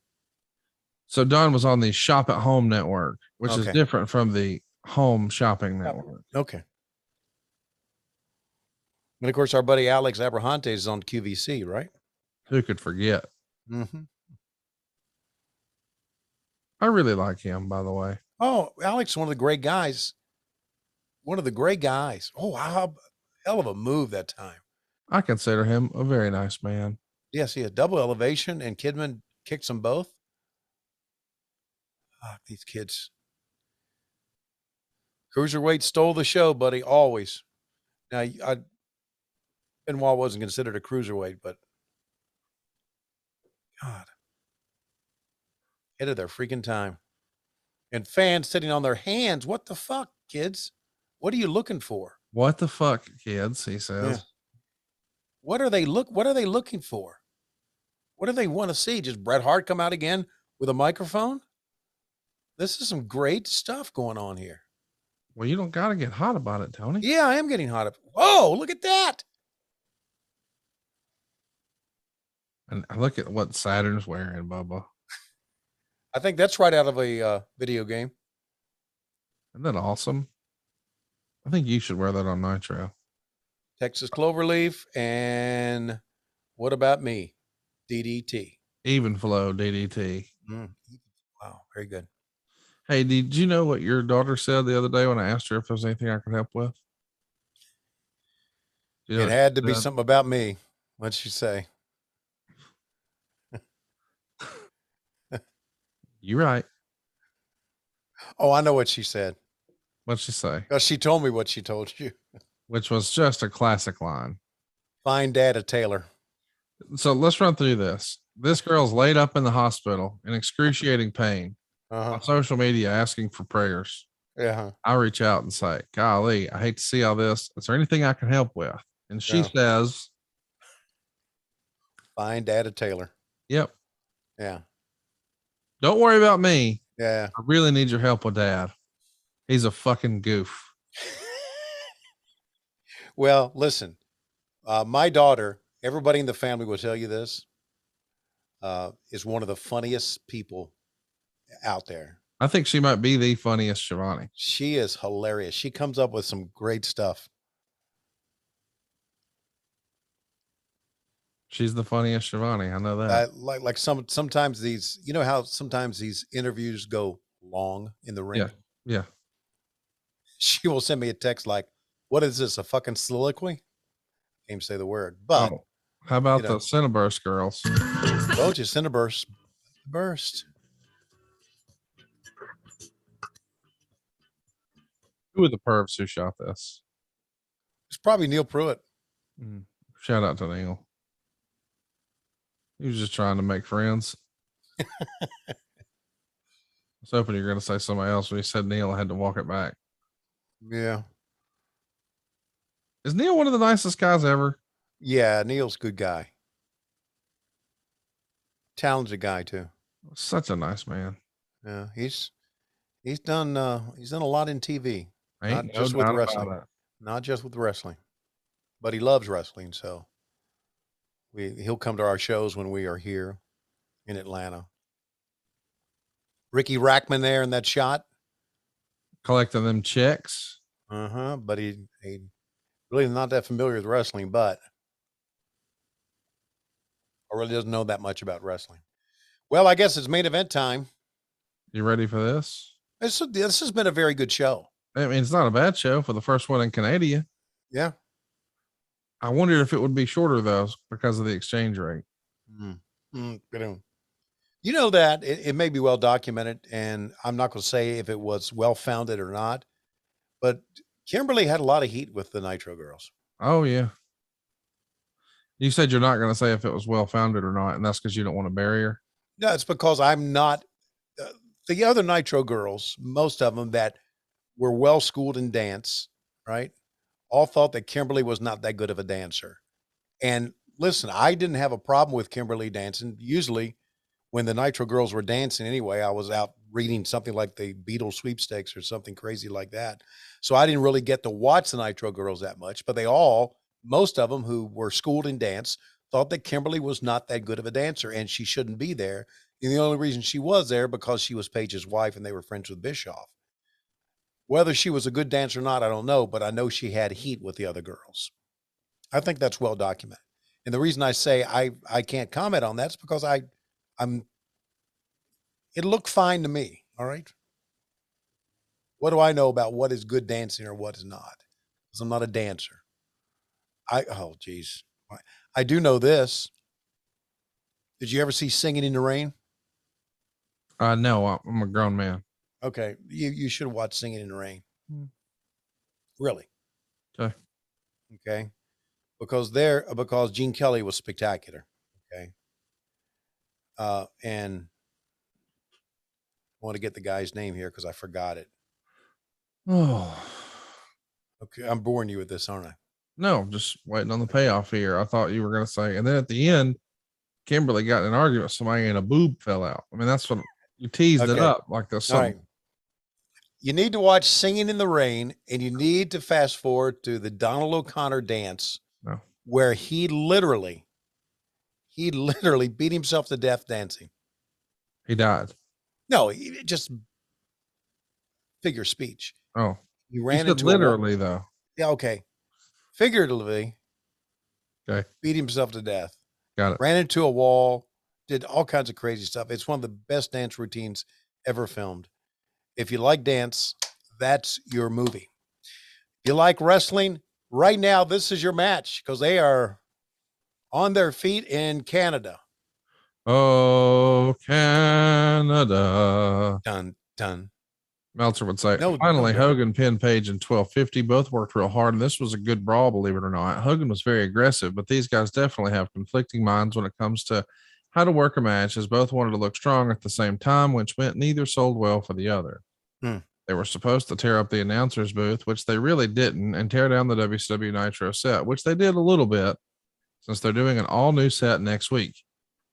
So Don was on the Shop at Home network, which is different from the Home Shopping Network.
Okay. And of course, our buddy Alex Abrahantes is on QVC, right?
Who could forget?
Mm-hmm.
I really like him, by the way.
Oh, Alex is one of the great guys. One of the great guys. Oh, how hell of a move that time.
I consider him a very nice man.
Yes, he had double elevation, and Kidman kicks them both. These kids. Cruiserweight stole the show, buddy, always. Now, Benoit wasn't considered a cruiserweight, but God. Ahead of their freaking time. And fans sitting on their hands. What the fuck, kids? What are you looking for?
What the fuck, kids? He says.
Yeah. What are they looking for? What do they want to see? Just Bret Hart come out again with a microphone? This is some great stuff going on here.
Well, you don't got to get hot about it, Tony.
Yeah, I am getting hot. Whoa, look at that.
And look at what Saturn's wearing, Bubba.
I think that's right out of a video game.
Isn't that awesome? I think you should wear that on Nitro.
Texas Cloverleaf. And what about me? DDT.
Even flow DDT.
Wow, very good.
Hey, did you know what your daughter said the other day when I asked her if there was anything I could help with?
It had to be something about me. What'd she say?
You're right.
Oh, I know what she said.
What'd she say?
Because she told me what she told you.
Which was just a classic line.
Find Dad a tailor.
So let's run through this. This girl's laid up in the hospital in excruciating pain on social media asking for prayers.
Yeah.
I reach out and say, golly, I hate to see all this. Is there anything I can help with? And she says,
find Dad a tailor.
Yep.
Yeah.
Don't worry about me.
Yeah.
I really need your help with Dad. He's a fucking goof.
Well, listen, my daughter, everybody in the family will tell you this, is one of the funniest people out there.
I think she might be the funniest Schiavone.
She is hilarious. She comes up with some great stuff.
She's the funniest Schiavone. I know that.
Like sometimes these, you know how sometimes these interviews go long in the ring?
Yeah.
She will send me a text like, what is this, a fucking soliloquy? Can't even say the word. But
how about the Cinnaburst girls?
Told you, Cinnaburst. Burst.
Who were the pervs who shot this?
It's probably Neil Pruitt.
Shout out to Neil. He was just trying to make friends. I was hoping you were going to say somebody else. When you said Neil, I had to walk it back.
Yeah.
Is Neil one of the nicest guys ever?
Yeah, Neil's a good guy. Talented guy too.
Such a nice man.
Yeah, he's done a lot in TV.
Ain't
Not
no
just with
doubt about
wrestling.
it.
Not just with wrestling. But he loves wrestling, so he'll come to our shows when we are here in Atlanta. Ricky Rackman there in that shot.
Collecting them checks.
But he really not that familiar with wrestling, but or really doesn't know that much about wrestling. Well, I guess it's main event time.
You ready for this?
This has been a very good show.
I mean, it's not a bad show for the first one in Canada.
Yeah.
I wondered if it would be shorter though, because of the exchange rate.
You know that it may be well documented, and I'm not going to say if it was well founded or not, but Kimberly had a lot of heat with the Nitro girls.
Oh yeah. You said you're not going to say if it was well founded or not, and that's because you don't want to bury her.
No, it's because I'm not. The other Nitro girls, most of them that were well schooled in dance, right, all thought that Kimberly was not that good of a dancer. And listen, I didn't have a problem with Kimberly dancing. Usually, when the Nitro girls were dancing anyway, I was out reading something like the Beatles sweepstakes or something crazy like that. So I didn't really get to watch the Nitro girls that much, but most of them who were schooled in dance thought that Kimberly was not that good of a dancer and she shouldn't be there. And the only reason she was there because she was Paige's wife and they were friends with Bischoff. Whether she was a good dancer or not, I don't know, but I know she had heat with the other girls. I think that's well documented. And the reason I say I can't comment on that is because it looked fine to me. All right. What do I know about what is good dancing or what is not? Because I'm not a dancer. Oh, geez. I do know this. Did you ever see Singing in the Rain?
No, I'm a grown man.
Okay. You should watch Singing in the Rain. Really?
Okay.
Okay. Because Gene Kelly was spectacular. Okay. And I want to get the guy's name here because I forgot it.
Oh.
Okay. I'm boring you with this, aren't I?
No, just waiting on the payoff here. I thought you were going to say, and then at the end, Kimberly got in an argument with somebody and a boob fell out. I mean, that's what you teased it up like this.
All right. You need to watch Singing in the Rain, and you need to fast forward to the Donald O'Connor dance where he literally beat himself to death dancing.
He died.
No, he just figure speech.
Oh,
he ran into
literally though.
Yeah. Okay. Figuratively.
Okay.
Beat himself to death.
Got it.
Ran into a wall, did all kinds of crazy stuff. It's one of the best dance routines ever filmed. If you like dance, that's your movie. If you like wrestling, right now, this is your match because they are on their feet in Canada.
Oh, Canada.
Dun, dun.
Meltzer would say, finally, Hogan pinned Page in 1250. Both worked real hard, and this was a good brawl, believe it or not. Hogan was very aggressive, but these guys definitely have conflicting minds when it comes to how to work a match, as both wanted to look strong at the same time, which meant neither sold well for the other. They were supposed to tear up the announcer's booth, which they really didn't, and tear down the WCW Nitro set, which they did a little bit, since they're doing an all-new set next week.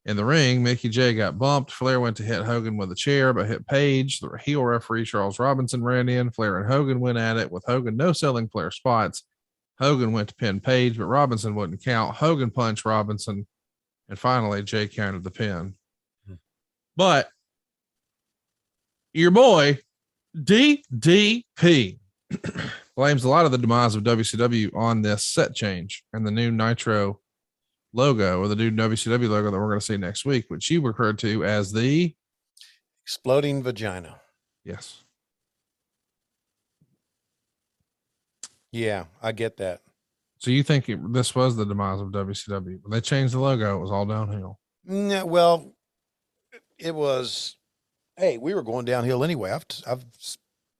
In the ring, Mickey J got bumped. Flair went to hit Hogan with a chair, but hit Page. The heel referee, Charles Robinson, ran in. Flair and Hogan went at it, with Hogan no-selling Flair spots. Hogan went to pin Page, but Robinson wouldn't count. Hogan punched Robinson, and finally, Jay counted the pin. But your boy, DDP, blames a lot of the demise of WCW on this set change and the new Nitro logo, or the new WCW logo that we're going to see next week, which you referred to as the
exploding vagina.
Yes.
Yeah, I get that.
So you think this was the demise of WCW? When they changed the logo, it was all downhill.
Well, it was. Hey, we were going downhill anyway. I've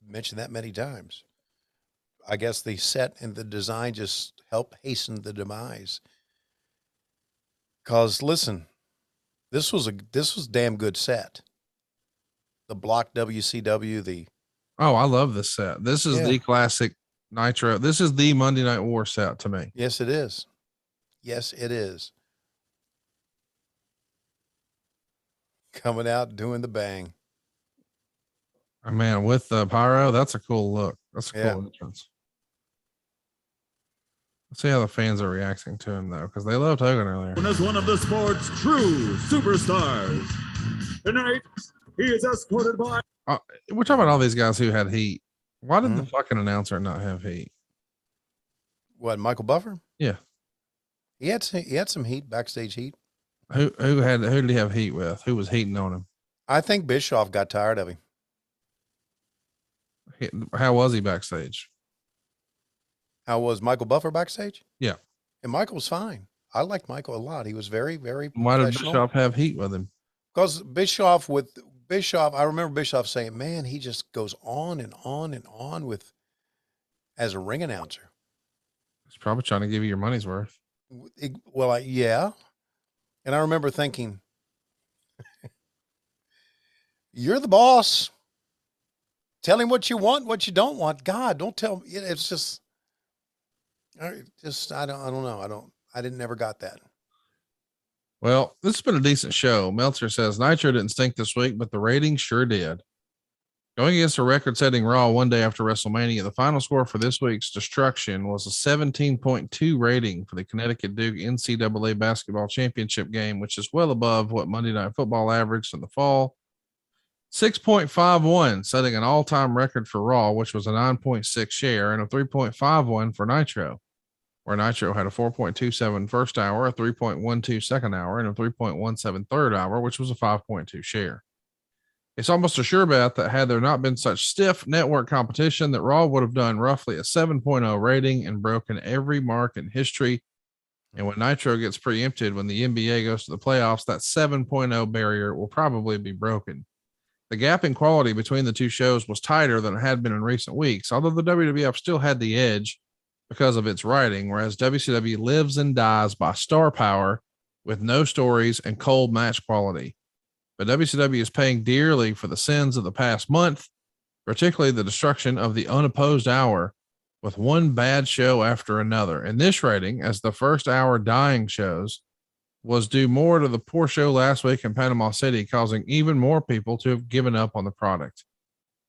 mentioned that many times. I guess the set and the design just helped hasten the demise. Cause listen, this was damn good set. The block WCW,
Oh, I love this set. This is the classic Nitro. This is the Monday Night War set to me.
Yes, it is. Yes, it is. Coming out doing the bang.
Oh, man, with the pyro, that's a cool look. That's a cool entrance. Let's see how the fans are reacting to him, though, because they loved Hogan earlier.
As one of the sport's true superstars. Tonight, he is escorted by.
We're talking about all these guys who had heat. Why did the fucking announcer not have heat?
What, Michael Buffer?
Yeah.
He had some heat, backstage heat.
Who did he have heat with? Who was heating on him?
I think Bischoff got tired of him.
How was he backstage?
How was Michael Buffer backstage?
Yeah.
And Michael was fine. I liked Michael a lot. He was very, very
Why did Bischoff have heat with him?
Because Bischoff, I remember Bischoff saying, man, he just goes on and on and on with as a ring announcer.
He's probably trying to give you your money's worth.
Yeah. And I remember thinking, you're the boss. Tell him what you want, what you don't want. God, don't tell me. It's just, I don't know. I never got that.
Well, this has been a decent show. Meltzer says Nitro didn't stink this week, but the ratings sure did. Going against a record-setting Raw one day after WrestleMania, the final score for this week's Destruction was a 17.2 rating for the Connecticut Duke NCAA basketball championship game, which is well above what Monday Night Football averaged in the fall. 6.51, setting an all-time record for Raw, which was a 9.6 share, and a 3.51 for Nitro, where Nitro had a 4.27 first hour, a 3.12 second hour, and a 3.17 third hour, which was a 5.2 share. It's almost a sure bet that had there not been such stiff network competition, that Raw would have done roughly a 7.0 rating and broken every mark in history. And when Nitro gets preempted, when the NBA goes to the playoffs, that 7.0 barrier will probably be broken. The gap in quality between the two shows was tighter than it had been in recent weeks, although the WWF still had the edge because of its writing, whereas WCW lives and dies by star power with no stories and cold match quality. But WCW is paying dearly for the sins of the past month, particularly the destruction of the unopposed hour, with one bad show after another. And this rating, as the first hour dying shows, was due more to the poor show last week in Panama City, causing even more people to have given up on the product.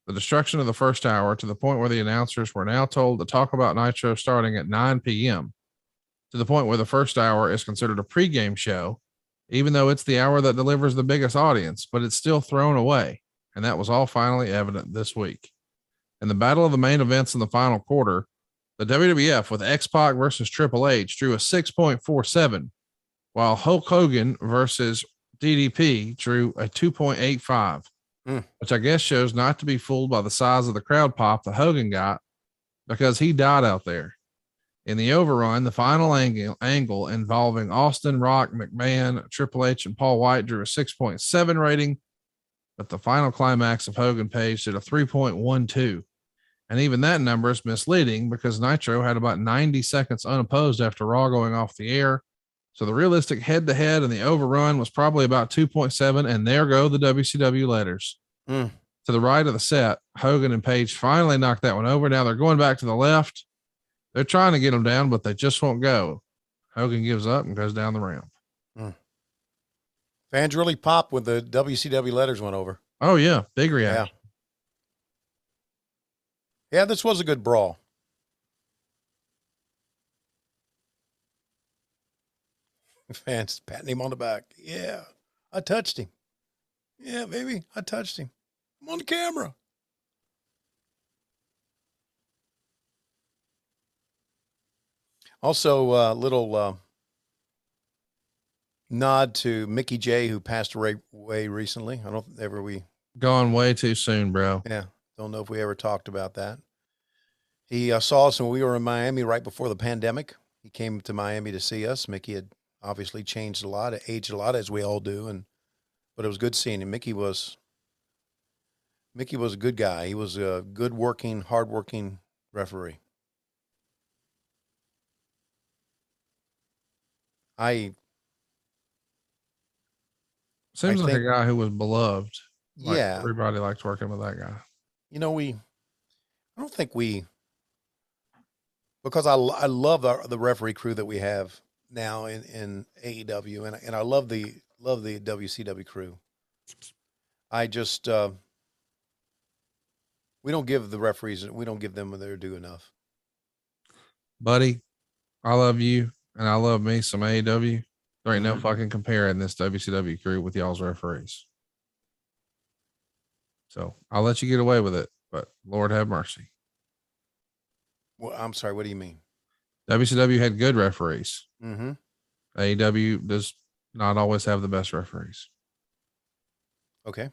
The destruction of the first hour, to the point where the announcers were now told to talk about Nitro starting at 9 p.m., to the point where the first hour is considered a pregame show, even though it's the hour that delivers the biggest audience, but it's still thrown away. And that was all finally evident this week. In the battle of the main events in the final quarter, the WWF with X-Pac versus Triple H drew a 6.47, while Hulk Hogan versus DDP drew a 2.85, which I guess shows not to be fooled by the size of the crowd pop that Hogan got, because he died out there. In the overrun, the final angle involving Austin, Rock, McMahon, Triple H, and Paul White drew a 6.7 rating, but the final climax of Hogan Page did a 3.12. And even that number is misleading because Nitro had about 90 seconds unopposed after Raw going off the air. So the realistic head-to-head and the overrun was probably about 2.7, and there go the WCW letters. To the right of the set, Hogan and Page finally knocked that one over. Now they're going back to the left. They're trying to get him down, but they just won't go. Hogan gives up and goes down the ramp.
Fans really popped when the WCW letters went over.
Oh, yeah. Big reaction.
Yeah, this was a good brawl. Fans patting him on the back. Yeah, I touched him. Yeah, baby, I touched him. I'm on the camera. Also, a little nod to Mickey J, who passed away recently. I don't ever
gone way too soon, bro.
Yeah, don't know if we ever talked about that. He saw us when we were in Miami right before the pandemic. He came to Miami to see us. Mickey had obviously changed a lot, aged a lot, as we all do, but it was good seeing him. Mickey was a good guy. He was a good working, hardworking referee.
Seems like
think-
a guy who was beloved. Like
Yeah.
everybody liked working with that guy.
You know, I don't think because I love the referee crew that we have now in AEW, and I love the WCW crew. I just we don't give the referees, we don't give them their due enough.
Buddy, I love you and I love me some AEW. There ain't no fucking comparing this WCW crew with y'all's referees. So I'll let you get away with it, but Lord have mercy.
Well, I'm sorry, what do you mean?
WCW had good referees.
Mm-hmm.
AEW does not always have the best referees.
Okay.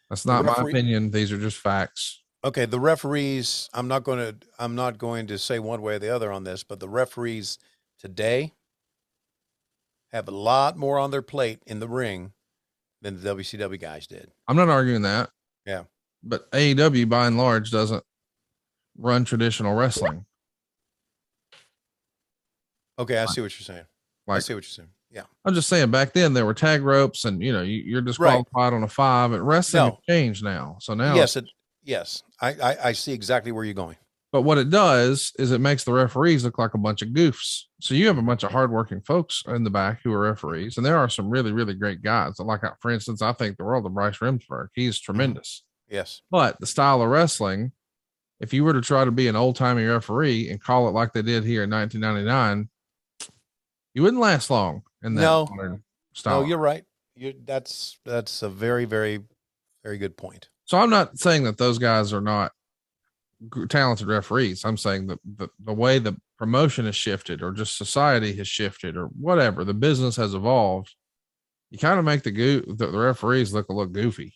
That's not my opinion. These are just facts.
Okay, the referees, I'm not going to say one way or the other on this, but the referees today have a lot more on their plate in the ring than the WCW guys did.
I'm not arguing that.
Yeah.
But AEW by and large doesn't run traditional wrestling.
Okay, I see what you're saying. I see what you're saying. Yeah.
I'm just saying back then there were tag ropes and you're disqualified on a 5 and wrestling has changed now. So now
yes. I see exactly where you're going.
But what it does is it makes the referees look like a bunch of goofs. So you have a bunch of hardworking folks in the back who are referees, and there are some really, really great guys. Like, for instance, I think the world of Bryce Remsburg. He's tremendous.
Yes.
But the style of wrestling, if you were to try to be an old-timey referee and call it like they did here in 1999, you wouldn't last long in that modern style.
No, you're right. That's a very, very, very good point.
So I'm not saying that those guys are not talented referees. I'm saying that the way the promotion has shifted or just society has shifted or whatever, the business has evolved. You kind of make the referees look a little goofy.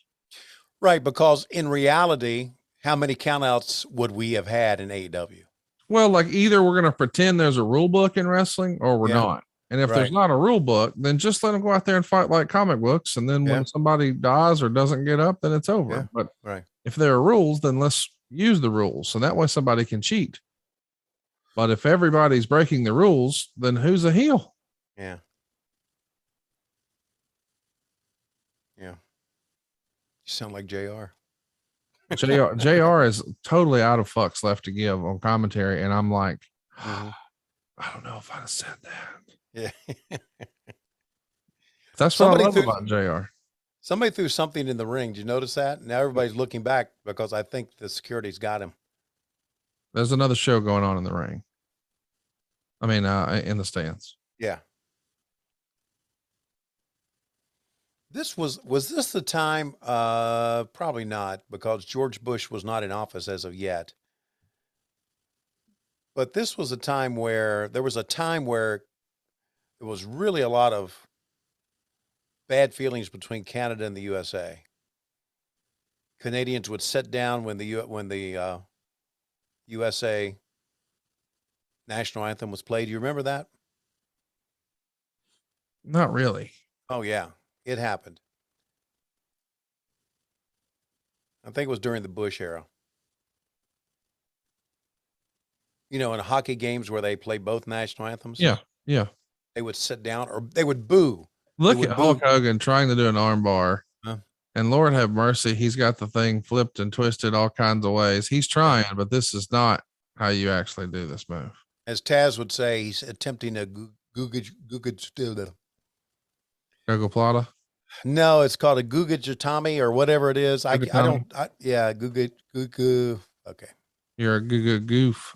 Right. Because in reality, how many countouts would we have had in AEW?
Well, like either we're going to pretend there's a rule book in wrestling or we're not. And if there's not a rule book, then just let them go out there and fight like comic books. And then when somebody dies or doesn't get up, then it's over. But if there are rules, then let's use the rules. So that way somebody can cheat. But if everybody's breaking the rules, then who's a heel?
Yeah. Yeah. You sound like JR.
JR is totally out of fucks left to give on commentary. And I'm like, I don't know if I'd have said that.
Yeah.
That's what I love about JR.
Somebody threw something in the ring. Did you notice that? Now everybody's looking back because I think the security's got him.
There's another show going on in the ring. I mean, in the stands.
Yeah. Was this the time? Probably not, because George Bush was not in office as of yet. But this was a time where there was really a lot of bad feelings between Canada and the USA. Canadians would sit down when the USA national anthem was played. Do you remember that?
Not really.
Oh yeah, it happened. I think it was during the Bush era. You know, in hockey games where they play both national anthems.
Yeah, yeah.
They would sit down or they would boo.
Look at Hulk Hogan trying to do an arm bar. And Lord have mercy, he's got the thing flipped and twisted all kinds of ways. He's trying, but this is not how you actually do this move.
As Taz would say, he's attempting a Gogo
Plata?
No, it's called a Gugajatami or whatever it is. I don't. Gugu. Okay.
You're a goof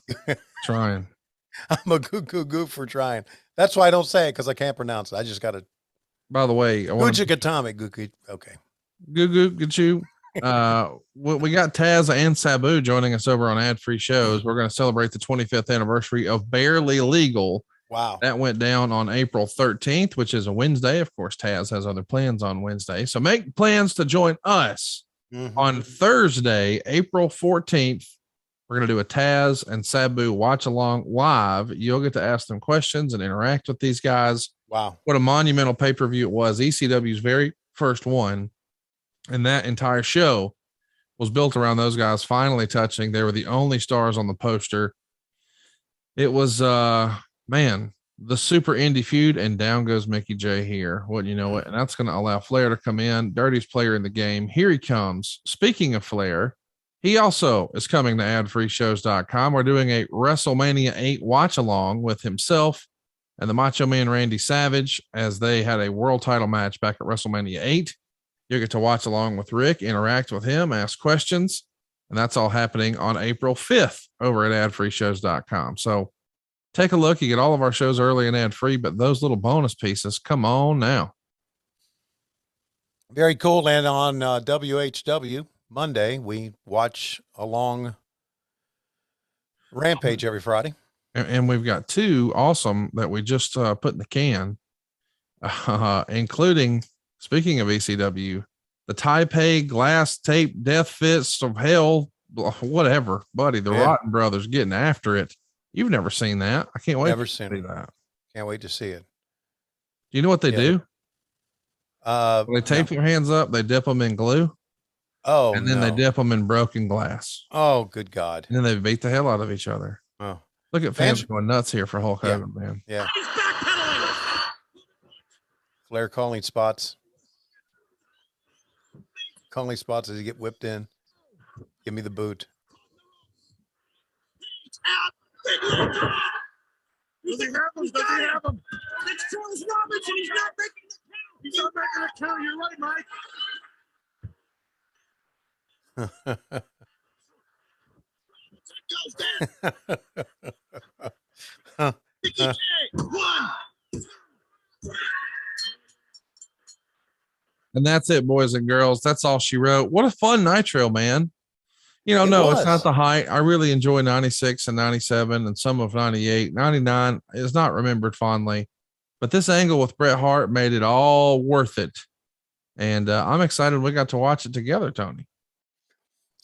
trying.
I'm a goof for trying. That's why I don't say it, because I can't pronounce it. I just got to.
By the way,
Gugajatami. Gugu. Okay.
Gugu. We got Taz and Sabu joining us over on Ad Free Shows. We're going to celebrate the 25th anniversary of Barely Legal.
Wow.
That went down on April 13th, which is a Wednesday. Of course, Taz has other plans on Wednesday. So make plans to join us on Thursday, April 14th. We're going to do a Taz and Sabu watch along live. You'll get to ask them questions and interact with these guys.
Wow.
What a monumental pay-per-view it was. ECW's very first one. And that entire show was built around those guys finally touching. They were the only stars on the poster. It was, man, the Super Indie feud, and down goes Mickey J here. Wouldn't you know it? And that's going to allow Flair to come in. Dirtiest player in the game. Here he comes. Speaking of Flair, he also is coming to adfreeshows.com. We're doing a WrestleMania 8 watch along with himself and the Macho Man Randy Savage as they had a world title match back at WrestleMania 8. You get to watch along with Rick, interact with him, ask questions, and that's all happening on April 5th over at adfreeshows.com. So take a look. You get all of our shows early and ad free, but those little bonus pieces, come on now.
Very cool. And on WHW Monday, we watch along Rampage every Friday.
And we've got two awesome that we just put in the can, including, speaking of ECW, the Taipei glass tape death fist of hell, whatever, buddy, the Rotten Brothers getting after it. You've never seen that. I can't wait.
Never
to
seen
see
it.
that.
Can't wait to see it.
Do you know what they do? When they tape
no.
their hands up, they dip them in glue.
Oh,
and then they dip them in broken glass.
Oh, good God.
And then they beat the hell out of each other.
Oh,
look at fans going nuts here for Hulk Hogan, man.
Yeah. Flair calling spots. Calling spots as you get whipped in. Give me the boot.
Does he have him? Does he have him? It's Charles Robinson. He's not making the count. He's not making the count. You're right, Mike.
And that's it, boys and girls. That's all she wrote. What a fun Nitro, man. You know, it's not the height. I really enjoy 96 and 97 and some of 98. 99 is not remembered fondly, but this angle with Bret Hart made it all worth it. And I'm excited we got to watch it together, Tony.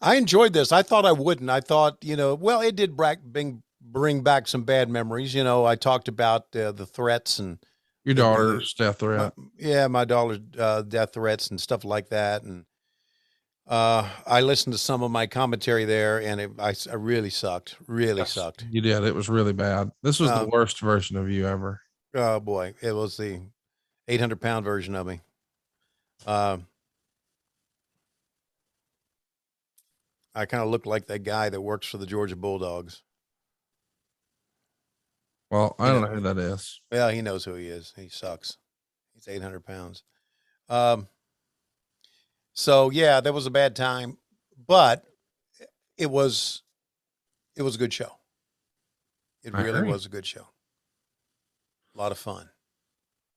I enjoyed this. I thought I wouldn't. I thought, well, it did bring back some bad memories. I talked about the threats and
your daughter's death threat.
My daughter's death threats and stuff like that. And I listened to some of my commentary there, and I really sucked. Really sucked.
You did. It was really bad. This was the worst version of you ever.
Oh boy, it was the 800-pound version of me. I kind of look like that guy that works for the Georgia Bulldogs.
Well, I don't know who that is.
Well, he knows who he is. He sucks. He's 800 pounds. So yeah, that was a bad time, but it was a good show. It really was a good show. A lot of fun.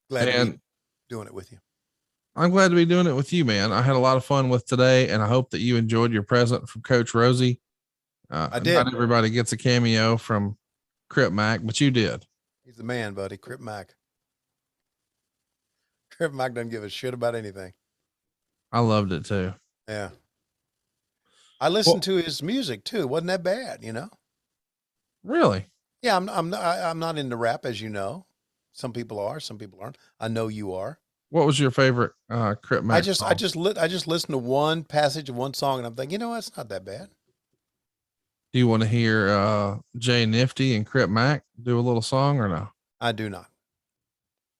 Glad to be doing it with you.
I'm glad to be doing it with you, man. I had a lot of fun with today, and I hope that you enjoyed your present from Coach Rosie.
I did.
Not everybody gets a cameo from Crip Mac, but you did.
He's the man, buddy. Crip Mac. Crip Mac doesn't give a shit about anything.
I loved it too.
Yeah. I listened to his music too. Wasn't that bad,
Really?
Yeah, I'm not into rap, as you know. Some people are, some people aren't. I know you are.
What was your favorite Crip Mac?
I just listened to one passage of one song, and I'm thinking, it's not that bad.
Do you want to hear Jay Nifty and Crip Mac do a little song or no?
I do not.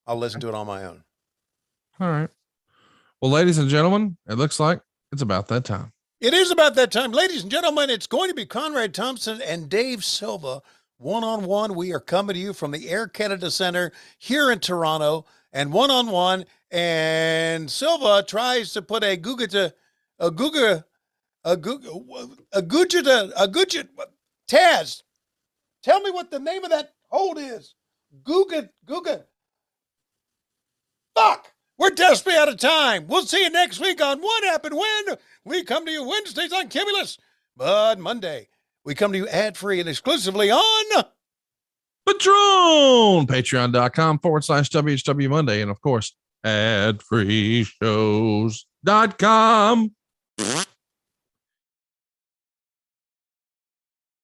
I'll listen to it on my own.
All right. Well, ladies and gentlemen, it looks like it's about that time.
It is about that time. Ladies and gentlemen, it's going to be Conrad Thompson and Dave Silva one-on-one. We are coming to you from the Air Canada Center here in Toronto, and one-on-one. And Silva tries to put a Taz, tell me what the name of that hold is. Guga. Fuck! We're desperately out of time. We'll see you next week on What Happened When. We come to you Wednesdays on Cumulus, but Monday we come to you ad-free and exclusively on
Patreon, patreon.com/WHW Monday. And of course, adfreeshows.com.